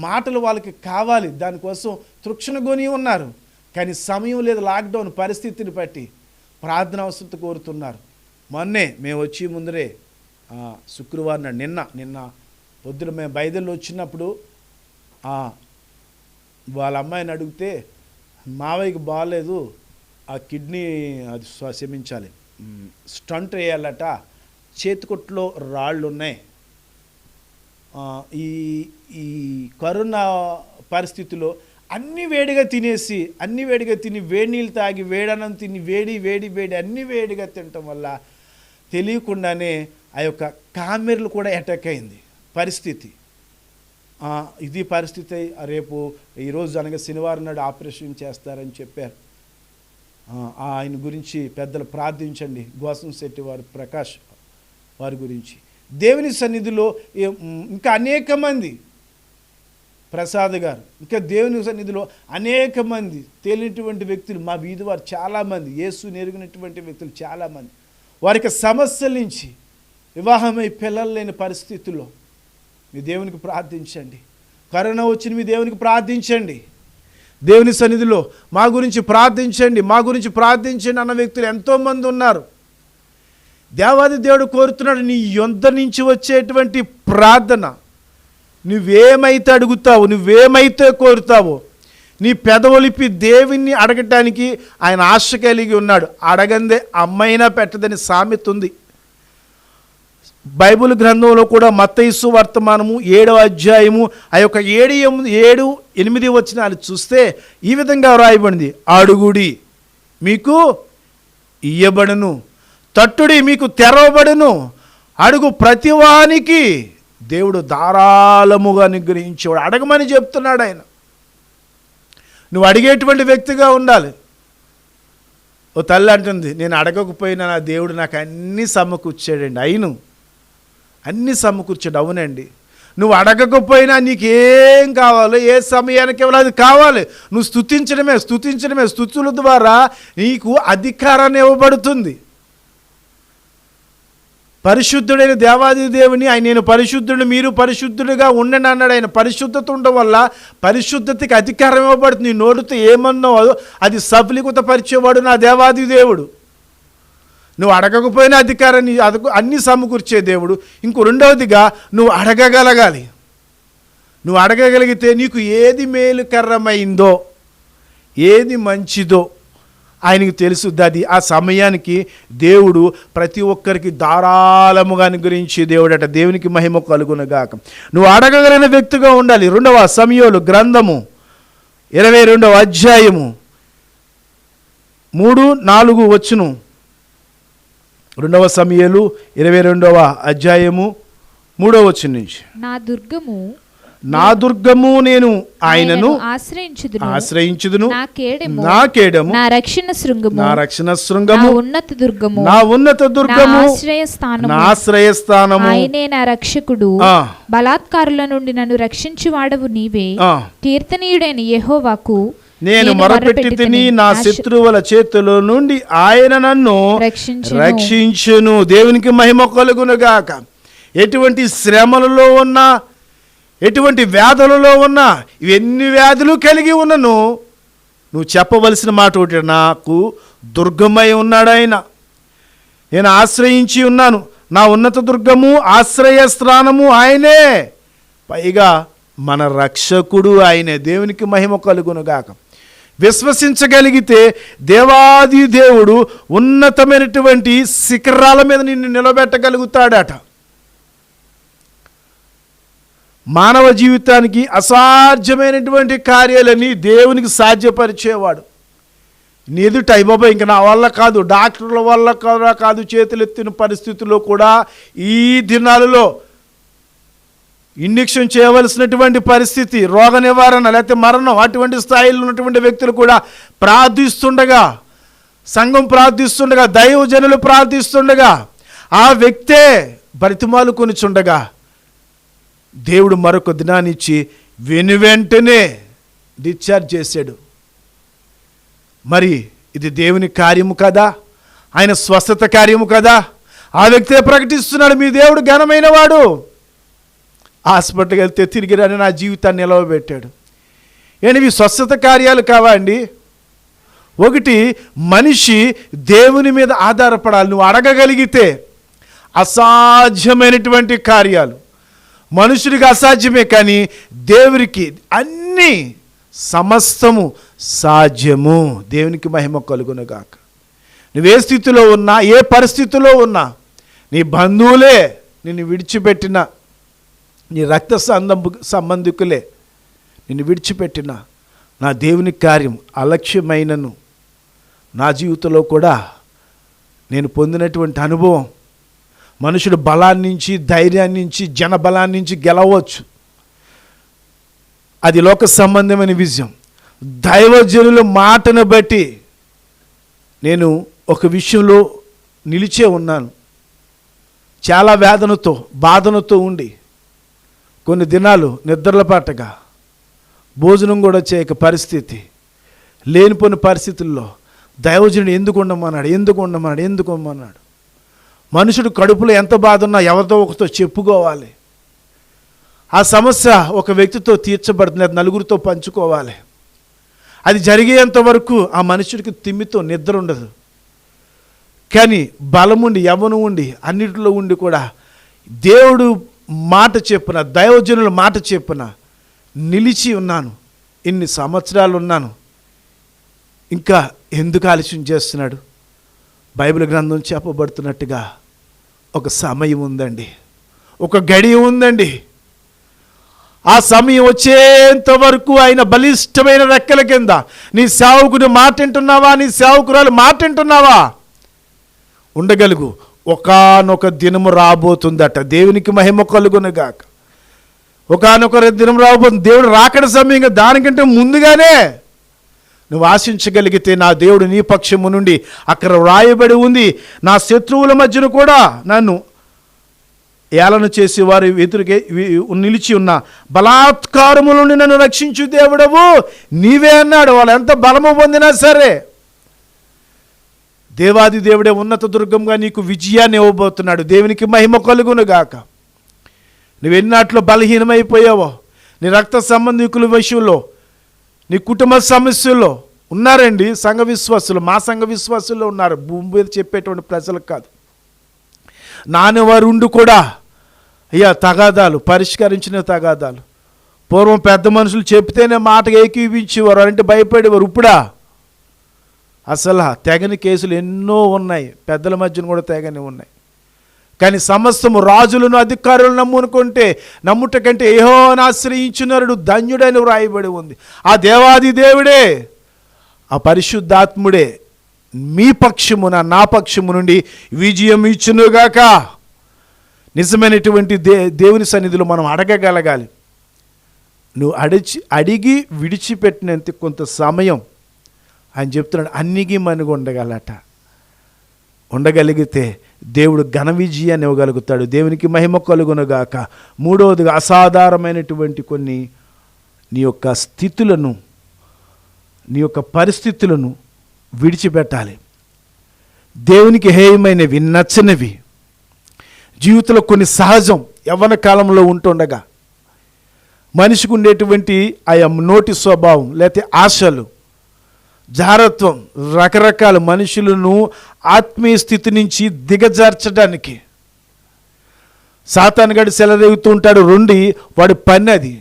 మాటలు వాళ్ళకి కావాలి, దానికోసం తృక్షణగొని ఉన్నారు. కానీ సమయం లేదు, లాక్డౌన్ పరిస్థితిని బట్టి ప్రార్థన అవసరత కోరుతున్నారు. మొన్నే మేము వచ్చి ముందరే శుక్రవారం నాడు నిన్న పొద్దున మేము బయలుదేరి వచ్చినప్పుడు వాళ్ళ అమ్మాయిని అడిగితే మావయ్యకి బాగాలేదు, ఆ కిడ్నీ అది క్షమించాలి స్టంట్ వేయాలట, చేతికొట్లో రాళ్ళు ఉన్నాయి. ఈ కరోనా పరిస్థితిలో అన్ని వేడిగా తిని వేడి నీళ్ళు తాగి వేడన్నం తిని వేడి అన్ని వేడిగా తినటం వల్ల తెలియకుండానే ఆ యొక్క కామెర్లు కూడా అటాక్ అయింది పరిస్థితి. ఇది పరిస్థితి. రేపు ఈరోజు అనగా శనివారం నాడు ఆపరేషన్ చేస్తారని చెప్పారు. ఆయన గురించి పెద్దలు ప్రార్థించండి. గోసం శెట్టి వారు, ప్రకాష్ వారి గురించి దేవుని సన్నిధిలో ఇంకా అనేక మంది, ప్రసాద్ గారు, ఇంకా దేవుని సన్నిధిలో అనేక మంది తెలియనటువంటి వ్యక్తులు, మా వీధి వారు చాలామంది, యేసు నెరిగినటువంటి వ్యక్తులు చాలామంది, వారికి సమస్యల నుంచి వివాహమై పిల్లలు లేని పరిస్థితుల్లో మీ దేవునికి ప్రార్థించండి. కరోనా వచ్చిన మీ దేవునికి ప్రార్థించండి. దేవుని సన్నిధిలో మా గురించి ప్రార్థించండి, మా గురించి ప్రార్థించండి అన్న వ్యక్తులు ఎంతోమంది ఉన్నారు. దేవాది దేవుడు కోరుతున్నాడు నీ యొద్ద నుంచి వచ్చేటువంటి ప్రార్థన. నువ్వేమైతే అడుగుతావు, నువ్వేమైతే కోరుతావో నీ పెదవులిపి దేవుణ్ణి అడగటానికి ఆయన ఆశ కలిగి ఉన్నాడు. అడగందే అమ్మైనా పెట్టదని సామెత ఉంది. బైబిల్ గ్రంథంలో కూడా మత్తయి సువార్తమానము 7వ అధ్యాయము ఆ యొక్క 7-8 వచనాలు చూస్తే ఈ విధంగా వ్రాయబడింది. అడుగుడి మీకు ఇయ్యబడును, తట్టుడి మీకు తెరవబడును, అడుగు ప్రతివానికి దేవుడు ధారాళముగా అనుగ్రహించేవాడు. అడగమని చెప్తున్నాడు ఆయన. నువ్వు అడిగేటువంటి వ్యక్తిగా ఉండాలి. ఓ తల్లి అంటుంది, నేను అడగకపోయినా నా దేవుడు నాకు అన్నీ సమకూర్చాడండి. అయిను అన్నీ సమకూర్చాడు, అవునండి. నువ్వు అడగకపోయినా నీకేం కావాలో, ఏ సమయానికి ఇవ్వాలో అది కావాలి. నువ్వు స్తుతించడమే. స్తుతుల ద్వారా నీకు అధికారాన్ని ఇవ్వబడుతుంది. పరిశుద్ధుడైన దేవాది దేవుని ఆయన నేను పరిశుద్ధుడు మీరు పరిశుద్ధుడిగా ఉండండి అన్నాడు. ఆయన పరిశుద్ధత ఉండడం వల్ల పరిశుద్ధతకి అధికారం ఇవ్వబడుతుంది. నీ నోటితో ఏమన్నావో అది సఫలీకృతపరిచేవాడు నా దేవాది దేవుడు. నువ్వు అడగకపోయినా అధికారాన్ని అన్నీ సమకూర్చే దేవుడు. ఇంకో రెండవదిగా నువ్వు అడగగలగాలి. నువ్వు అడగగలిగితే నీకు ఏది మేలుకరమైందో, ఏది మంచిదో ఆయనకి తెలుసుద్ది. అది ఆ సమయానికి దేవుడు ప్రతి ఒక్కరికి ధారాళముగా అనుగ్రహించే దేవుడట. దేవునికి మహిమ కలుగునుగాక. నువ్వు అడగగలిగిన వ్యక్తిగా ఉండాలి. 2వ సమూయేలు గ్రంథము 22వ అధ్యాయము 3-4 వచ్చును. 2వ సమూయేలు 22వ అధ్యాయము 3వ వచనం నుంచి. నా దుర్గము నేను ఆయనను ఆశ్రయించుదును, నా కేడము నా రక్షణ శృంగము నా ఉన్నత దుర్గము నా ఆశ్రయస్థానము ఆయనే నా రక్షకుడు. బలాత్కారుల నుండి నన్ను రక్షించువాడవు నీవే. కీర్తనీయుడైన యెహోవాకు నేను మొరపెట్టితిని, నా శత్రువుల చేతిలో నుండి ఆయన నన్ను రక్షించును. దేవునికి మహిమ కలుగునుగాక. ఎటువంటి శ్రమలలో ఉన్నా, ఎటువంటి వ్యాధులలో ఉన్నా, ఇవన్నీ వ్యాధులు కలిగి ఉన్నను నువ్వు చెప్పవలసిన మాట ఒకటి, నాకు దుర్గమై ఉన్నాడు ఆయన, నేను ఆశ్రయించి ఉన్నాను, నా ఉన్నత దుర్గము ఆశ్రయస్థానము ఆయనే, పైగా మన రక్షకుడు ఆయనే. దేవునికి మహిమ కలుగునుగాక. విశ్వసించగలిగితే దేవాది దేవుడు ఉన్నతమైనటువంటి శిఖరాల మీద నిన్ను నిలబెట్టగలుగుతాడట. మానవ జీవితానికి అసాధ్యమైనటువంటి కార్యాలని దేవునికి సాధ్యపరిచేవాడు. నీ ఎదుట అయ్యబాబా ఇంక నా వల్ల కాదు, డాక్టర్ల వల్ల కాదు, చేతులెత్తిన పరిస్థితుల్లో కూడా ఈ దినాలలో ఇంజెక్షన్ చేయవలసినటువంటి పరిస్థితి, రోగ నివారణ లేకపోతే మరణం, అటువంటి స్థాయిలో ఉన్నటువంటి వ్యక్తులు కూడా ప్రార్థిస్తుండగా, సంఘం ప్రార్థిస్తుండగా, దైవజనులు ప్రార్థిస్తుండగా, ఆ వ్యక్తే బ్రతిమాలు కొనిచుండగా దేవుడు మరొక దినాన్నిచ్చి వెనువెంటనే డిశ్చార్జ్ చేశాడు. మరి ఇది దేవుని కార్యము కదా, ఆయన స్వస్థత కార్యము కదా. ఆ వ్యక్తే ప్రకటిస్తున్నాడు, మీ దేవుడు ఘనమైన వాడు. హాస్పిటల్కి వెళ్తే తిరిగి రాని నా జీవితాన్ని నిలవబెట్టాడు. ఏంటి స్వస్థత కార్యాలు కావా అండి? ఒకటి, మనిషి దేవుని మీద ఆధారపడాలి. నువ్వు అడగగలిగితే అసాధ్యమైనటువంటి కార్యాలు మనుషుడికి అసాధ్యమే, కానీ దేవునికి అన్నీ సమస్తము సాధ్యము. దేవునికి మహిమ కలుగునుగాక. నువ్వే స్థితిలో ఉన్నా, ఏ పరిస్థితిలో ఉన్నా, నీ బంధువులే నిన్ను విడిచిపెట్టిన, నీ రక్త సంబంధికులే నిన్ను విడిచిపెట్టిన, నా దేవుని కార్యం అలక్ష్యమైనను నా జీవితంలో కూడా నేను పొందినటువంటి అనుభవం, మనుషుడు బలాన్ని నుంచి, ధైర్యాన్ని నుంచి, జన బలాన్ని నుంచి గెలవచ్చు. అది లోక సంబంధమైన విజయం. దైవజనుల మాటను బట్టి నేను ఒక విషయంలో నిలిచే ఉన్నాను. చాలా వేదనతో, బాధనతో ఉండి కొన్ని దినాలు నిద్రల పాటగా, భోజనం కూడా చేయక పరిస్థితి, లేనిపోయిన పరిస్థితుల్లో దైవజనుడు ఎందుకు ఉండమన్నాడు. మనుషుడు కడుపులో ఎంత బాధ ఉన్నా ఎవరితో ఒకరితో చెప్పుకోవాలి. ఆ సమస్య ఒక వ్యక్తితో తీర్చబడుతుంది, అది నలుగురితో పంచుకోవాలి. అది జరిగేంత వరకు ఆ మనుషుడికి తిమ్మితో నిద్ర ఉండదు. కానీ బలముండి యవ్వనం ఉండి అన్నిటిలో ఉండి కూడా దేవుడు మాట చెప్పున, దైవజనుల మాట చెప్పున నిలిచి ఉన్నాను, ఇన్ని సంవత్సరాలు ఉన్నాను, ఇంకా ఎందుకు ఆలస్యం చేస్తున్నాడు? బైబిల్ గ్రంథం చెప్పబడుతున్నట్టుగా ఒక సమయం ఉందండి, ఒక గడియ ఉందండి. ఆ సమయం వచ్చేంత వరకు ఆయన బలిష్టమైన రెక్కల కింద నీ సేవకుని మాట వింటున్నావా, నీ సేవకురాలు మాట వింటున్నావా ఉండగలుగు. ఒకానొక దినము రాబోతుందట. దేవునికి మహిమ కలుగునుగాక. ఒకానొక దినం రాబోతుంది. దేవుడు రాకడ సమయంగా దానికంటే ముందుగానే నువ్వు ఆశించగలిగితే నా దేవుడు నీ పక్షము నుండి అక్కడ వ్రాయబడి ఉంది, నా శత్రువుల మధ్యన కూడా నన్ను ఏలన చేసి వారి ఎదురుగే నిలిచి ఉన్న బలాత్కారముల నుండి నన్ను రక్షించు దేవుడవు నీవే అన్నాడు. వాళ్ళు ఎంత బలము పొందినా సరే దేవాది దేవుడే ఉన్నత దుర్గంగా నీకు విజయాన్ని ఇవ్వబోతున్నాడు. దేవునికి మహిమ కలుగునుగాక. నువ్వెన్నాట్లో బలహీనమైపోయావో, నీ రక్త సంబంధికుల విషయంలో, నీ కుటుంబ సమస్యల్లో ఉన్నారండి సంఘ విశ్వాసులు. మా సంఘ విశ్వాసుల్లో ఉన్నారు, భూమి మీద చెప్పేటువంటి ప్రజలకు కాదు. నాన్నవారు ఉండి కూడా అయ్యా తగాదాలు, పరిష్కరించిన తగాదాలు. పూర్వం పెద్ద మనుషులు చెప్తేనే మాటగా ఏకీవించేవారు, అంటే భయపడేవారు. ఇప్పుడా అసలు తెగని కేసులు ఎన్నో ఉన్నాయి, పెద్దల మధ్యన కూడా తెగని ఉన్నాయి. కానీ సమస్తము రాజులను అధికారులను నమ్ముట కంటే యెహోవాను ఆశ్రయించునరుడు ధన్యుడని వ్రాయబడి ఉంది. ఆ దేవాది దేవుడే, ఆ పరిశుద్ధాత్ముడే మీ పక్షమున నా పక్షము నుండి విజయం ఇచ్చునుగాక. నిజమైనటువంటి దేవుని సన్నిధిలో మనం అడగగలగాలి. నువ్వు అడిగి విడిచిపెట్టినంత కొంత సమయం ఆయన చెప్తున్నాడు, అన్నిగి మనుగు ఉండగలిగితే దేవుడు ఘన విజయాన్ని ఇవ్వగలుగుతాడు. దేవునికి మహిమ కలుగునుగాక. మూడవదిగా అసాధారణమైనటువంటి కొన్ని నీ యొక్క స్థితులను, నీ యొక్క పరిస్థితులను విడిచిపెట్టాలి. దేవునికి హేయమైనవి, నచ్చనివి జీవితంలో కొన్ని సహజం యవ్వన కాలంలో ఉంటుండగా మనిషికి ఉండేటువంటి ఆయా నోటి స్వభావం, లేకపోతే ఆశలు, జారత్వం, రకరకాల మనుషులను ఆత్మీయ స్థితి నుంచి దిగజార్చడానికి సాతానుగాడు సెలరేగుతూ ఉంటాడు. వాడి పని అది.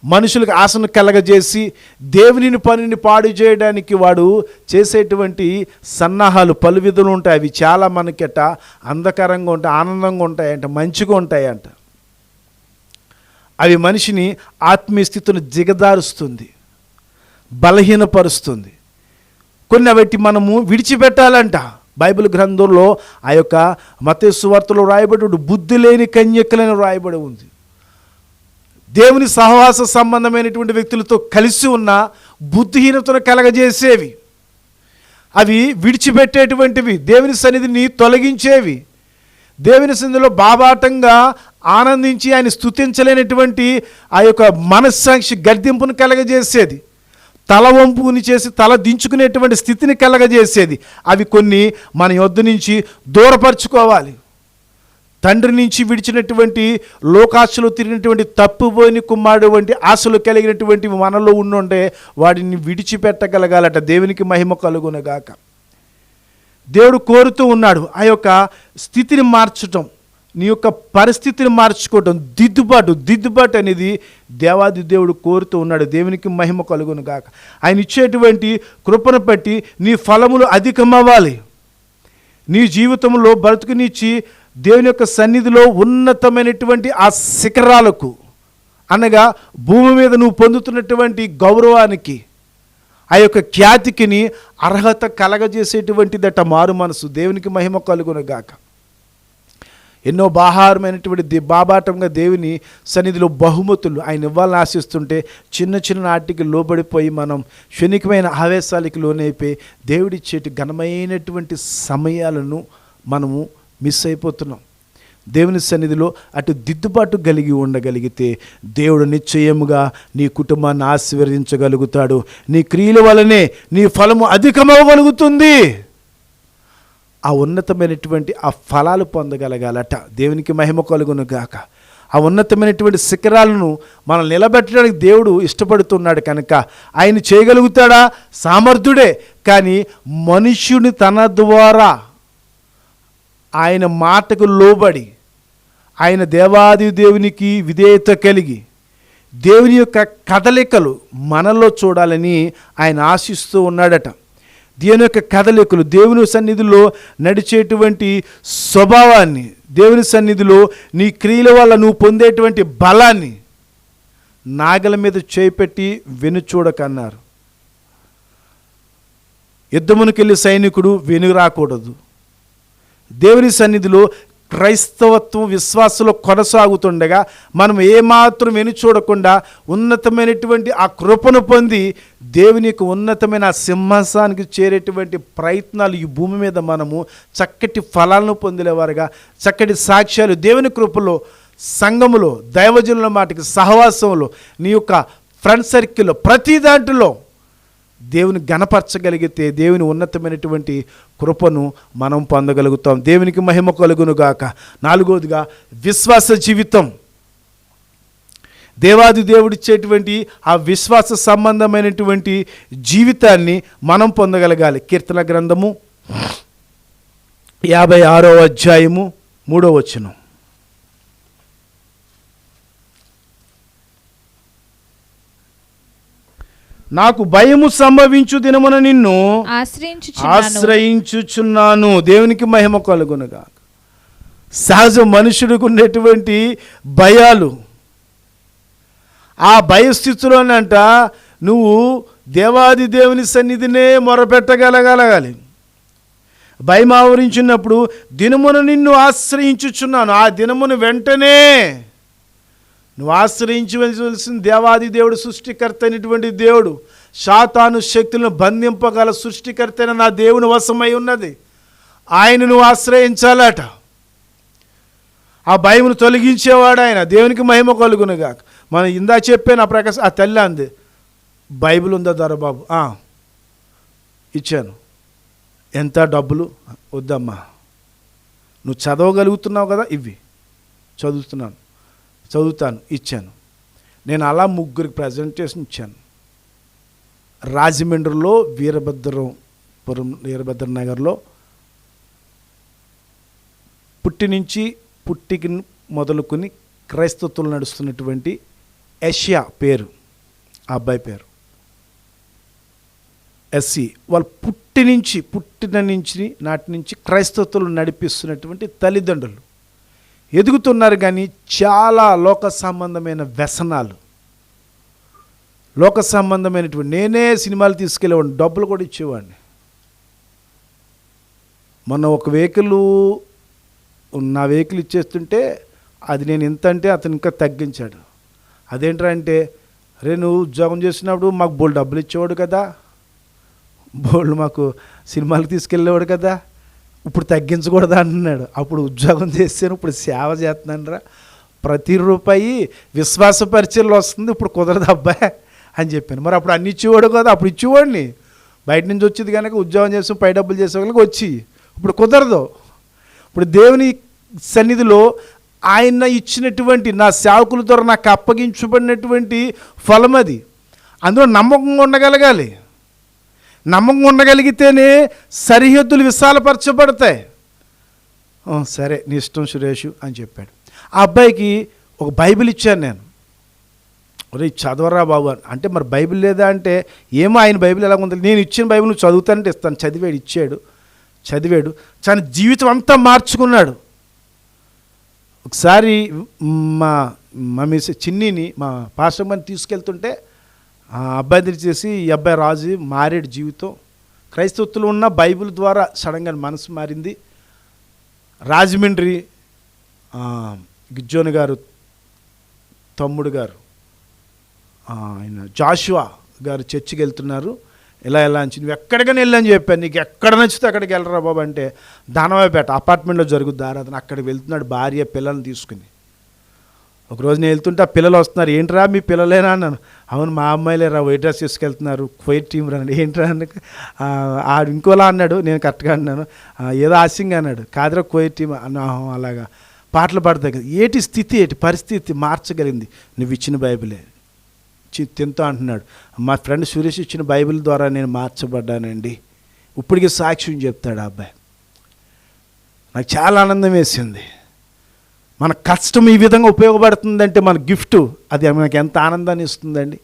మనుషులకు ఆశను కలగజేసి దేవుని పనిని పాడు చేయడానికి వాడు చేసేటువంటి సన్నాహాలు పలు విధులు ఉంటాయి. అవి చాలా మనకట అంధకరంగా ఉంటాయి, ఆనందంగా ఉంటాయంట, మంచిగా ఉంటాయంట. అవి మనిషిని ఆత్మీయ స్థితిని దిగదారుస్తుంది, బలహీనపరుస్తుంది. కొన్ని బట్టి మనము విడిచిపెట్టాలంట. బైబిల్ గ్రంథంలో ఆ యొక్క మత్తయి సువార్తలో రాయబడి బుద్ధి లేని కన్యకలని రాయబడి ఉంది. దేవుని సహవాస సంబంధమైనటువంటి వ్యక్తులతో కలిసి ఉన్న బుద్ధిహీనతను కలగజేసేవి, అవి విడిచిపెట్టేటువంటివి, దేవుని సన్నిధిని తొలగించేవి, దేవుని సన్నిధిలో బాబాటంగా ఆనందించి ఆయన స్తుతించలేనటువంటి ఆ యొక్క మనస్సాక్షి గర్దింపును కలగజేసేది, తల వంపుని చేసి తల దించుకునేటువంటి స్థితిని కలగజేసేది. అవి కొన్ని మన యొద్ద నుంచి దూరపరుచుకోవాలి. తండ్రి నుంచి విడిచినటువంటి లోకాశలు తిరిగినటువంటి తప్పుపోయిన కుమారుడు వంటి ఆశలు కలిగినటువంటి మనలో ఉండుంటే వాటిని విడిచిపెట్టగలగాలట. దేవునికి మహిమ కలుగునుగాక. దేవుడు కోరుతూ ఉన్నాడు ఆ యొక్క స్థితిని మార్చటం, నీ యొక్క పరిస్థితిని మార్చుకోవటం, దిద్దుబాటు అనేది దేవాది దేవుడు కోరుతూ ఉన్నాడు. దేవునికి మహిమ కలుగునుగాక. ఆయన ఇచ్చేటువంటి కృపను బట్టి నీ ఫలములు అధికమవ్వాలి. నీ జీవితంలో బ్రతుకునిచ్చి దేవుని యొక్క సన్నిధిలో ఉన్నతమైనటువంటి ఆ శిఖరాలకు, అనగా భూమి మీద నువ్వు పొందుతున్నటువంటి గౌరవానికి, ఆ యొక్క ఖ్యాతికిని అర్హత కలగజేసేటువంటిదట మారు మనసు. దేవునికి మహిమ కలుగునుగాక. ఎన్నో బాహారమైనటువంటి బాబాటంగా దేవుని సన్నిధిలో బహుమతులు ఆయన ఇవ్వాలని ఆశిస్తుంటే చిన్న నాటికి లోబడిపోయి మనం క్షణికమైన ఆవేశాలకి లోనైపోయి దేవుడిచ్చేటి ఘనమైనటువంటి సమయాలను మనము మిస్ అయిపోతున్నాం. దేవుని సన్నిధిలో అటు దిద్దుబాటు కలిగి ఉండగలిగితే దేవుడు నిశ్చయముగా నీ కుటుంబాన్ని ఆశీర్వదించగలుగుతాడు. నీ క్రియల వలనే నీ ఫలము అధికమవ్వగలుగుతుంది. ఆ ఉన్నతమైనటువంటి ఆ ఫలాలు పొందగలగాలట. దేవునికి మహిమ కలుగునుగాక. ఆ ఉన్నతమైనటువంటి శిఖరాలను మనం నిలబెట్టడానికి దేవుడు ఇష్టపడుతున్నాడు కనుక ఆయన చేయగలుగుతాడా? సామర్థ్యుడే. కానీ మనుష్యుని తన ద్వారా ఆయన మాటకు లోబడి ఆయన దేవాది దేవునికి విధేయత కలిగి దేవుని యొక్క కదలికలు మనలో చూడాలని ఆయన ఆశిస్తూ ఉన్నాడట. దేవుని యొక్క కదలికలు, దేవుని సన్నిధిలో నడిచేటువంటి స్వభావాన్ని, దేవుని సన్నిధిలో నీ క్రియల వల్ల నువ్వు పొందేటువంటి బలాన్ని నాగల మీద చేపెట్టి వెనుచూడకన్నారు. యుద్ధమునకెళ్ళి సైనికుడు వెను రాకూడదు. దేవుని సన్నిధిలో క్రైస్తవత్వం విశ్వాసంలో కొనసాగుతుండగా మనం ఏమాత్రం వెను చూడకుండా ఉన్నతమైనటువంటి ఆ కృపను పొంది దేవుని యొక్క ఉన్నతమైన సింహాసనానికి చేరేటువంటి ప్రయత్నాలు ఈ భూమి మీద మనము చక్కటి ఫలాలను పొందేవారుగా, చక్కటి సాక్ష్యాలు దేవుని కృపలో, సంఘములో, దైవజనుల మాటకి, సహవాసంలో, నీ యొక్క ఫ్రెండ్ సర్కిల్లో, ప్రతి దాంట్లో దేవుని గణపరచగలిగితే దేవుని ఉన్నతమైనటువంటి కృపను మనం పొందగలుగుతాం. దేవునికి మహిమ కలుగునుగాక. 4వదిగా విశ్వాస జీవితం. దేవాది దేవుడిచ్చేటువంటి ఆ విశ్వాస సంబంధమైనటువంటి జీవితాన్ని మనం పొందగలగాలి. కీర్తన గ్రంథము 56వ అధ్యాయము 3వ వచనం. నాకు భయము సంభవించు దినమున నిన్ను ఆశ్రయించుచున్నాను. దేవునికి మహిమ కలుగునుగా. సహజ మనుషుడికి ఉండేటువంటి భయాలు, ఆ భయస్థితిలోనంట నువ్వు దేవాది దేవుని సన్నిధినే మొరపెట్టగలగాలి. భయం ఆవరించినప్పుడు దినమున నిన్ను ఆశ్రయించుచున్నాను. ఆ దినమును వెంటనే నువ్వు ఆశ్రయించవలసిన దేవాది దేవుడు, సృష్టికర్త అయినటువంటి దేవుడు, సాతాను శక్తులను బంధింపగల సృష్టికర్త అయిన నా దేవుని వశమై ఉన్నది. ఆయన నువ్వు ఆశ్రయించాలట. ఆ భయమును తొలగించేవాడు ఆయన. దేవునికి మహిమ కలుగునుగా. మనం ఇందా చెప్పాను ఆ ప్రకాశం. ఆ తల్లి అంది, బైబిల్ ఉందా దొరబాబు? ఇచ్చాను. ఎంత డబ్బులు? వద్దమ్మా, నువ్వు చదవగలుగుతున్నావు కదా, ఇవి చదువుతాను. ఇచ్చాను. నేను అలా 3 ప్రజెంటేషన్ ఇచ్చాను. రాజమండ్రిలో వీరభద్ర నగర్లో పుట్టికి మొదలుకొని క్రైస్తవులు నడుస్తున్నటువంటి ఏషియా పేరు, ఆ అబ్బాయి పేరు ఎస్సి. వాళ్ళు పుట్టిన నుంచి నాటి నుంచి క్రైస్తవులు నడిపిస్తున్నటువంటి తల్లిదండ్రులు ఎదుగుతున్నారు. కానీ చాలా లోక సంబంధమైన వ్యసనాలు, లోక సంబంధమైనటువంటి, నేనే సినిమాలు తీసుకెళ్ళేవాడిని, డబ్బులు కూడా ఇచ్చేవాడిని. మొన్న ఒక నా వెహికల్ ఇచ్చేస్తుంటే అది నేను ఎంత అంటే అతను ఇంకా తగ్గించాడు. అదేంట్రా అంటే, రే నువ్వు ఉద్యోగం చేసినప్పుడు మాకు బోల్డ్ డబ్బులు ఇచ్చేవాడు కదా, బోల్డ్ మాకు సినిమాలకు తీసుకెళ్ళేవాడు కదా, ఇప్పుడు తగ్గించకూడదా అంటున్నాడు. అప్పుడు ఉద్యోగం చేశాను, ఇప్పుడు సేవ చేస్తున్నాను రా, ప్రతి రూపాయి విశ్వాస పరిచయలో వస్తుంది, ఇప్పుడు కుదరదు అబ్బాయి అని చెప్పాను. మరి అప్పుడు అన్ని ఇచ్చేవాడు కదా, అప్పుడు ఇచ్చేవాడిని. బయట నుంచి వచ్చేది కనుక ఉద్యోగం చేసి పై డబ్బులు చేసే వాళ్ళకి వచ్చి, ఇప్పుడు కుదరదు. ఇప్పుడు దేవుని సన్నిధిలో ఆయన ఇచ్చినటువంటి నా సేవకుల ద్వారా నాకు అప్పగించబడినటువంటి ఫలం అది. అందులో నమ్మకంగా ఉండగలగాలి. నమ్మకంగా ఉండగలిగితేనే సరిహద్దులు విశాలపరచబడతాయి. సరే నీ ఇష్టం సురేషు అని చెప్పాడు. ఆ అబ్బాయికి ఒక బైబిల్ ఇచ్చాను నేను. ఒరే చదవరా బాబు అంటే, మరి బైబిల్ లేదా అంటే, ఏమో ఆయన బైబిల్ ఎలా ఉంది, నేను ఇచ్చిన బైబిల్ నువ్వు చదువుతానంటే ఇస్తాను. చదివాడు. తన జీవితం అంతా మార్చుకున్నాడు. ఒకసారి మా మిస్ చిన్నిని మా పాస్టర్ గారిని తీసుకెళ్తుంటే ఆ అబ్బాయి తెరిచేసి, ఈ అబ్బాయి రాజు మారేడు జీవితం, క్రైస్తవులు ఉన్న బైబిల్ ద్వారా సడన్గా మనసు మారింది. రాజమండ్రి గిజ్జోని గారు తమ్ముడు గారు, ఆయన జాషువా గారు చర్చికి వెళ్తున్నారు. ఎలా అని నువ్వు ఎక్కడికైనా వెళ్ళని చెప్పాను, నీకు ఎక్కడ నచ్చితే అక్కడికి వెళ్ళరా బాబు అంటే, దానవాయిపేట అపార్ట్మెంట్లో జరుగుద్ది ఆరాధన, అక్కడికి వెళ్తున్నాడు భార్య పిల్లల్ని తీసుకుని. ఒకరోజు నేను వెళ్తుంటే ఆ పిల్లలు వస్తున్నారు. ఏంట్రా మీ పిల్లలేనా అన్నాను. అవును మా అమ్మాయిలేరా, వైట్ డ్రెస్ తీసుకెళ్తున్నారు, క్వైట్ టీం రా. ఏంట్రా అన్న ఇంకోలా అన్నాడు, నేను కరెక్ట్గా అన్నాను. ఏదో ఆశంగా అన్నాడు. కాదురా క్వైట్ టీం అన్నా. అలాగా పాటలు పాడతాయి కదా, ఏటి స్థితి, ఏటి పరిస్థితి మార్చగలిగింది? నువ్వు ఇచ్చిన బైబిలే. తింటూ అంటున్నాడు, మా ఫ్రెండ్ సురేష్ ఇచ్చిన బైబిల్ ద్వారా నేను మార్చబడ్డానండి. ఇప్పటికీ సాక్ష్యం చెప్తాడు ఆ అబ్బాయి. నాకు చాలా ఆనందం వేసింది. మన కష్టం ఈ విధంగా ఉపయోగపడుతుందంటే మన గిఫ్ట్ అది మనకు ఎంత ఆనందాన్ని ఇస్తుందండి.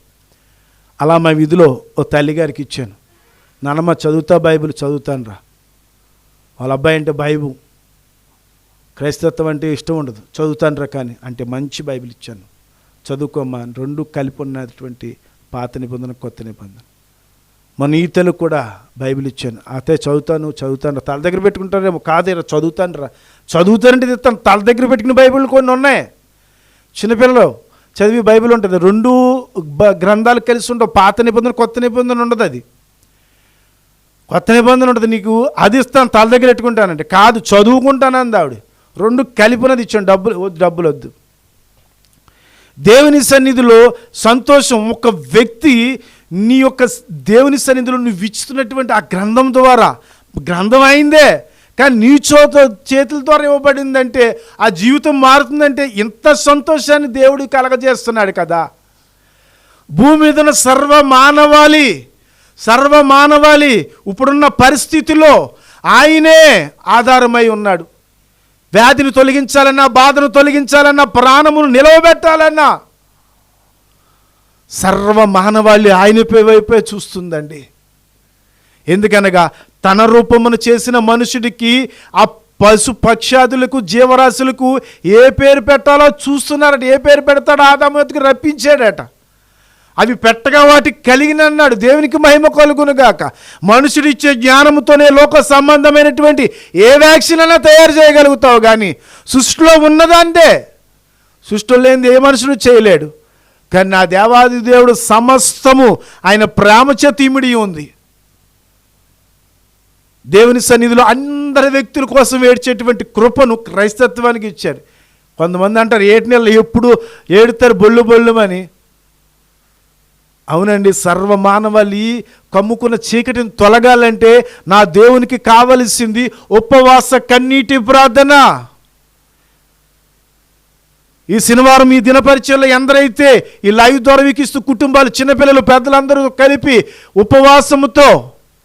అలా మా వీధిలో ఓ తల్లిగారికి ఇచ్చాను. నాన్నమ్మ చదువుతా బైబిల్, చదువుతాను రా. వాళ్ళ అబ్బాయి అంటే బైబిల్, క్రైస్తత్వం అంటే ఇష్టం ఉండదు, చదువుతాను రా కానీ అంటే మంచి బైబిల్ ఇచ్చాను, చదువుకోమ్మా. రెండు కలిపి ఉన్నటువంటి పాత నిబంధన, కొత్త నిబంధన. మన ఈతలకు కూడా బైబిల్ ఇచ్చాను. అయితే చదువుతాను తల దగ్గర పెట్టుకుంటారేమో, కాదే చదువుతాను రా. చదువుతానంటే చెప్తాను. తల దగ్గర పెట్టుకునే బైబిల్ కొన్ని ఉన్నాయి. చిన్నపిల్లలు చదివి బైబిల్ ఉంటుంది. రెండు గ్రంథాలు కలిసి ఉండవు. పాత నిబంధన, కొత్త నిబంధన ఉండదు. అది కొత్త నిబంధన ఉంటుంది. నీకు అది ఇస్తాను, తల దగ్గర పెట్టుకుంటానంటే కాదు, చదువుకుంటానంది ఆవిడ. రెండు కలిపినది ఇచ్చాను. డబ్బులు వద్దు. దేవుని సన్నిధిలో సంతోషం. ఒక వ్యక్తి నీ యొక్క దేవుని సన్నిధిలో నువ్వు ఇస్తున్నటువంటి ఆ గ్రంథం ద్వారా, గ్రంథం అయిందే కానీ నీ చేతుల ద్వారా ఇవ్వబడిందంటే, ఆ జీవితం మారుతుందంటే ఇంత సంతోషాన్ని దేవుడు కలగజేస్తున్నాడు కదా. భూమి మీద ఉన్న సర్వమానవాళి ఇప్పుడున్న పరిస్థితిలో ఆయనే ఆధారమై ఉన్నాడు. వ్యాధిని తొలగించాలన్నా, బాధను తొలగించాలన్నా, ప్రాణమును నిలవబెట్టాలన్నా సర్వమానవాళి ఆయన వైపే చూస్తుందండి. ఎందుకనగా తన రూపమును చేసిన మనుషుడికి ఆ పశు పక్షాదులకు జీవరాశులకు ఏ పేరు పెట్టాలో చూస్తున్నారట. ఏ పేరు పెడతాడో ఆదాముకి రప్పించాడట. అవి పెట్టగా వాటికి కలిగినన్నాడు. దేవునికి మహిమ కలుగునుగాక. మనుషుడిచ్చే జ్ఞానంతోనే లోక సంబంధమైనటువంటి ఏ వ్యాక్సిన్ అయినా తయారు చేయగలుగుతావు, కానీ సృష్టిలో ఉన్నదంటే సృష్టిలో లేనిది ఏ మనుషుడు చేయలేడు. కానీ నా దేవాది దేవుడు సమస్తము ఆయన ప్రేమ చేత ఇమిడి ఉంది. దేవుని సన్నిధిలో అందరి వ్యక్తుల కోసం ఏడ్చేటువంటి కృపను క్రైస్తత్వానికి ఇచ్చారు. కొంతమంది అంటారు ఏటి నెలలు ఎప్పుడు ఏడుతారు బొళ్ళుమని. అవునండి, సర్వమానవాళి కమ్ముకున్న చీకటిని తొలగాలంటే నా దేవునికి కావలసింది ఉపవాస కన్నీటి ప్రార్థన. ఈ శనివారం ఈ దినపరిచయంలో ఎందరైతే ఈ లైవ్ ద్వారా వీక్షిస్తూ కుటుంబాలు, చిన్నపిల్లలు, పెద్దలందరూ కలిపి ఉపవాసముతో,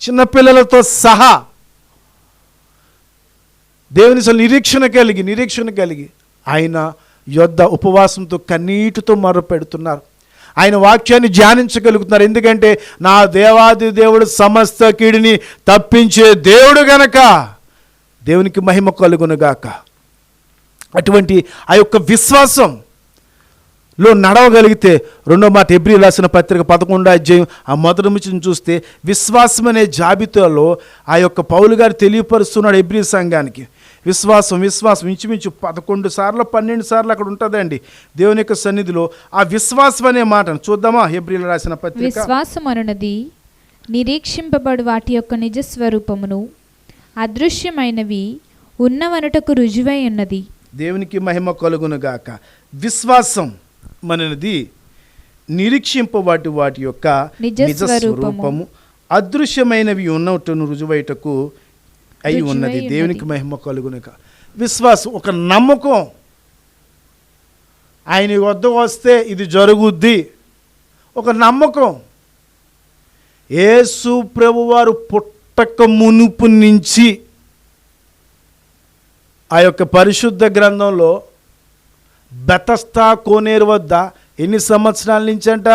చిన్నపిల్లలతో సహా దేవుని నిరీక్షణ కలిగి ఆయన యొద్ద ఉపవాసంతో కన్నీటితో మొరపెడుతున్నారు. ఆయన వాక్యాన్ని ధ్యానించగలుగుతున్నారు. ఎందుకంటే నా దేవాది దేవుడు సమస్త కీడిని తప్పించే దేవుడు గనక దేవునికి మహిమ కలుగునుగాక. అటువంటి ఆ యొక్క విశ్వాసంలో నడవగలిగితే, రెండో మాట హెబ్రీయులకు రాసిన పత్రిక 11వ అధ్యాయం ఆ మొదటి నుంచి చూస్తే విశ్వాసం అనే జాబితాలో ఆ యొక్క పౌలు గారు తెలియపరుస్తున్నాడు హెబ్రీ సంఘానికి. విశ్వాసం ఇంచుమించు 11 సార్లు 12 సార్లు అక్కడ ఉంటుందండి దేవుని యొక్క సన్నిధిలో. ఆ విశ్వాసం అనే మాటను చూద్దామా? హెబ్రీయులకు రాసిన పత్రిక. విశ్వాసం అనునది నిరీక్షింపబడు వాటి యొక్క నిజ స్వరూపమును, అదృశ్యమైనవి ఉన్నవనుటకు రుజువై ఉన్నది. దేవునికి మహిమ కలుగునుగాక. విశ్వాసం మనది నిరీక్షింపబడు వాటి యొక్క నిజ స్వరూపము, అదృశ్యమైనవి ఉన్నట్టును రుజువైటకు అయి ఉన్నది. దేవునికి మహిమ కలుగునుగాక. విశ్వాసం ఒక నమ్మకం. ఆయన వద్ద వస్తే ఇది జరుగుద్ది, ఒక నమ్మకం. యేసు ప్రభువారు పుట్టక మునుపు నుంచి ఆ యొక్క పరిశుద్ధ గ్రంథంలో బెతస్తా కోనేరు వద్ద ఎన్ని సంవత్సరాల నుంచి అంట?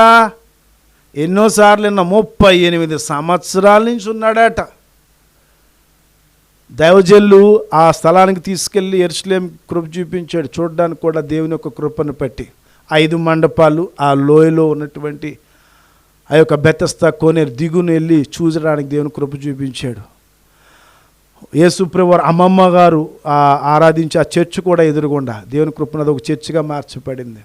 ఎన్నోసార్లు 38 సంవత్సరాల నుంచి ఉన్నాడట. దైవజనులు ఆ స్థలానికి తీసుకెళ్ళి యెరూషలేం కృప చూపించాడు. చూడడానికి కూడా దేవుని యొక్క కృపను బట్టి 5 మండపాలు, ఆ లోయలో ఉన్నటువంటి ఆ యొక్క బెతస్తా కోనేరు దిగును వెళ్ళి చూసడానికి దేవుని కృప చూపించాడు. యేసుప్రభు అమ్మమ్మ గారు ఆరాధించి ఆ చర్చ్ కూడా ఎదురుగుండా దేవుని కృపను ఒక చర్చిగా మార్చబడింది.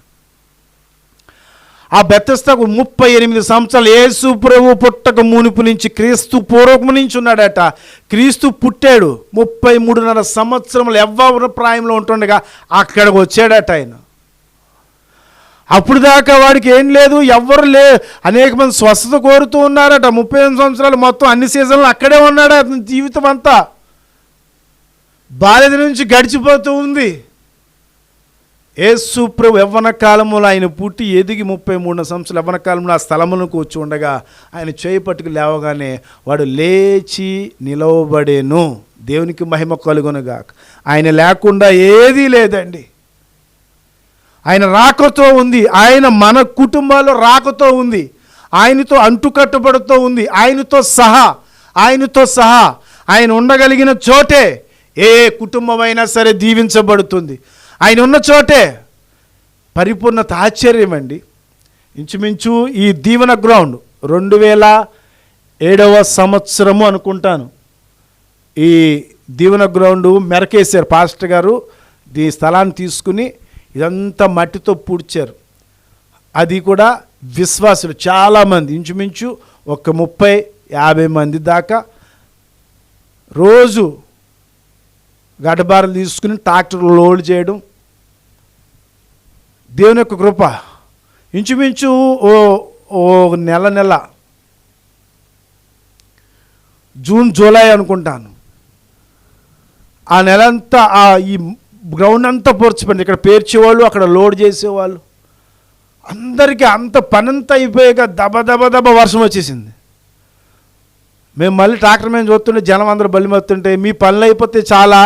ఆ బెతస్దాకు 38 సంవత్సరాలు యేసుప్రభు పుట్టక మునుపు నుంచి, క్రీస్తు పూర్వకము నుంచి ఉన్నాడట. క్రీస్తు పుట్టాడు 33.5 సంవత్సరములు యవ్వన ప్రాయంలో ఉంటుండగా అక్కడికి వచ్చాడట ఆయన. అప్పుడు దాకా వాడికి ఏం లేదు, ఎవ్వరు అనేక మంది స్వస్థత కోరుతూ ఉన్నారట. 38 సంవత్సరాలు మొత్తం అన్ని సీజన్లు అక్కడే ఉన్నాడు. అతని జీవితం అంతా బాల్యం నుంచి గడిచిపోతూ ఉంది. యేసు ప్రభు యవ్వన కాలంలో ఆయన పుట్టి ఎదిగి 33 సంవత్సరాలు యవ్వన కాలంలో ఆ స్థలమును కూర్చు ఉండగా ఆయన చేయి పట్టుకు లేవగానే వాడు లేచి నిలవబడేను. దేవునికి మహిమ కలుగునుగాక. ఆయన లేకుండా ఏదీ లేదండి. ఆయన రాకతో ఉంది. ఆయన మన కుటుంబాల్లో రాకతో ఉంది. ఆయనతో అంటుకట్టబడుతూ ఉంది. ఆయనతో సహా ఆయన ఉండగలిగిన చోటే ఏ కుటుంబమైనా సరే దీవించబడుతుంది. ఆయన ఉన్న చోటే పరిపూర్ణత. ఆశ్చర్యం అండి. ఇంచుమించు ఈ దీవెన గ్రౌండ్ 2007వ సంవత్సరము అనుకుంటాను ఈ దీవెన గ్రౌండ్ మెరకేశారు. పాస్టర్ గారు ఈ స్థలాన్ని తీసుకుని ఇదంతా మట్టితో పూడ్చారు. అది కూడా విశ్వాసులు చాలామంది, ఇంచుమించు ఒక 30-50 మంది దాకా రోజు గడ్డబారలు తీసుకుని ట్రాక్టర్లు లోడ్ చేయడం దేవుని యొక్క కృప. ఇంచుమించు ఓ నెల జూన్ జూలై అనుకుంటాను ఆ నెలంతా ఈ గ్రౌండ్ అంతా పూడ్చిపోయింది. ఇక్కడ పేర్చేవాళ్ళు, అక్కడ లోడ్ చేసేవాళ్ళు, అందరికీ అంత పనంతా అయిపోయాక దబ వర్షం వచ్చేసింది. మేము మళ్ళీ ట్రాక్టర్ మీద చూస్తుంటే జనం అందరూ బలి మొత్తుంటే మీ పనులు అయిపోతే చాలా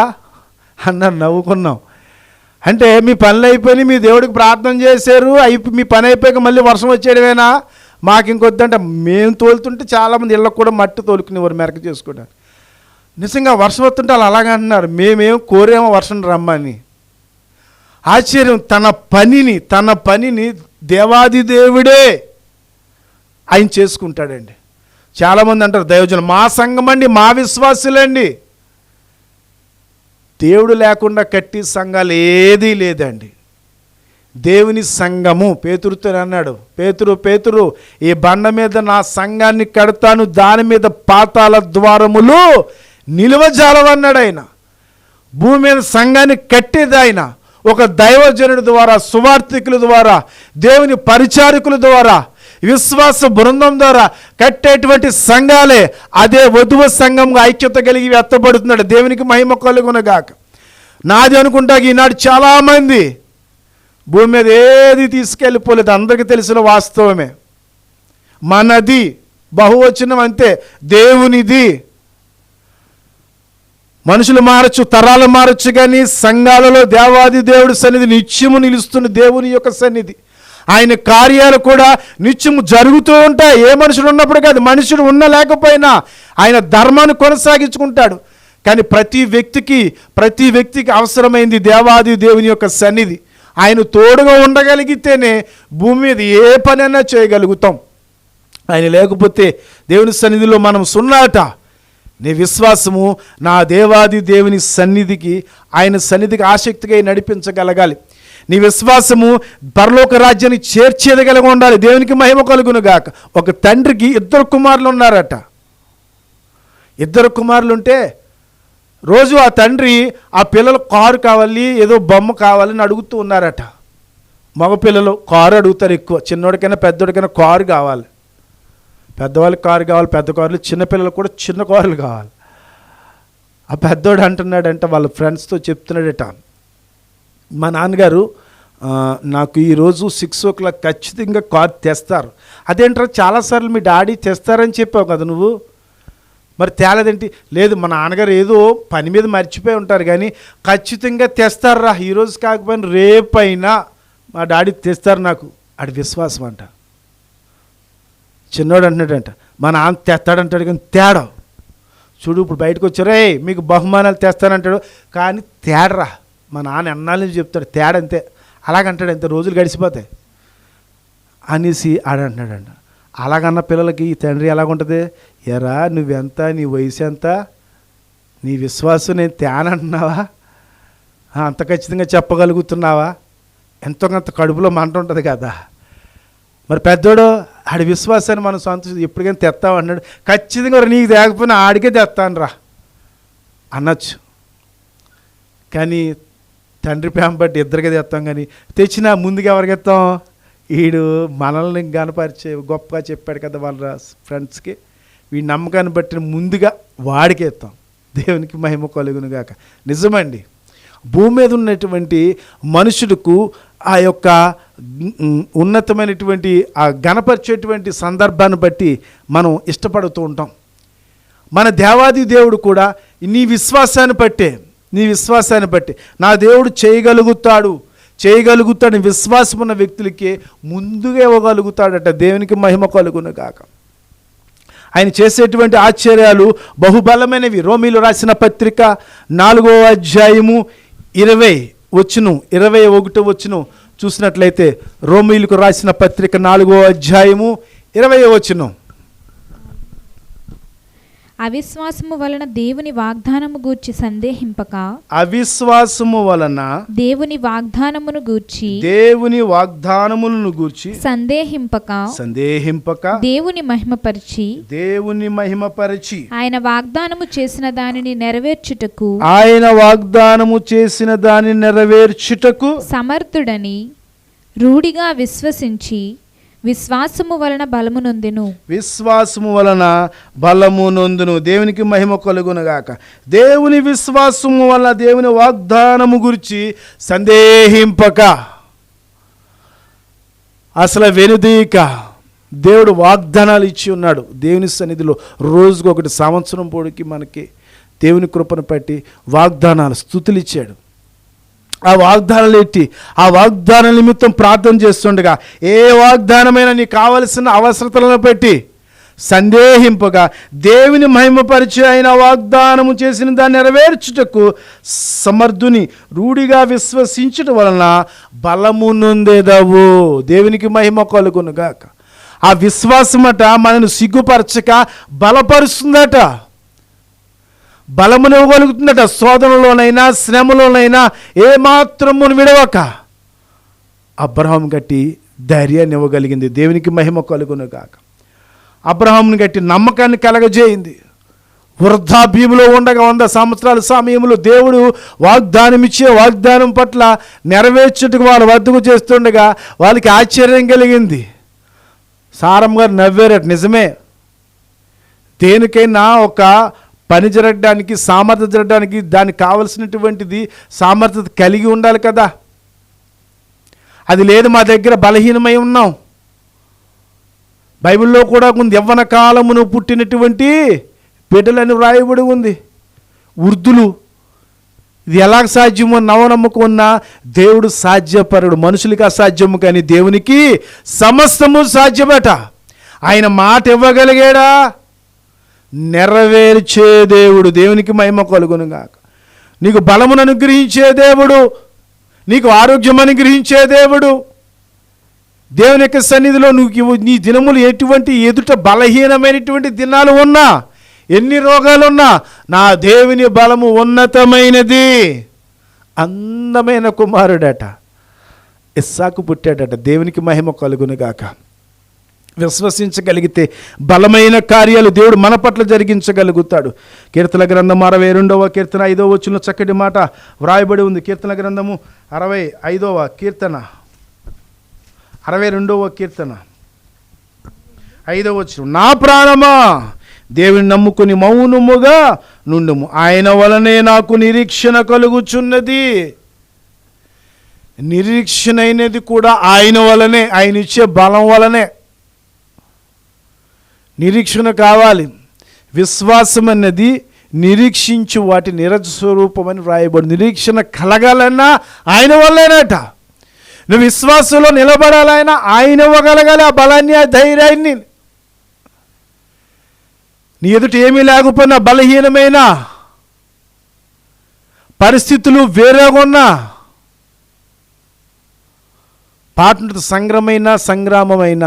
అన్నారు. నవ్వుకున్నాం. అంటే మీ పనులు అయిపోయి మీ దేవుడికి ప్రార్థన చేశారు, మీ పని అయిపోయాక మళ్ళీ వర్షం వచ్చేయడమేనా, మాకు ఇంకొద్దంటే మేము తోలుతుంటే చాలామంది ఇళ్ళకు కూడా మట్టి తోలుకునేవారు మెరక చేసుకోవడానికి. నిజంగా వర్షం వస్తుంటే వాళ్ళు అలాగే అంటున్నారు, మేమేం కోరేమో వర్షం రమ్మని. ఆశ్చర్యం. తన పనిని దేవాది దేవుడే ఆయన చేసుకుంటాడండి. చాలామంది అంటారు దైవజనులు, మా సంఘం అండి, మా విశ్వాసులండి. దేవుడు లేకుండా కట్టి సంఘాలు ఏదీ లేదండి. దేవుని సంఘము. పేతురుతో అన్నాడు, పేతురు ఈ బండ మీద నా సంఘాన్ని కడతాను, దాని మీద పాతాళ ద్వారములు నిలువజాలవన్నాడు ఆయన. భూమి మీద సంఘాన్ని కట్టేది ఆయన. ఒక దైవజనుడి ద్వారా, సువార్థికుల ద్వారా, దేవుని పరిచారకుల ద్వారా, విశ్వాస బృందం ద్వారా కట్టేటువంటి సంఘాలే అదే వధువు సంఘంగా ఐక్యత కలిగి ఎత్తబడుతున్నాడు. దేవునికి మహిమ కలుగునుగాక. నాది అనుకుంటా ఈనాడు చాలామంది భూమి మీద ఏది తీసుకెళ్ళిపోలేదు. అందరికీ తెలిసిన వాస్తవమే. మనది బహువచనం, అంతే, దేవునిది. మనుషులు మారచ్చు, తరాలు మారచ్చు, కానీ సంఘాలలో దేవాది దేవుడి సన్నిధి నిత్యము నిలుస్తున్న దేవుని యొక్క సన్నిధి. ఆయన కార్యాలు కూడా నిత్యము జరుగుతూ ఉంటాయి. ఏ మనుషుడు ఉన్నప్పుడు కాదు, మనుషుడు ఉన్న లేకపోయినా ఆయన ధర్మాన్ని కొనసాగించుకుంటాడు. కానీ ప్రతి వ్యక్తికి అవసరమైంది దేవాది దేవుని యొక్క సన్నిధి. ఆయన తోడుగా ఉండగలిగితేనే భూమి మీద ఏ పనైనా చేయగలుగుతాం. ఆయన లేకపోతే దేవుని సన్నిధిలో మనం సున్నాట. నీ విశ్వాసము నా దేవాది దేవుని సన్నిధికి, ఆయన సన్నిధికి ఆసక్తిగా నడిపించగలగాలి. నీ విశ్వాసము పరలోక రాజ్యాన్ని చేర్చేదగలిగి ఉండాలి. దేవునికి మహిమ కలుగును గాక. ఒక తండ్రికి 2 కుమారులు ఉన్నారట. 2 కుమారులు ఉంటే రోజు ఆ తండ్రి ఆ పిల్లలు కారు కావాలి, ఏదో బొమ్మ కావాలని అడుగుతూ ఉన్నారట. మగపిల్లలు కారు అడుగుతారు ఎక్కువ. చిన్నోడికైనా పెద్దోడికైనా కారు కావాలి. పెద్దవాళ్ళకి కారు కావాలి, పెద్ద కార్లు. చిన్నపిల్లలకు కూడా చిన్న కార్లు కావాలి. ఆ పెద్దోడు అంటున్నాడంట, వాళ్ళ ఫ్రెండ్స్తో చెప్తున్నాడట, మా నాన్నగారు నాకు ఈరోజు 6 o'clock ఖచ్చితంగా కార్ తెస్తారు. అదేంటారు, చాలాసార్లు మీ డాడీ తెస్తారని చెప్పావు కదా నువ్వు, మరి తేలేదేంటి? లేదు, మా నాన్నగారు ఏదో పని మీద మర్చిపోయి ఉంటారు, కానీ ఖచ్చితంగా తెస్తారా, ఈరోజు కాకపోయినా రేపైనా మా డాడీ తెస్తారు నాకు. అది విశ్వాసం అంట. చిన్నోడు అంటున్నాడంట, మా నాన్న తెస్తాడంటాడు, కానీ తేడా చూడు. ఇప్పుడు బయటకు వచ్చారే మీకు బహుమానాలు తెస్తానంటాడు, కానీ తేడరా. మా నాన్న ఎన్నాళ్ళ నుంచి చెప్తాడు, తేడంతే, అలాగంటాడు, అంతే, రోజులు గడిచిపోతాయి అనేసి ఆడంటున్నాడంట. అలాగన్న పిల్లలకి ఈ తండ్రి ఎలాగుంటుంది? ఎరా నువ్వెంత, నీ వయసు ఎంత, నీ విశ్వాసం నేను తేనంటున్నావా, అంత ఖచ్చితంగా చెప్పగలుగుతున్నావా? ఎంతో కొంత కడుపులో మంట ఉంటుంది కదా. మరి పెద్దోడు ఆడి విశ్వాసాన్ని మనం సంతోషం ఎప్పటికైనా తెస్తావు అన్నాడు. ఖచ్చితంగా నీకు తేకపోయినా ఆడికే తెస్తాను రా అనొచ్చు. కానీ తండ్రి ప్రేమ బట్టి ఇద్దరికే తెస్తాం, కానీ తెచ్చినా ముందుగా ఎవరికి ఇస్తాం? వీడు మనల్ని గనపరిచే గొప్పగా చెప్పాడు కదా వాళ్ళ ఫ్రెండ్స్కి, వీడి నమ్మకాన్ని బట్టి ముందుగా వాడికి ఇస్తాం. దేవునికి మహిమ కలుగును గాక. నిజమండి, భూమి మీద ఉన్నటువంటి మనుషులకు ఆ యొక్క ఉన్నతమైనటువంటి ఆ గణపరిచేటువంటి సందర్భాన్ని బట్టి మనం ఇష్టపడుతూ ఉంటాం. మన దేవాది దేవుడు కూడా నీ విశ్వాసాన్ని బట్టే నా దేవుడు చేయగలుగుతాడు విశ్వాసం ఉన్న వ్యక్తులకి ముందుగా ఇవ్వగలుగుతాడట. దేవునికి మహిమ కలుగును గాక. ఆయన చేసేటువంటి ఆశ్చర్యాలు బహుబలమైనవి. రోమీలు రాసిన పత్రిక 4వ అధ్యాయము 21 చూసినట్లయితే, రోమీలకు రాసిన పత్రిక 4వ అధ్యాయము 20 అవిశ్వాసము వలన దేవుని వాగ్దానము గూర్చి సందేహింపక, అవిశ్వాసము వలన దేవుని వాగ్దానమును గూర్చి సందేహింపక దేవుని మహిమపరిచి ఆయన వాగ్దానము చేసిన దానిని నెరవేర్చుటకు సమర్థుడని రూఢిగా విశ్వసించి విశ్వాసము వలన బలము నొందును. దేవునికి మహిమ కలుగునుగాక. దేవుని విశ్వాసము వలన దేవుని వాగ్దానము గురించి సందేహింపక, అసలు వెనుదీక దేవుడు వాగ్దానాలు ఇచ్చి ఉన్నాడు. దేవుని సన్నిధిలో రోజుకు ఒకటి, సంవత్సరం పొడికి మనకి దేవుని కృపను బట్టి వాగ్దానాలు, స్తుతులు ఇచ్చాడు. ఆ వాగ్దానాలు ఎట్టి ఆ వాగ్దానం నిమిత్తం ప్రార్థన చేస్తుండగా, ఏ వాగ్దానమైనా నీకు కావలసిన అవసరతలను పెట్టి సందేహింపగా, దేవుని మహిమపరిచి ఆయన వాగ్దానము చేసిన దాన్ని నెరవేర్చుటకు సమర్థుని రూఢిగా విశ్వసించుట వలన బలము నొందేదవు. దేవునికి మహిమ కలుగునుగాక. ఆ విశ్వాసమట మనను సిగ్గుపరచక బలపరుస్తుందట, బలమునివ్వగలుగుతుందట. శోధనలోనైనా శ్రమలోనైనా ఏమాత్రము విడవక అబ్రహాం గట్టి ధైర్యాన్ని ఇవ్వగలిగింది. దేవునికి మహిమ కలుగునుగాక. అబ్రహాంని గట్టి నమ్మకాన్ని కలగజేయింది. వృద్ధాప్యంలో ఉండగా 100 సంవత్సరాల సమయంలో దేవుడు వాగ్దానం పట్ల నెరవేర్చుటకు వారు వద్దకు చేస్తుండగా వాళ్ళకి ఆశ్చర్యం కలిగింది. సారమ్మ గారు నవ్వారట. నిజమే, దేనికైనా ఒక పని జరగడానికి, సామర్థ్యం జరగడానికి దానికి కావలసినటువంటిది సామర్థ్యత కలిగి ఉండాలి కదా. అది లేదు, మా దగ్గర బలహీనమై ఉన్నాం. బైబిల్లో కూడా ఉంది, యవ్వన కాలమును పుట్టినటువంటి బిడ్డలని వ్రాయబడి ఉంది. వృద్ధులు, ఇది ఎలా సాధ్యమో నవనమ్మకం ఉన్న దేవుడు సాధ్యపరుడు. మనుషులకి అసాధ్యము, కానీ దేవునికి సమస్తము సాధ్యమట. ఆయన మాట ఇవ్వగలిగాడా, నెరవేర్చే దేవుడు. దేవునికి మహిమ కలుగునుగాక. నీకు బలమును అనుగ్రహించే దేవుడు, నీకు ఆరోగ్యం అనుగ్రహించే దేవుడు. దేవుని యొక్క సన్నిధిలో నువ్వు నీ దినములు ఎటువంటి ఎదుట బలహీనమైనటువంటి దినాలు ఉన్నా, ఎన్ని రోగాలున్నా, నా దేవుని బలము ఉన్నతమైనది. అందమైన కుమారుడట, ఇస్సాకు పుట్టాడట. దేవునికి మహిమ కలుగునుగాక. విశ్వసించగలిగితే బలమైన కార్యాలు దేవుడు మన పట్ల జరిగించగలుగుతాడు. కీర్తన గ్రంథం 62వ కీర్తన 5వ వచనంలో చక్కటి మాట వ్రాయబడి ఉంది. కీర్తన గ్రంథము 65వ కీర్తన 62వ కీర్తన 5వ వచనం, నా ప్రాణమా దేవుని నమ్ముకుని మౌనముగా నుండుము, ఆయన వలనే నాకు నిరీక్షణ కలుగుచున్నది. నిరీక్షణ అయినది కూడా ఆయన వలనే, ఆయన ఇచ్చే బలం వలనే నిరీక్షణ కావాలి. విశ్వాసం అన్నది నిరీక్షించు వాటి నిరజ స్వరూపమని వ్రాయబడి. నిరీక్షణ కలగాలన్నా ఆయన వల్లేనట. నువ్వు విశ్వాసంలో నిలబడాలైనా ఆయన ఇవ్వగలగాలి ఆ బలాన్ని, ఆ ధైర్యాన్ని. నీ ఎదుట ఏమీ లేకపోయినా, బలహీనమైన పరిస్థితులు వేరేగా ఉన్నా, పాటతో సంగ్రామమైన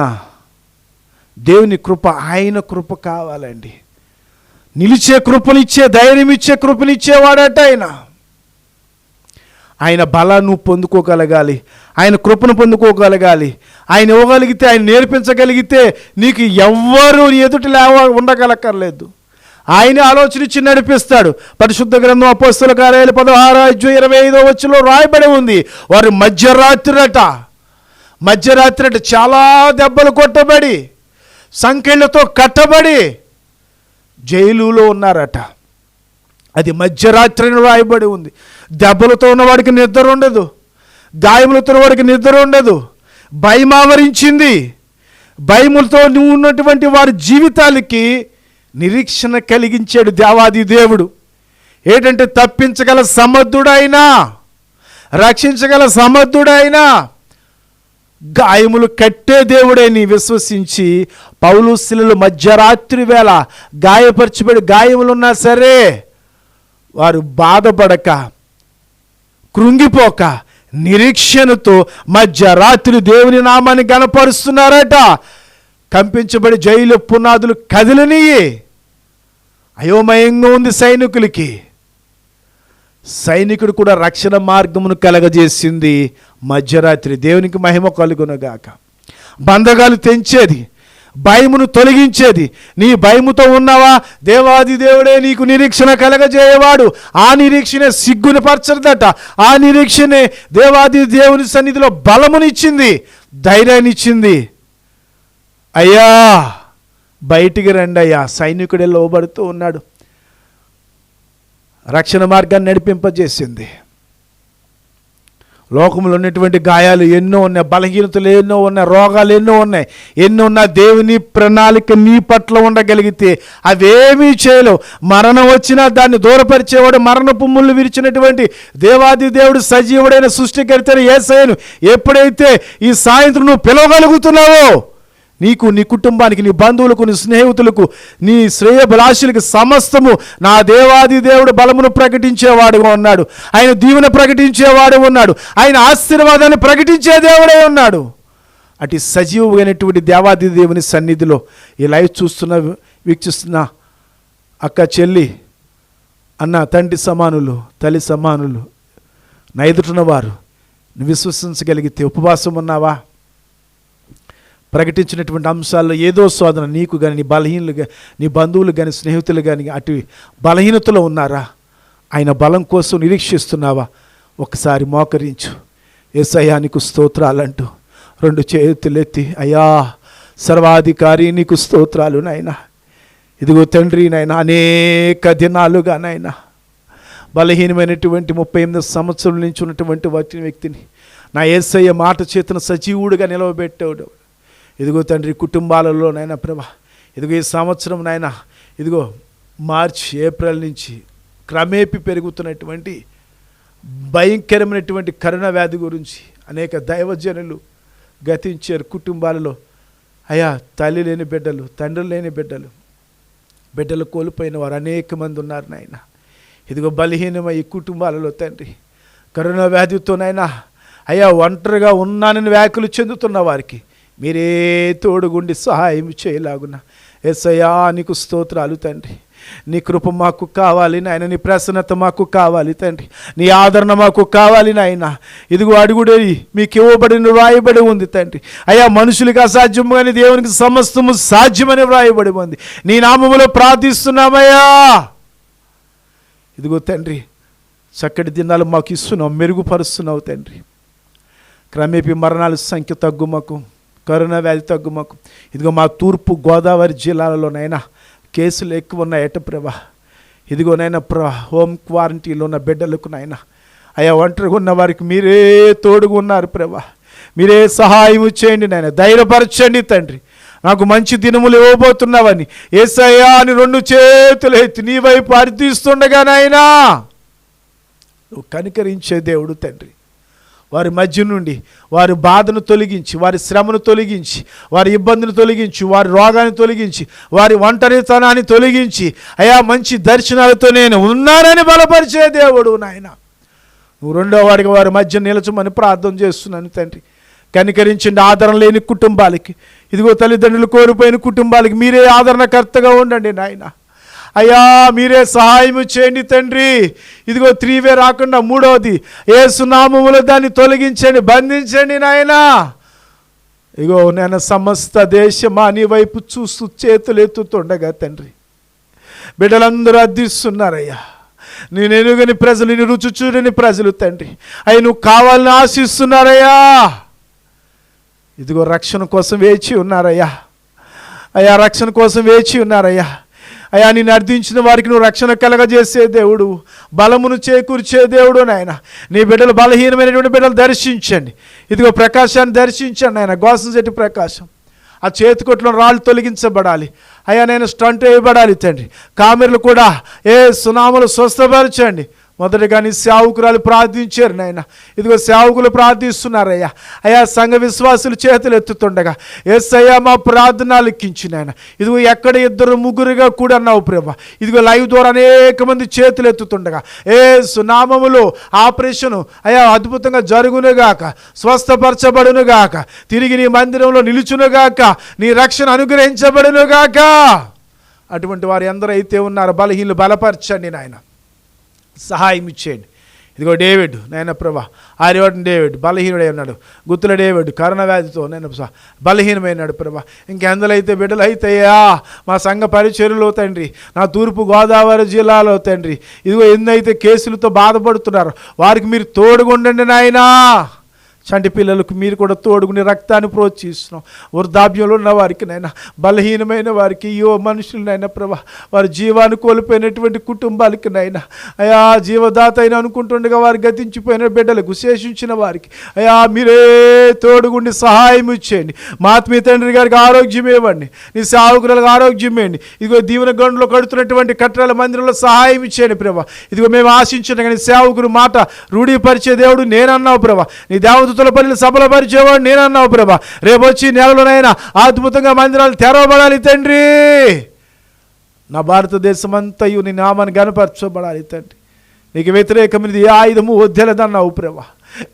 దేవుని కృప, ఆయన కృప కావాలండి. నిలిచే కృపనిచ్చే, ధైర్యం ఇచ్చే కృపనిచ్చేవాడట ఆయన. ఆయన బలాన్ని పొందుకోగలగాలి, ఆయన కృపను పొందుకోగలగాలి. ఆయన ఇవ్వగలిగితే, ఆయన నేర్పించగలిగితే నీకు ఎవ్వరూ ఎదుట ఉండగలక్కర్లేదు. ఆయన ఆలోచన ఇచ్చి నడిపిస్తాడు. పరిశుద్ధ గ్రంథం అపోస్తలుల కార్యాలు 16:25 వచనంలో రాయబడి ఉంది. వారు మధ్యరాత్రి చాలా దెబ్బలు కొట్టబడి, సంకెళ్ళతో కట్టబడి జైలులో ఉన్నారట. అది మధ్యరాత్రిని రాయబడి ఉంది. దెబ్బలతో ఉన్నవాడికి నిద్ర ఉండదు, గాయములతో వాడికి నిద్ర ఉండదు, భయం ఆవరించింది. భయములతో ఉన్నటువంటి వారి జీవితాలకి నిరీక్షణ కలిగించాడు దేవాది దేవుడు. ఏంటంటే తప్పించగల సమర్థుడైనా, రక్షించగల సమర్థుడైనా, గాయములు కట్టే దేవుడని విశ్వసించి పౌలు శిలలు మధ్యరాత్రి వేళ గాయపరచబడి గాయములున్నా సరే వారు బాధపడక, కృంగిపోక, నిరీక్షణతో మధ్యరాత్రి దేవుని నామాన్ని గణపరుస్తున్నారట. కంపించబడి జైలు పునాదులు కదిలినయే. అయోమయంగా ఉంది సైనికులకి. సైనికుడు కూడా రక్షణ మార్గమును కలగజేసింది మధ్యరాత్రి. దేవునికి మహిమ కలుగునుగాక. బంధకాలు తెంచేది, భయమును తొలగించేది. నీ భయముతో ఉన్నావా, దేవాది దేవుడే నీకు నిరీక్షణ కలగజేయవాడు. ఆ నిరీక్షణే సిగ్గుని పరచదట. ఆ నిరీక్షణే దేవాది దేవుని సన్నిధిలో బలమునిచ్చింది, ధైర్యాన్ని ఇచ్చింది. అయ్యా బయటికి రండి అయ్యా. సైనికుడే లోబడుతూ ఉన్నాడు. రక్షణ మార్గాన్ని నడిపింపజేసింది. లోకంలో ఉన్నటువంటి గాయాలు ఎన్నో ఉన్నాయి, బలహీనతలు ఎన్నో ఉన్నాయి, రోగాలు ఎన్నో ఉన్నాయి. ఎన్నో ఉన్నా దేవుని ప్రణాళిక నీ పట్ల ఉండగలిగితే అవేమీ చేయలేవు. మరణం వచ్చినా దాన్ని దూరపరిచేవాడు, మరణపు ముళ్ళు విరిచినటువంటి దేవాది దేవుడు, సజీవుడైన సృష్టికర్త యేసయ్యను ఎప్పుడైతే ఈ సాయంత్రం నువ్వు పిలవగలుగుతున్నావో, నీకు, నీ కుటుంబానికి, నీ బంధువులకు, నీ స్నేహితులకు, నీ శ్రేయభిలాషులకు సమస్తము నా దేవాది దేవుడు బలమును ప్రకటించేవాడుగా ఉన్నాడు. ఆయన దీవెన ప్రకటించేవాడు ఉన్నాడు. ఆయన ఆశీర్వాదాన్ని ప్రకటించే దేవుడే ఉన్నాడు. అటు సజీవమైనటువంటి దేవాది దేవుని సన్నిధిలో ఈ లైవ్ వీక్షిస్తున్న అక్క, చెల్లి, అన్న, తండ్రి సమానులు, తల్లి సమానులు, నా ఎదుటిన వారు నువ్వు విశ్వసించగలిగితే ఉపవాసం ఉన్నావా? ప్రకటించినటువంటి అంశాల్లో ఏదో శోధన నీకు కానీ, నీ బలహీనలు, నీ బంధువులు కానీ, స్నేహితులు కానీ అటు బలహీనతలో ఉన్నారా? ఆయన బలం కోసం నిరీక్షిస్తున్నావా? ఒకసారి మోకరించు. యేసయ్యా నీకు స్తోత్రాలంటూ రెండు చేతులెత్తి, అయ్యా సర్వాధికారి నీకు స్తోత్రాలు నాయనా. ఇదిగో తండ్రి నాయన, అనేక దినాలుగా నాయన బలహీనమైనటువంటి 38 సంవత్సరాల నుంచి ఉన్నటువంటి వ్యక్తిని నా యేసయ్య మాట చేతన సజీవుడిగా నిలవబెట్టాడు. ఇదిగో తండ్రి, కుటుంబాలలో నాయన ప్రభా, ఇదిగో ఈ సంవత్సరం నాయన, ఇదిగో మార్చ్, ఏప్రిల్ నుంచి క్రమేపీ పెరుగుతున్నటువంటి భయంకరమైనటువంటి కరోనా వ్యాధి గురించి అనేక దైవజనులు గతించారు. కుటుంబాలలో అయ్యా తల్లి లేని బిడ్డలు, తండ్రి లేని బిడ్డలు కోల్పోయిన వారు అనేక మంది ఉన్నారు నాయన. ఇదిగో బలహీనమై ఈ కుటుంబాలలో తండ్రి కరోనా వ్యాధితోనైనా అయ్యా ఒంటరిగా ఉన్నానని వ్యాఖ్యలు చెందుతున్న వారికి మీరే తోడుగుండి సహాయం చేయలాగున యేసయ్యా నీకు స్తోత్రాలు తండ్రి. నీ కృప మాకు కావాలి నాయన, నీ ప్రసన్నత మాకు కావాలి తండ్రి, నీ ఆదరణ మాకు కావాలి నాయన. ఇదిగో అడుగుడే మీకు ఇవ్వబడిన వ్రాయబడి ఉంది తండ్రి. అయ్యా మనుషులకి అసాధ్యం కానీ దేవునికి సమస్తము సాధ్యమని వ్రాయబడి ఉంది. నీ నామములో ప్రార్థిస్తున్నామయ్యా. ఇదిగో తండ్రి, చక్కటి దినాలు మాకు ఇస్తున్నావు, మెరుగుపరుస్తున్నావు తండ్రి. క్రమేపీ మరణాల సంఖ్య తగ్గుమకు, కరోనా వ్యాధి తగ్గుమకు. ఇదిగో మా తూర్పు గోదావరి జిల్లాలలోనైనా కేసులు ఎక్కువ ఉన్నాయట ప్రభా. ఇదిగోనైనా హోమ్ క్వారంటైన్లో ఉన్న బిడ్డలకు నాయన అయ్యా ఒంటరిగా ఉన్న వారికి మీరే తోడుగా ఉన్నారు ప్రభా. మీరే సహాయం చేయండి నాయన, ధైర్యపరచండి తండ్రి. నాకు మంచి దినములు ఇవ్వబోతున్నావని యేసయ్యా అని రెండు చేతులు ఎత్తి నీ వైపు అర్థిస్తుండగా నాయనా నువ్వు కనికరించే దేవుడు తండ్రి. వారి మధ్య నుండి వారి బాధను తొలగించి, వారి శ్రమను తొలగించి, వారి ఇబ్బందిని తొలగించి, వారి రోగాన్ని తొలగించి, వారి ఒంటరితనాన్ని తొలగించి అయ్యా మంచి దర్శనాలతో నేను ఉన్నానని బలపరిచే దేవుడు నాయన. నువ్వు రెండో వాడికి వారి మధ్య నిలచమని ప్రార్థన చేస్తున్నాను తండ్రి. కనికరించండి ఆదరణ లేని కుటుంబాలకి, ఇదిగో తల్లిదండ్రులు కోల్పోయిన కుటుంబాలకి మీరే ఆదరణకర్తగా ఉండండి నాయన. అయ్యా మీరే సహాయం చేయండి తండ్రి. ఇదిగో 3 రాకుండా 3వది యేసు నామములో దాన్ని తొలగించండి, బంధించండి నాయనా. ఇగో నేను సమస్త దేశమా నీ వైపు చూస్తూ చేతులు ఎత్తుతుండగా తండ్రి బిడ్డలందరూ అర్థిస్తున్నారయ్యా. నేను ఎరుగని ప్రజలు, నేను రుచి చూడని ప్రజలు తండ్రి అయ్యి నువ్వు కావాలని ఆశిస్తున్నారయ్యా. ఇదిగో రక్షణ కోసం వేచి ఉన్నారయ్యా. అయ్యా రక్షణ కోసం వేచి ఉన్నారయ్యా. అయా నిన్ను అర్థించిన వారికి నువ్వు రక్షణ కలగజేసే దేవుడు, బలమును చేకూర్చే దేవుడు నాయన. నీ బిడ్డలు బలహీనమైనటువంటి బిడ్డలు దర్శించండి. ఇదిగో ప్రకాశాన్ని దర్శించండి ఆయన, గోసం చెట్టు ప్రకాశం. ఆ చేతికొట్లో రాళ్ళు తొలగించబడాలి అయ్యా, నేను స్టంట్ వేయబడాలి తండ్రి. కామెర్లు కూడా ఏ సునాములు స్వస్థపరచండి. మొదటిగా నీ సేవకురాలు ప్రార్థించారు నాయన. ఇదిగో సేవకులు ప్రార్థిస్తున్నారయ్యా. అయ్యా సంఘ విశ్వాసులు చేతులు ఎత్తుతుండగా యేసయ్యా మా ప్రార్థన ఆలకించు నాయన. ఇదిగో ఎక్కడ 2-3 కూడా అన్నావు ప్రభా. ఇదిగో లైవ్ ద్వారా అనేక మంది చేతులు ఎత్తుతుండగా యేసు నామములో ఆపరేషను అయ్యా అద్భుతంగా జరుగునుగాక, స్వస్థపరచబడునుగాక, తిరిగి నీ మందిరంలో నిలుచునుగాక, నీ రక్షణ అనుగ్రహించబడునుగాక. అటువంటి వారు ఎందరైతే ఉన్నారో బలహీనులు బలపరచండి నాయన, సహాయం ఇచ్చేయండి. ఇదిగో డేవిడ్ నాయన ప్రభా, ఆర్యవాడిని డేవిడ్ బలహీనుడై ఉన్నాడు. గుత్తుల డేవిడ్ కరోనా వ్యాధితో నేను బలహీనమైనాడు ప్రభా. ఇంకెందలైతే అయితే బిడ్డలు అయితేయా మా సంఘ పరిచర్యలో తండ్రి, నా తూర్పు గోదావరి జిల్లాలో తండ్రి, ఇదిగో ఎన్నైతే కేసులతో బాధపడుతున్నారో వారికి మీరు తోడుగుండండి నాయనా. చంటి పిల్లలకు మీరు కూడా తోడుగుని రక్తాన్ని ప్రోత్సహిస్తున్నాం. వృద్ధాప్యంలో ఉన్న వారికి నైనా, బలహీనమైన వారికి, మనుషులనైనా ప్రభా, వారి జీవాన్ని కోల్పోయినటువంటి కుటుంబాలకి నైనా అయా జీవదాత అయినా అనుకుంటుండగా వారు గతించిపోయిన బిడ్డలకు, శేషించిన వారికి అయా మీరే తోడుగుండి సహాయం ఇచ్చేయండి. మా ఆత్మీయ తండ్రి గారికి ఆరోగ్యం ఇవ్వండి, నీ సేవకులకు ఆరోగ్యం ఇవ్వండి. ఇదిగో దీవెన గండులో కడుతున్నటువంటి కట్టడాల మందిరంలో సహాయం ఇచ్చేయండి ప్రభా. ఇదిగో మేము ఆశించిన కానీ సేవకుడు మాట రూఢీపరిచే దేవుడు నేనన్నావు ప్రభా. నీ దేవత పనులు సఫలపరిచేవాడు నేనన్నావు ప్రభా. రేపు వచ్చి నెలలోనైనా అద్భుతంగా మందిరాలు తెరవబడాలి తండ్రి. నా భారతదేశం అంతయు నీ నామాన్ని గణపరచబడాలి తండ్రి. నీకు వ్యతిరేకమైనది ఏ ఆయుధము వద్దలేదన్నావు ప్రభా.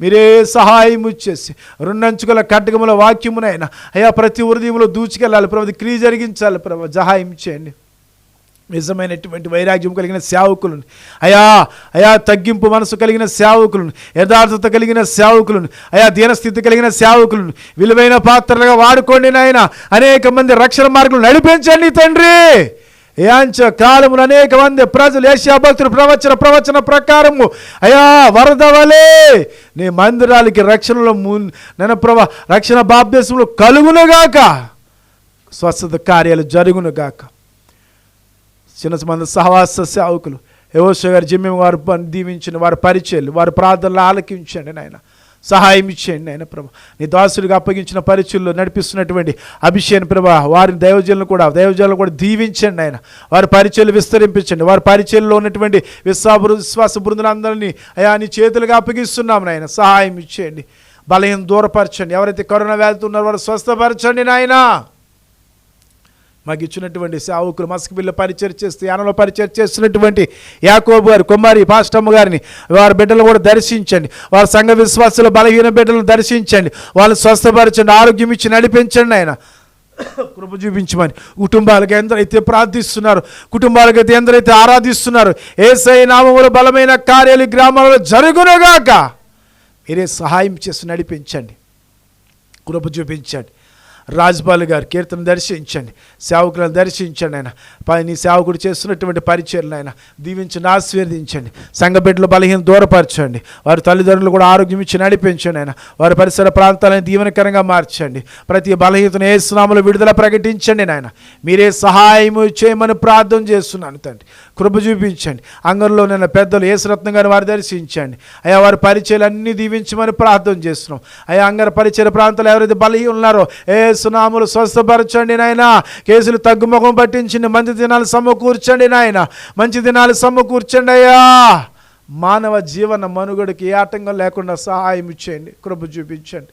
మీరే సహాయం చేసి 2 అంచుల ఖడ్గముల వాక్యమునైనా అయ్యా ప్రతి హృదయంలో దూచుకెళ్ళాలి ప్రభా. క్రియ జరిగించాలి ప్రభా. సహాయం చేయండి. నిజమైనటువంటి వైరాగ్యం కలిగిన సేవకులను అయా తగ్గింపు మనసు కలిగిన సేవకులను, యథార్థత కలిగిన సేవకులను, అయా దీనస్థితి కలిగిన సేవకులను విలువైన పాత్రలుగా వాడుకోండి నాయన. అనేక మంది రక్షణ మార్గాలు నడిపించండి తండ్రి. యాంచ కాలములు అనేక మంది ప్రజలు ఏషియా భక్తులు ప్రవచన ప్రకారము అయా వరద వలే నీ మందిరాలకి రక్షణలో నేను ప్రభా రక్షణ బాప్తిస్మములు కలుగునుగాక, స్వస్థత కార్యాలు జరుగునుగాక. చిన్న మంది సహవాస సేవకులు యెహోషువ గారి జిమ్మె వారు దీవించిన వారి పరిచయలు, వారి ప్రార్థనలు ఆలకించండి నాయన. సహాయం ఇచ్చేయండి నాయన ప్రభా. నీ దాసుడిగా అప్పగించిన పరిచయల్లో నడిపిస్తున్నటువంటి అభిషేక్ ప్రభా, వారి దైవజనులను కూడా దీవించండి నాయన. వారి పరిచయలు విస్తరింపించండి. వారి పరిచయల్లో ఉన్నటువంటి విశ్వాస బృందులందరినీ అయా నీ చేతులుగా అప్పగిస్తున్నాం నాయన. సహాయం ఇచ్చేయండి. బలహీన దూరపరచండి. ఎవరైతే కరోనా వ్యాధితో ఉన్నారో వారు స్వస్థపరచండి నాయన. మాకు ఇచ్చినటువంటి సేవకులు మస్కపిల్ల పరిచయం చేస్తూ యానంలో పరిచయం చేస్తున్నటువంటి యాకోబు గారు, కుమారి పాస్టమ్మ గారిని, వారి బిడ్డలు కూడా దర్శించండి. వారి సంఘ విశ్వాసులు బలహీన బిడ్డలను దర్శించండి. వాళ్ళని స్వస్థపరచండి, ఆరోగ్యం ఇచ్చి నడిపించండి ఆయన. కృప చూపించమని కుటుంబాలకు ఎందరైతే ప్రార్థిస్తున్నారు, కుటుంబాలకైతే ఎందరైతే ఆరాధిస్తున్నారు, యేసయ్య నామములో బలమైన కార్యాలు గ్రామాలలో జరుగునుగాక. మీరే సహాయం చేసి నడిపించండి, కృప చూపించండి. రాజ్పాల్ గారు కీర్తన దర్శించండి, సేవకులను దర్శించండి ఆయన. నీ సేవకుడు చేస్తున్నటువంటి పరిచయలు ఆయన దీవించండి, ఆశీర్వదించండి. సంఘ బిడ్డలు బలహీన దూరపరచండి. వారి తల్లిదండ్రులు కూడా ఆరోగ్యం ఇచ్చి నడిపించండి ఆయన. వారి పరిసర ప్రాంతాలను దీవెనకరంగా మార్చండి. ప్రతి బలహీనతను యేసు నామములో విడుదల ప్రకటించండి నాయన. మీరే సహాయము చేయమని ప్రార్థన చేస్తున్నాను తండ్రి. కృప చూపించండి. అంగంలో నేను పెద్దలు యేసురత్నం గారిని వారు దర్శించండి అయ్యా. వారి పరిచయాలు అన్నీ దీవించమని ప్రార్థన చేస్తున్నాం అయ్యా. అంగర పరిచయ ప్రాంతాలు ఎవరైతే బలహీన ఉన్నారో యేసు నామములో స్వస్థపరచండి నాయన. కేసులు తగ్గుముఖం పట్టించండి. మంచి దినాలు సమకూర్చండి నాయన. మంచి దినాలు సమకూర్చండి అయ్యా. మానవ జీవన మనుగడకి ఏ ఆటంకం లేకుండా సహాయం ఇచ్చేయండి, కృప చూపించండి.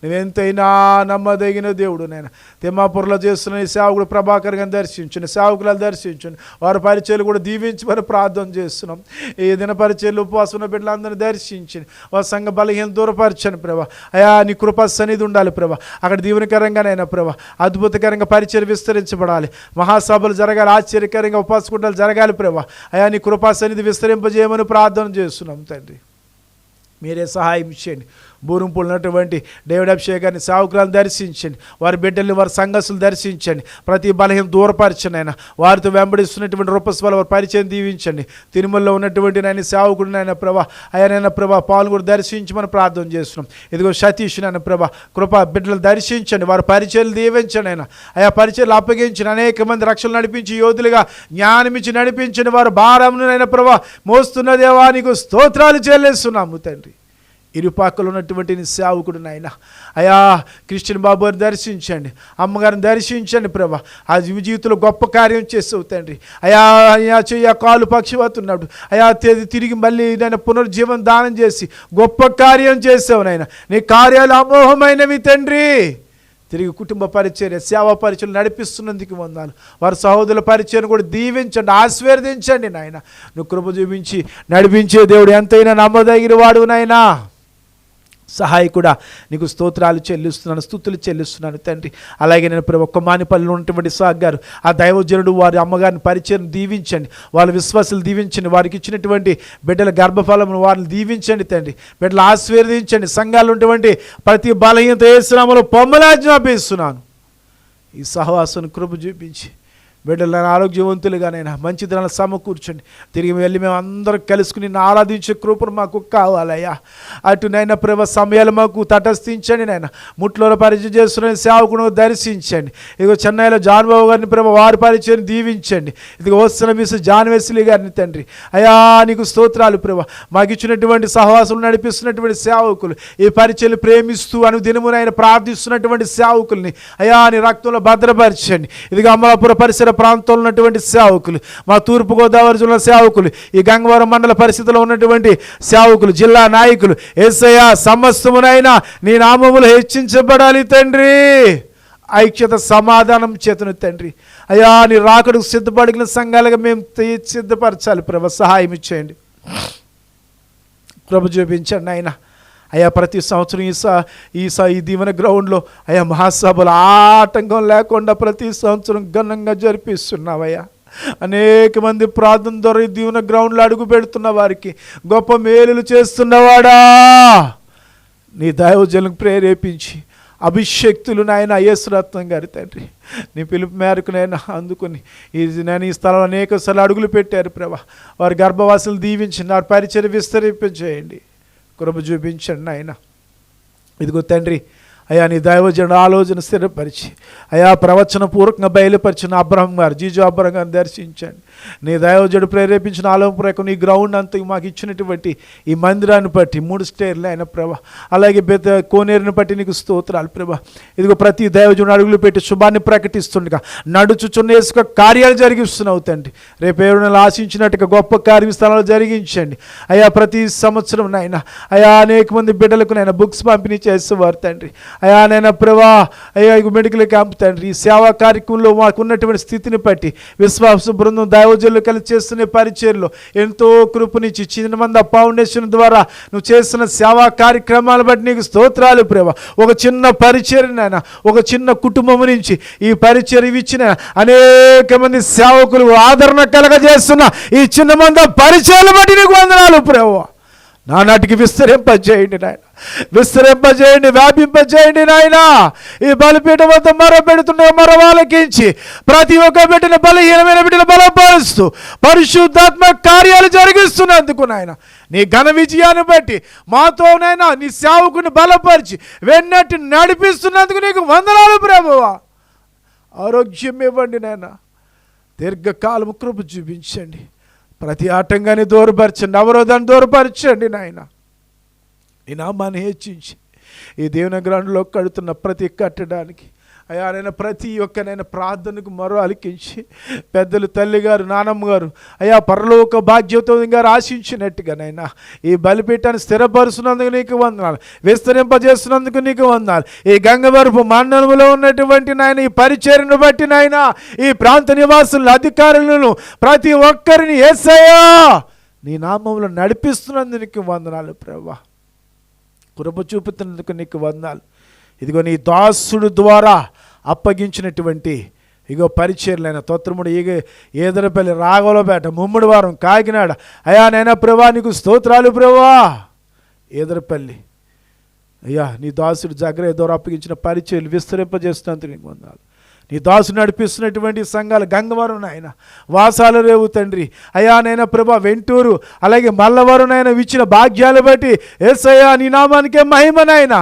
నువ్వెంతైనా నమ్మదగిన దేవుడు నాయన. తిమ్మాపూర్లో చేస్తున్న ఈ సేవకుడు ప్రభాకర్ గారిని దర్శించండి, సేవకులను దర్శించండి. వారి పరిచయలు కూడా దీవించమని ప్రార్థన చేస్తున్నాం. ఈ దిన పరిచయలు ఉపవాసం ఉన్న బిడ్డలందరినీ దర్శించండి. వారి సంఘ బలహీన దూరపరచండి ప్రభా. అయా నీ కృపా సన్నిధి ఉండాలి ప్రభా. అక్కడ దీవెనకరంగానైనా ప్రభా అద్భుతకరంగా పరిచయం విస్తరించబడాలి. మహాసభలు జరగాలి, ఆశ్చర్యకరంగా ఉపవాస కూటాలు జరగాలి ప్రభా. అయా నీ కృపా సన్నిధి విస్తరింపజేయమని ప్రార్థన చేస్తున్నాం తండ్రి. మీరే సహాయం చేయండి. బూరింపులు ఉన్నటువంటి డేవిడ్ అభిషేక్ గారిని సేవకులను దర్శించండి, వారి బిడ్డల్ని వారి సంఘస్థులు దర్శించండి, ప్రతి బలహీన దూరపరచండి ఆయన, వారితో వెంబడిస్తున్నటువంటి రూపస్వాల వారి పరిచయం దీవించండి. తిరుమలలో ఉన్నటువంటి నాయన సేవకుడు నాయన ప్రభా, అయ్యా ప్రభా పాలు కూడా దర్శించమని ప్రార్థన చేస్తున్నాం. ఇదిగో సతీష్ నాయన ప్రభా కృప బిడ్డలు దర్శించండి, వారి పరిచయాలు దీవించండి ఆయన, ఆయా పరిచయాలు అప్పగించిన అనేక మంది రక్షణ నడిపించి యోధులుగా జ్ఞానమిచ్చి నడిపించిన వారు భారమును నాయన ప్రభా మోస్తున్న దేవా నీకు స్తోత్రాలు చెల్లిస్తున్నాము తండ్రి. ఇరుపాకలు ఉన్నటువంటి నీ సేవకుడు నాయన అయా క్రిస్టియన్ బాబు గారిని దర్శించండి, అమ్మగారిని దర్శించండి ప్రభా, ఆ జీవితంలో గొప్ప కార్యం చేస్తావు తండ్రి. అయా అయా చెయ్య కాలు పక్షిపోతున్నాడు, అయా తిరిగి మళ్ళీ నేను పునర్జీవనం దానం చేసి గొప్ప కార్యం చేసావు నాయన. నీ కార్యాలు అమోఘమైనవి తండ్రి. తిరిగి కుటుంబ పరిచర్య సేవా పరిచయం నడిపిస్తున్నందుకు వందనాలు. వారి సహోదరుల పరిచయం కూడా దీవించండి, ఆశీర్వదించండి నాయన. నువ్వు కృప చూపించి నడిపించే దేవుడు ఎంతైనా నమ్మదగిన వాడు నాయనా. సహాయకుడా నీకు స్తోత్రాలు చెల్లిస్తున్నాను, స్తుతులు చెల్లిస్తున్నాను తండ్రి. అలాగే నేను ఒక్క మానిపల్లిలో ఉన్నటువంటి సాగ్ గారు ఆ దైవజనుడు వారి అమ్మగారిని పరిచయం దీవించండి, వాళ్ళ విశ్వాసాలు దీవించండి, వారికి ఇచ్చినటువంటి బిడ్డల గర్భఫలమును వారిని దీవించండి తండ్రి. బిడ్డలు ఆశీర్వదించండి, సంఘాలు ఉన్నటువంటి ప్రతి బలహీనత యేసునామములో పొమ్మలాజ్ఞాపిస్తున్నాను. ఈ సహవాసం కృప చూపించి బిడ్డలను ఆరోగ్యవంతులుగానైనా మంచి దినాలు సమకూర్చండి. తిరిగి వెళ్ళి మేము అందరం కలుసుకుని నిన్ను ఆరాధించే కృపను మాకు కావాలయ్యా. అటునైనా ప్రభ సమయాలు మాకు తటస్థించండి నాయన. ముట్లో పరిచయం చేస్తున్న సేవకును దర్శించండి. ఇదిగో చెన్నైలో జాన్ బాబు గారిని ప్రభ వారి పరిచయం దీవించండి. ఇదిగో వస్తున్న మిస్ జాన్ వెస్లీ గారిని తండ్రి అయా నీకు స్తోత్రాలు ప్రభ. మాకు ఇచ్చినటువంటి సహవాసులు నడిపిస్తున్నటువంటి సేవకులు, ఈ పరిచయలు ప్రేమిస్తూ అనుదినమునైనా ప్రార్థిస్తున్నటువంటి సేవకుల్ని అయా నీ రక్తంలో భద్రపరచండి. ఇదిగో అమలాపుర పరిసర ప్రాంతంలో ఉన్నటువంటి సేవకులు, మా తూర్పుగోదావరి జిల్లా సేవకులు, ఈ గంగవరం మండల పరిస్థితిలో ఉన్నటువంటి సేవకులు, జిల్లా నాయకులు, యేసయ్యా సమస్తమునైనా నీ నామములు హెచ్చించబడాలి తండ్రి. ఐక్యత సమాధానం చేతును తండ్రి అయ్యా నీ రాకడకు సిద్ధపడిన సంఘాలుగా మేము సిద్ధపరచాలి ప్రభ. సహాయం ఇచ్చేయండి, కృప చూపించండి ఆయన. అయ్యా ప్రతి సంవత్సరం ఈ దీవెన గ్రౌండ్లో అయ్యా మహాసభలు ఆటంకం లేకుండా ప్రతి సంవత్సరం ఘనంగా జరిపిస్తున్నావయ్యా. అనేక మంది ప్రార్థన ద్వారా ఈ దీవెన గ్రౌండ్లో అడుగు పెడుతున్న వారికి గొప్ప మేలులు చేస్తున్నవాడా, నీ దైవజనులకు ప్రేరేపించి అభిషక్తులు నాయన యేసురత్నం గారి తండ్రి నీ పిలుపు మేరకు నైనా అందుకుని నేను ఈ స్థలంలో అనేక సార్లు అడుగులు పెట్టారు ప్రభా. వారి గర్భవాసులు దీవించండి, వారి పరిచయం విస్తరింపజేయండి, కృప చూపించండి ఆయన. ఇదిగో తండ్రి అయా నీ దైవజనుడు ఆలోచన స్థిరపరిచి అయా ప్రవచన పూర్వకంగా బయలుపరిచిన అబ్రహం గారు, జీజు అబ్రహం గారిని దర్శించండి. నీ దైవజనుడు ప్రేరేపించిన ఆలోచన ప్రకారం ఈ గ్రౌండ్ అంతా మాకు ఇచ్చినటువంటి ఈ మందిరాన్ని బట్టి 3 స్టేర్లు అయిన ప్రభా, అలాగే కోనేరుని బట్టి నీకు స్తోత్రాలు ప్రభా. ఇదిగో ప్రతి దైవజనుడు అడుగులు పెట్టి శుభాన్ని ప్రకటిస్తుండగా నడుచుచున్న యేసు కార్యాలు జరిగిస్తున్నావు తండ్రి. రేపు ఎవరైనా ఆశించినట్టుగా గొప్ప కార్యస్థలాలు జరిగించండి అయా. ప్రతి సంవత్సరం నాయన అయా అనేక మంది బిడ్డలకు నైనా బుక్స్ పంపిణీ చేసేవారు తండ్రి అయా. నైనా ప్రభా అయ్యా మెడికల్ క్యాంప్ తండ్రి ఈ సేవా కార్యక్రమంలో మాకు ఉన్నటువంటి స్థితిని బట్టి విశ్వాస బృందం దైవజనులు కలిసి చేస్తున్న పరిచర్లో ఎంతో కృపనిచ్చి చిన్నమంది ఫౌండేషన్ ద్వారా నువ్వు చేస్తున్న సేవా కార్యక్రమాలు బట్టి నీకు స్తోత్రాలు ప్రభా. ఒక చిన్న పరిచర్యనైనా ఒక చిన్న కుటుంబం నుంచి ఈ పరిచర్య ఇచ్చిన అనేక మంది సేవకులు ఆదరణ కలగజేస్తున్న ఈ చిన్న మంది పరిచయాలు బట్టి నీకు వందనాలు ప్రభా. నానాటికి విస్తరింపజేయండి నాయన, విస్తరింపజేయండి, వ్యాపింపజేయండి నాయన. ఈ బలిపీఠం వద్ద పెడుతున్న మరో వాళ్ళకించి ప్రతి ఒక్క బిడ్డను బలహీనమైన బిడ్డను బలపరుస్తూ పరిశుద్ధాత్మ కార్యాలు జరిగిస్తున్నందుకు నాయన నీ ఘన విజయాన్ని బట్టి మాతోనైనా నీ సేవకుని బలపరిచి వెన్నట్టు నడిపిస్తున్నందుకు నీకు వందనాలు ప్రభువా. ఆరోగ్యం ఇవ్వండి నాయన, దీర్ఘకాలం కృప చూపించండి, ప్రతి ఆటంగాన్ని దూరపరచండి, అవరోధాన్ని దూరపరచండి నాయన. ఈ నామాన్ని హెచ్చించి ఈ దేవుని గ్రౌండ్లో కడుతున్న ప్రతి కట్టడానికి అయ్యా నైనా ప్రతి ఒక్కనైనా ప్రార్థనకు మరో అలికించి పెద్దలు తల్లిగారు నానమ్మగారు అయ్యా పరలోక బాధ్యత గారు ఆశించినట్టుగానైనా ఈ బలిపీఠాన్ని స్థిరపరుస్తున్నందుకు నీకు వందనాలు, విస్తరింపజేస్తున్నందుకు నీకు వందనాలు. ఈ గంగవరపు మండలంలో ఉన్నటువంటి నాయన ఈ పరిచర్యను బట్టి నాయన ఈ ప్రాంత నివాసులను అధికారులను ప్రతి ఒక్కరిని యేసయ్యా నీ నామంలో నడిపిస్తున్నందుకు నీకు వందనాలు ప్రభా. కృప చూపుతున్నందుకు నీకు వందనాలు. ఇదిగో నీ దాసుడు ద్వారా అప్పగించినటువంటి ఇగో పరిచర్లైన తొత్రముడు ఏదరపల్లి, రాఘవలపేట, ముమ్మడివారం, కాకినాడ అయా నైనా ప్రభా నీకు స్తోత్రాలు ప్రభా. ఏదరపల్లి అయ్యా నీ దాసుడు జగ్రయ్య ద్వారా అప్పగించిన పరిచర్యలు విస్తరింపజేస్తున్నందుకు నీకు వందనాలు. నీ దాసుడు నడిపిస్తున్నటువంటి సంఘాలు గంగవరం నాయన, వాసాల రేవు తండ్రి, అయ్యా నైనా ప్రభా వెంటూరు, అలాగే మల్లవరం నాయన ఇచ్చిన భాగ్యాలు బట్టి యేసయ్యా నీ నామానికే మహిమ నాయన.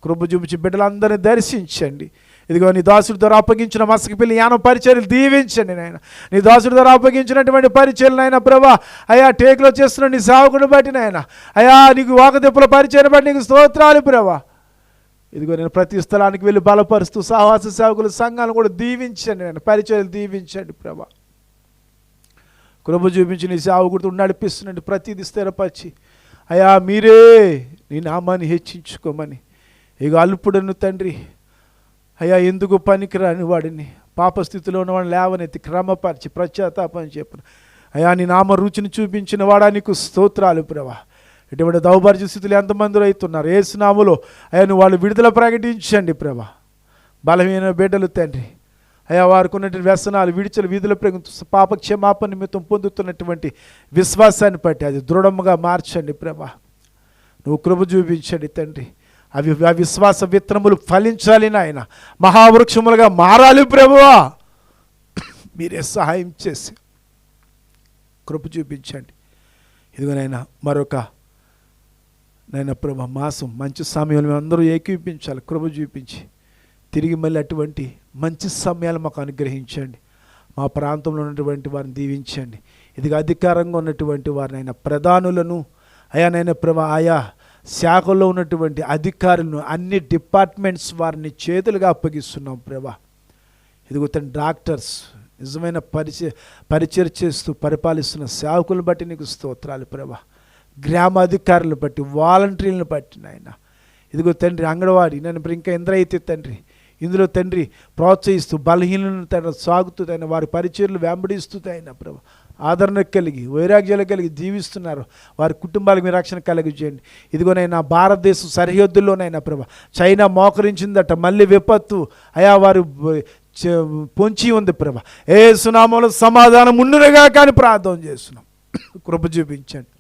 కృప చూపించి బిడ్డలందరినీ దర్శించండి. ఇదిగో నీ దాసుడి ద్వారా అప్పగించిన మసకపిల్లి యానం పరిచర్యలు దీవించండి నాయన. నీ దాసుడి ద్వారా అప్పగించినటువంటి పరిచర్యలు నాయన ప్రభా, అయ్యా టేకులో చేస్తున్న నీ సేవకుని బట్టి నాయన, అయ్యా నీకు వాకదెప్పుల పరిచయం బట్టి నీకు స్తోత్రాలు ప్రభా. ఇదిగో నేను ప్రతి స్థలానికి వెళ్ళి బలపరుస్తూ సహవాస సేవకుల సంఘాలను కూడా దీవించండి నాయన, పరిచర్యలు దీవించండి ప్రభా. కృప చూపించి నీ సేవకుడితో నడిపిస్తున్నట్టు ప్రతిదీ స్థిరపరిచి అయ్యా మీరే నీ నామాన్ని హెచ్చించుకోమని. ఇక అల్పుడను తండ్రి, అయ్యా ఎందుకు పనికిరాని వాడిని, పాపస్థితిలో ఉన్నవాడిని లేవనెత్తి క్రమపరిచి ప్రత్యాతాపని చెప్పిన అయ్యా నీ నామ రుచిని చూపించిన వాడా నీకు స్తోత్రాలు ప్రభా. ఇటువంటి దౌర్భాగ్య స్థితులు ఎంతమంది అవుతున్నారు, యేసునామములో అయ్యా నువ్వు వాళ్ళు విడుదల ప్రకటించండి ప్రభా. బలమైన బిడ్డలు తండ్రి, అయ్యా వారికి ఉన్నటువంటి వ్యసనాలు విడిచలు వీధుల పాప క్షమాపణ నిమిత్తం పొందుతున్నటువంటి విశ్వాసాన్ని బట్టి అది దృఢముగా మార్చండి ప్రభా. నువ్వు కృప చూపించండి తండ్రి. అవి విశ్వాస విత్తనములు ఫలించాలి నాయన, మహావృక్షములుగా మారాలి ప్రభువా. మీరే సహాయం చేసి కృప చూపించండి. ఇదిగోనైనా మరొక నైనా ప్రభా మాసం మంచి సమయంలో మేము అందరూ ఏకీపించాలి. కృప చూపించి తిరిగి మళ్ళీ అటువంటి మంచి సమయాలు మాకు అనుగ్రహించండి. మా ప్రాంతంలో ఉన్నటువంటి వారిని దీవించండి. ఇదిగా అధికారంగా ఉన్నటువంటి వారినైనా ప్రధానులను అయానైనా ప్రభా, ఆయా శాఖలో ఉన్నటువంటి అధికారులను అన్ని డిపార్ట్మెంట్స్ వారిని చేతులుగా అప్పగిస్తున్నాం ప్రభా. ఇదిగో తన డాక్టర్స్ నిజమైన పరిచయం చేస్తూ పరిపాలిస్తున్న సేవకులను బట్టి నీకు స్తోత్రాలు ప్రభా. గ్రామ అధికారులను బట్టి, వాలంటీర్లను బట్టి నాయన, ఇదిగో తండ్రి అంగన్వాడీ నన్ను ఇంకా ఎందరైతే తండ్రి ఇందులో తండ్రి ప్రోత్సహిస్తూ బలహీనలను తన సాగుతూ తన వారి పరిచర్లు వెంబడిస్తూ అయినా ప్రభా ఆదరణ కలిగి వైరాగ్యాలు కలిగి జీవిస్తున్నారు. వారి కుటుంబాలకు మీరు రక్షణ కలిగి చేయండి. ఇదిగోనైనా భారతదేశం సరిహద్దుల్లోనైనా ప్రభా చైనా మోకరించిందట, మళ్ళీ విపత్తు అయా వారు పొంచి ఉంది ప్రభా. యేసు నామములో సమాధానం ఉండునుగా కానీ ప్రార్థన చేస్తున్నాం. కృప చూపించండి.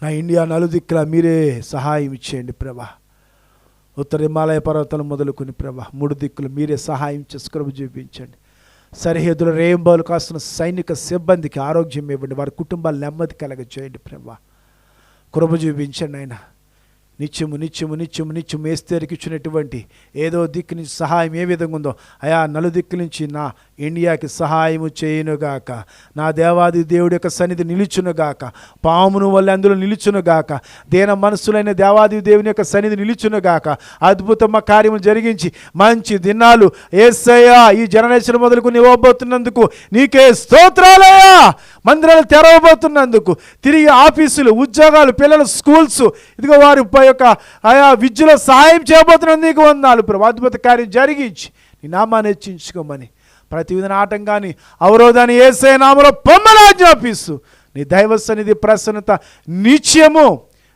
నా ఇండియా నలుదిక్కులా మీరే సహాయం ఇచ్చేయండి ప్రభా. ఉత్తర హిమాలయ పర్వతాలు మొదలుకొని ప్రభా 3 దిక్కులు మీరే సహాయం చేసి కృప చూపించండి. సరిహద్దుల రేంబాలు కాస్తున్న సైనిక సిబ్బందికి ఆరోగ్యం ఇవ్వండి. వారి కుటుంబాలు నెమ్మది కలగ చేయండి ప్రభా. కృప చూపించండి ఆయన. నిత్యము నిత్యము నిత్యము నిత్యము ఏస్తేరికి ఇచ్చినటువంటి ఏదో దిక్కు నుంచి సహాయం ఏ విధంగా ఉందో అయా నలుదిక్కు నుంచి నా ఇండియాకి సహాయము చేయునుగాక. నా దేవాది దేవుడి యొక్క సన్నిధి నిలుచునుగాక. పామును వల్ల అందులో నిలుచునుగాక. దేన మనస్సులైన దేవాది దేవుని యొక్క సన్నిధి నిలుచునుగాక. అద్భుతమ కార్యము జరిగించి మంచి దినాలు యేసయ్యా ఈ జనరేషన్ మొదలుకొని ఇవ్వబోతున్నందుకు నీకే స్తోత్రాలయ్యా. మందిరాలు తెరవబోతున్నందుకు, తిరిగి ఆఫీసులు, ఉద్యోగాలు, పిల్లలు స్కూల్స్ ఇదిగో వారి యొక్క ఆయా విద్యలో సహాయం చేయబోతున్నందుకు నీకు వందనాలు ప్రభు. అద్భుత కార్యం జరిగించి నీ నామాన్ని హెచ్చించుకోమని ప్రతి విధన ఆటంకాన్ని అవరోధాన్ని యేసయ్య నామములో పొమ్మని ఆజ్ఞాపిస్తూ నీ దైవ సన్నిధి ప్రసన్నత నిత్యము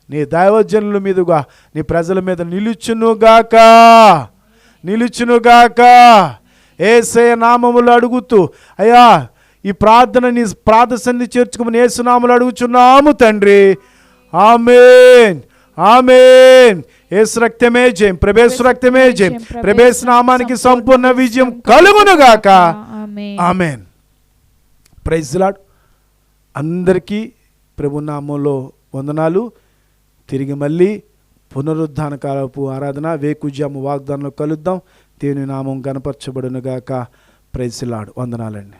నీ దైవజనుల మీదుగా నీ ప్రజల మీద నిలుచునుగాక నిలుచునుగాక. యేసయ్య నామములో అడుగుతూ అయ్యా ఈ ప్రార్థన నీ ప్రార్థన సన్నిధి చేర్చుకోమని యేసు నామములో అడుగుచున్నాము తండ్రి. ఆమేన్ ఆమేన్. యేసు రక్తమే జయం, ప్రభేసు రక్తమే జయం. ప్రభేసు నామానికి సంపూర్ణ విజయం కలుగునుగాక. ఆమేన్. Praise Lord. అందరికీ ప్రభు నామంలో వందనాలు. తిరిగి మళ్ళీ పునరుద్ధాన కాలపు ఆరాధన వేకుజాము వాగ్దానంలో కలుద్దాం. దేవుని నామం గణపరచబడునుగాక. Praise lord. వందనాలండి.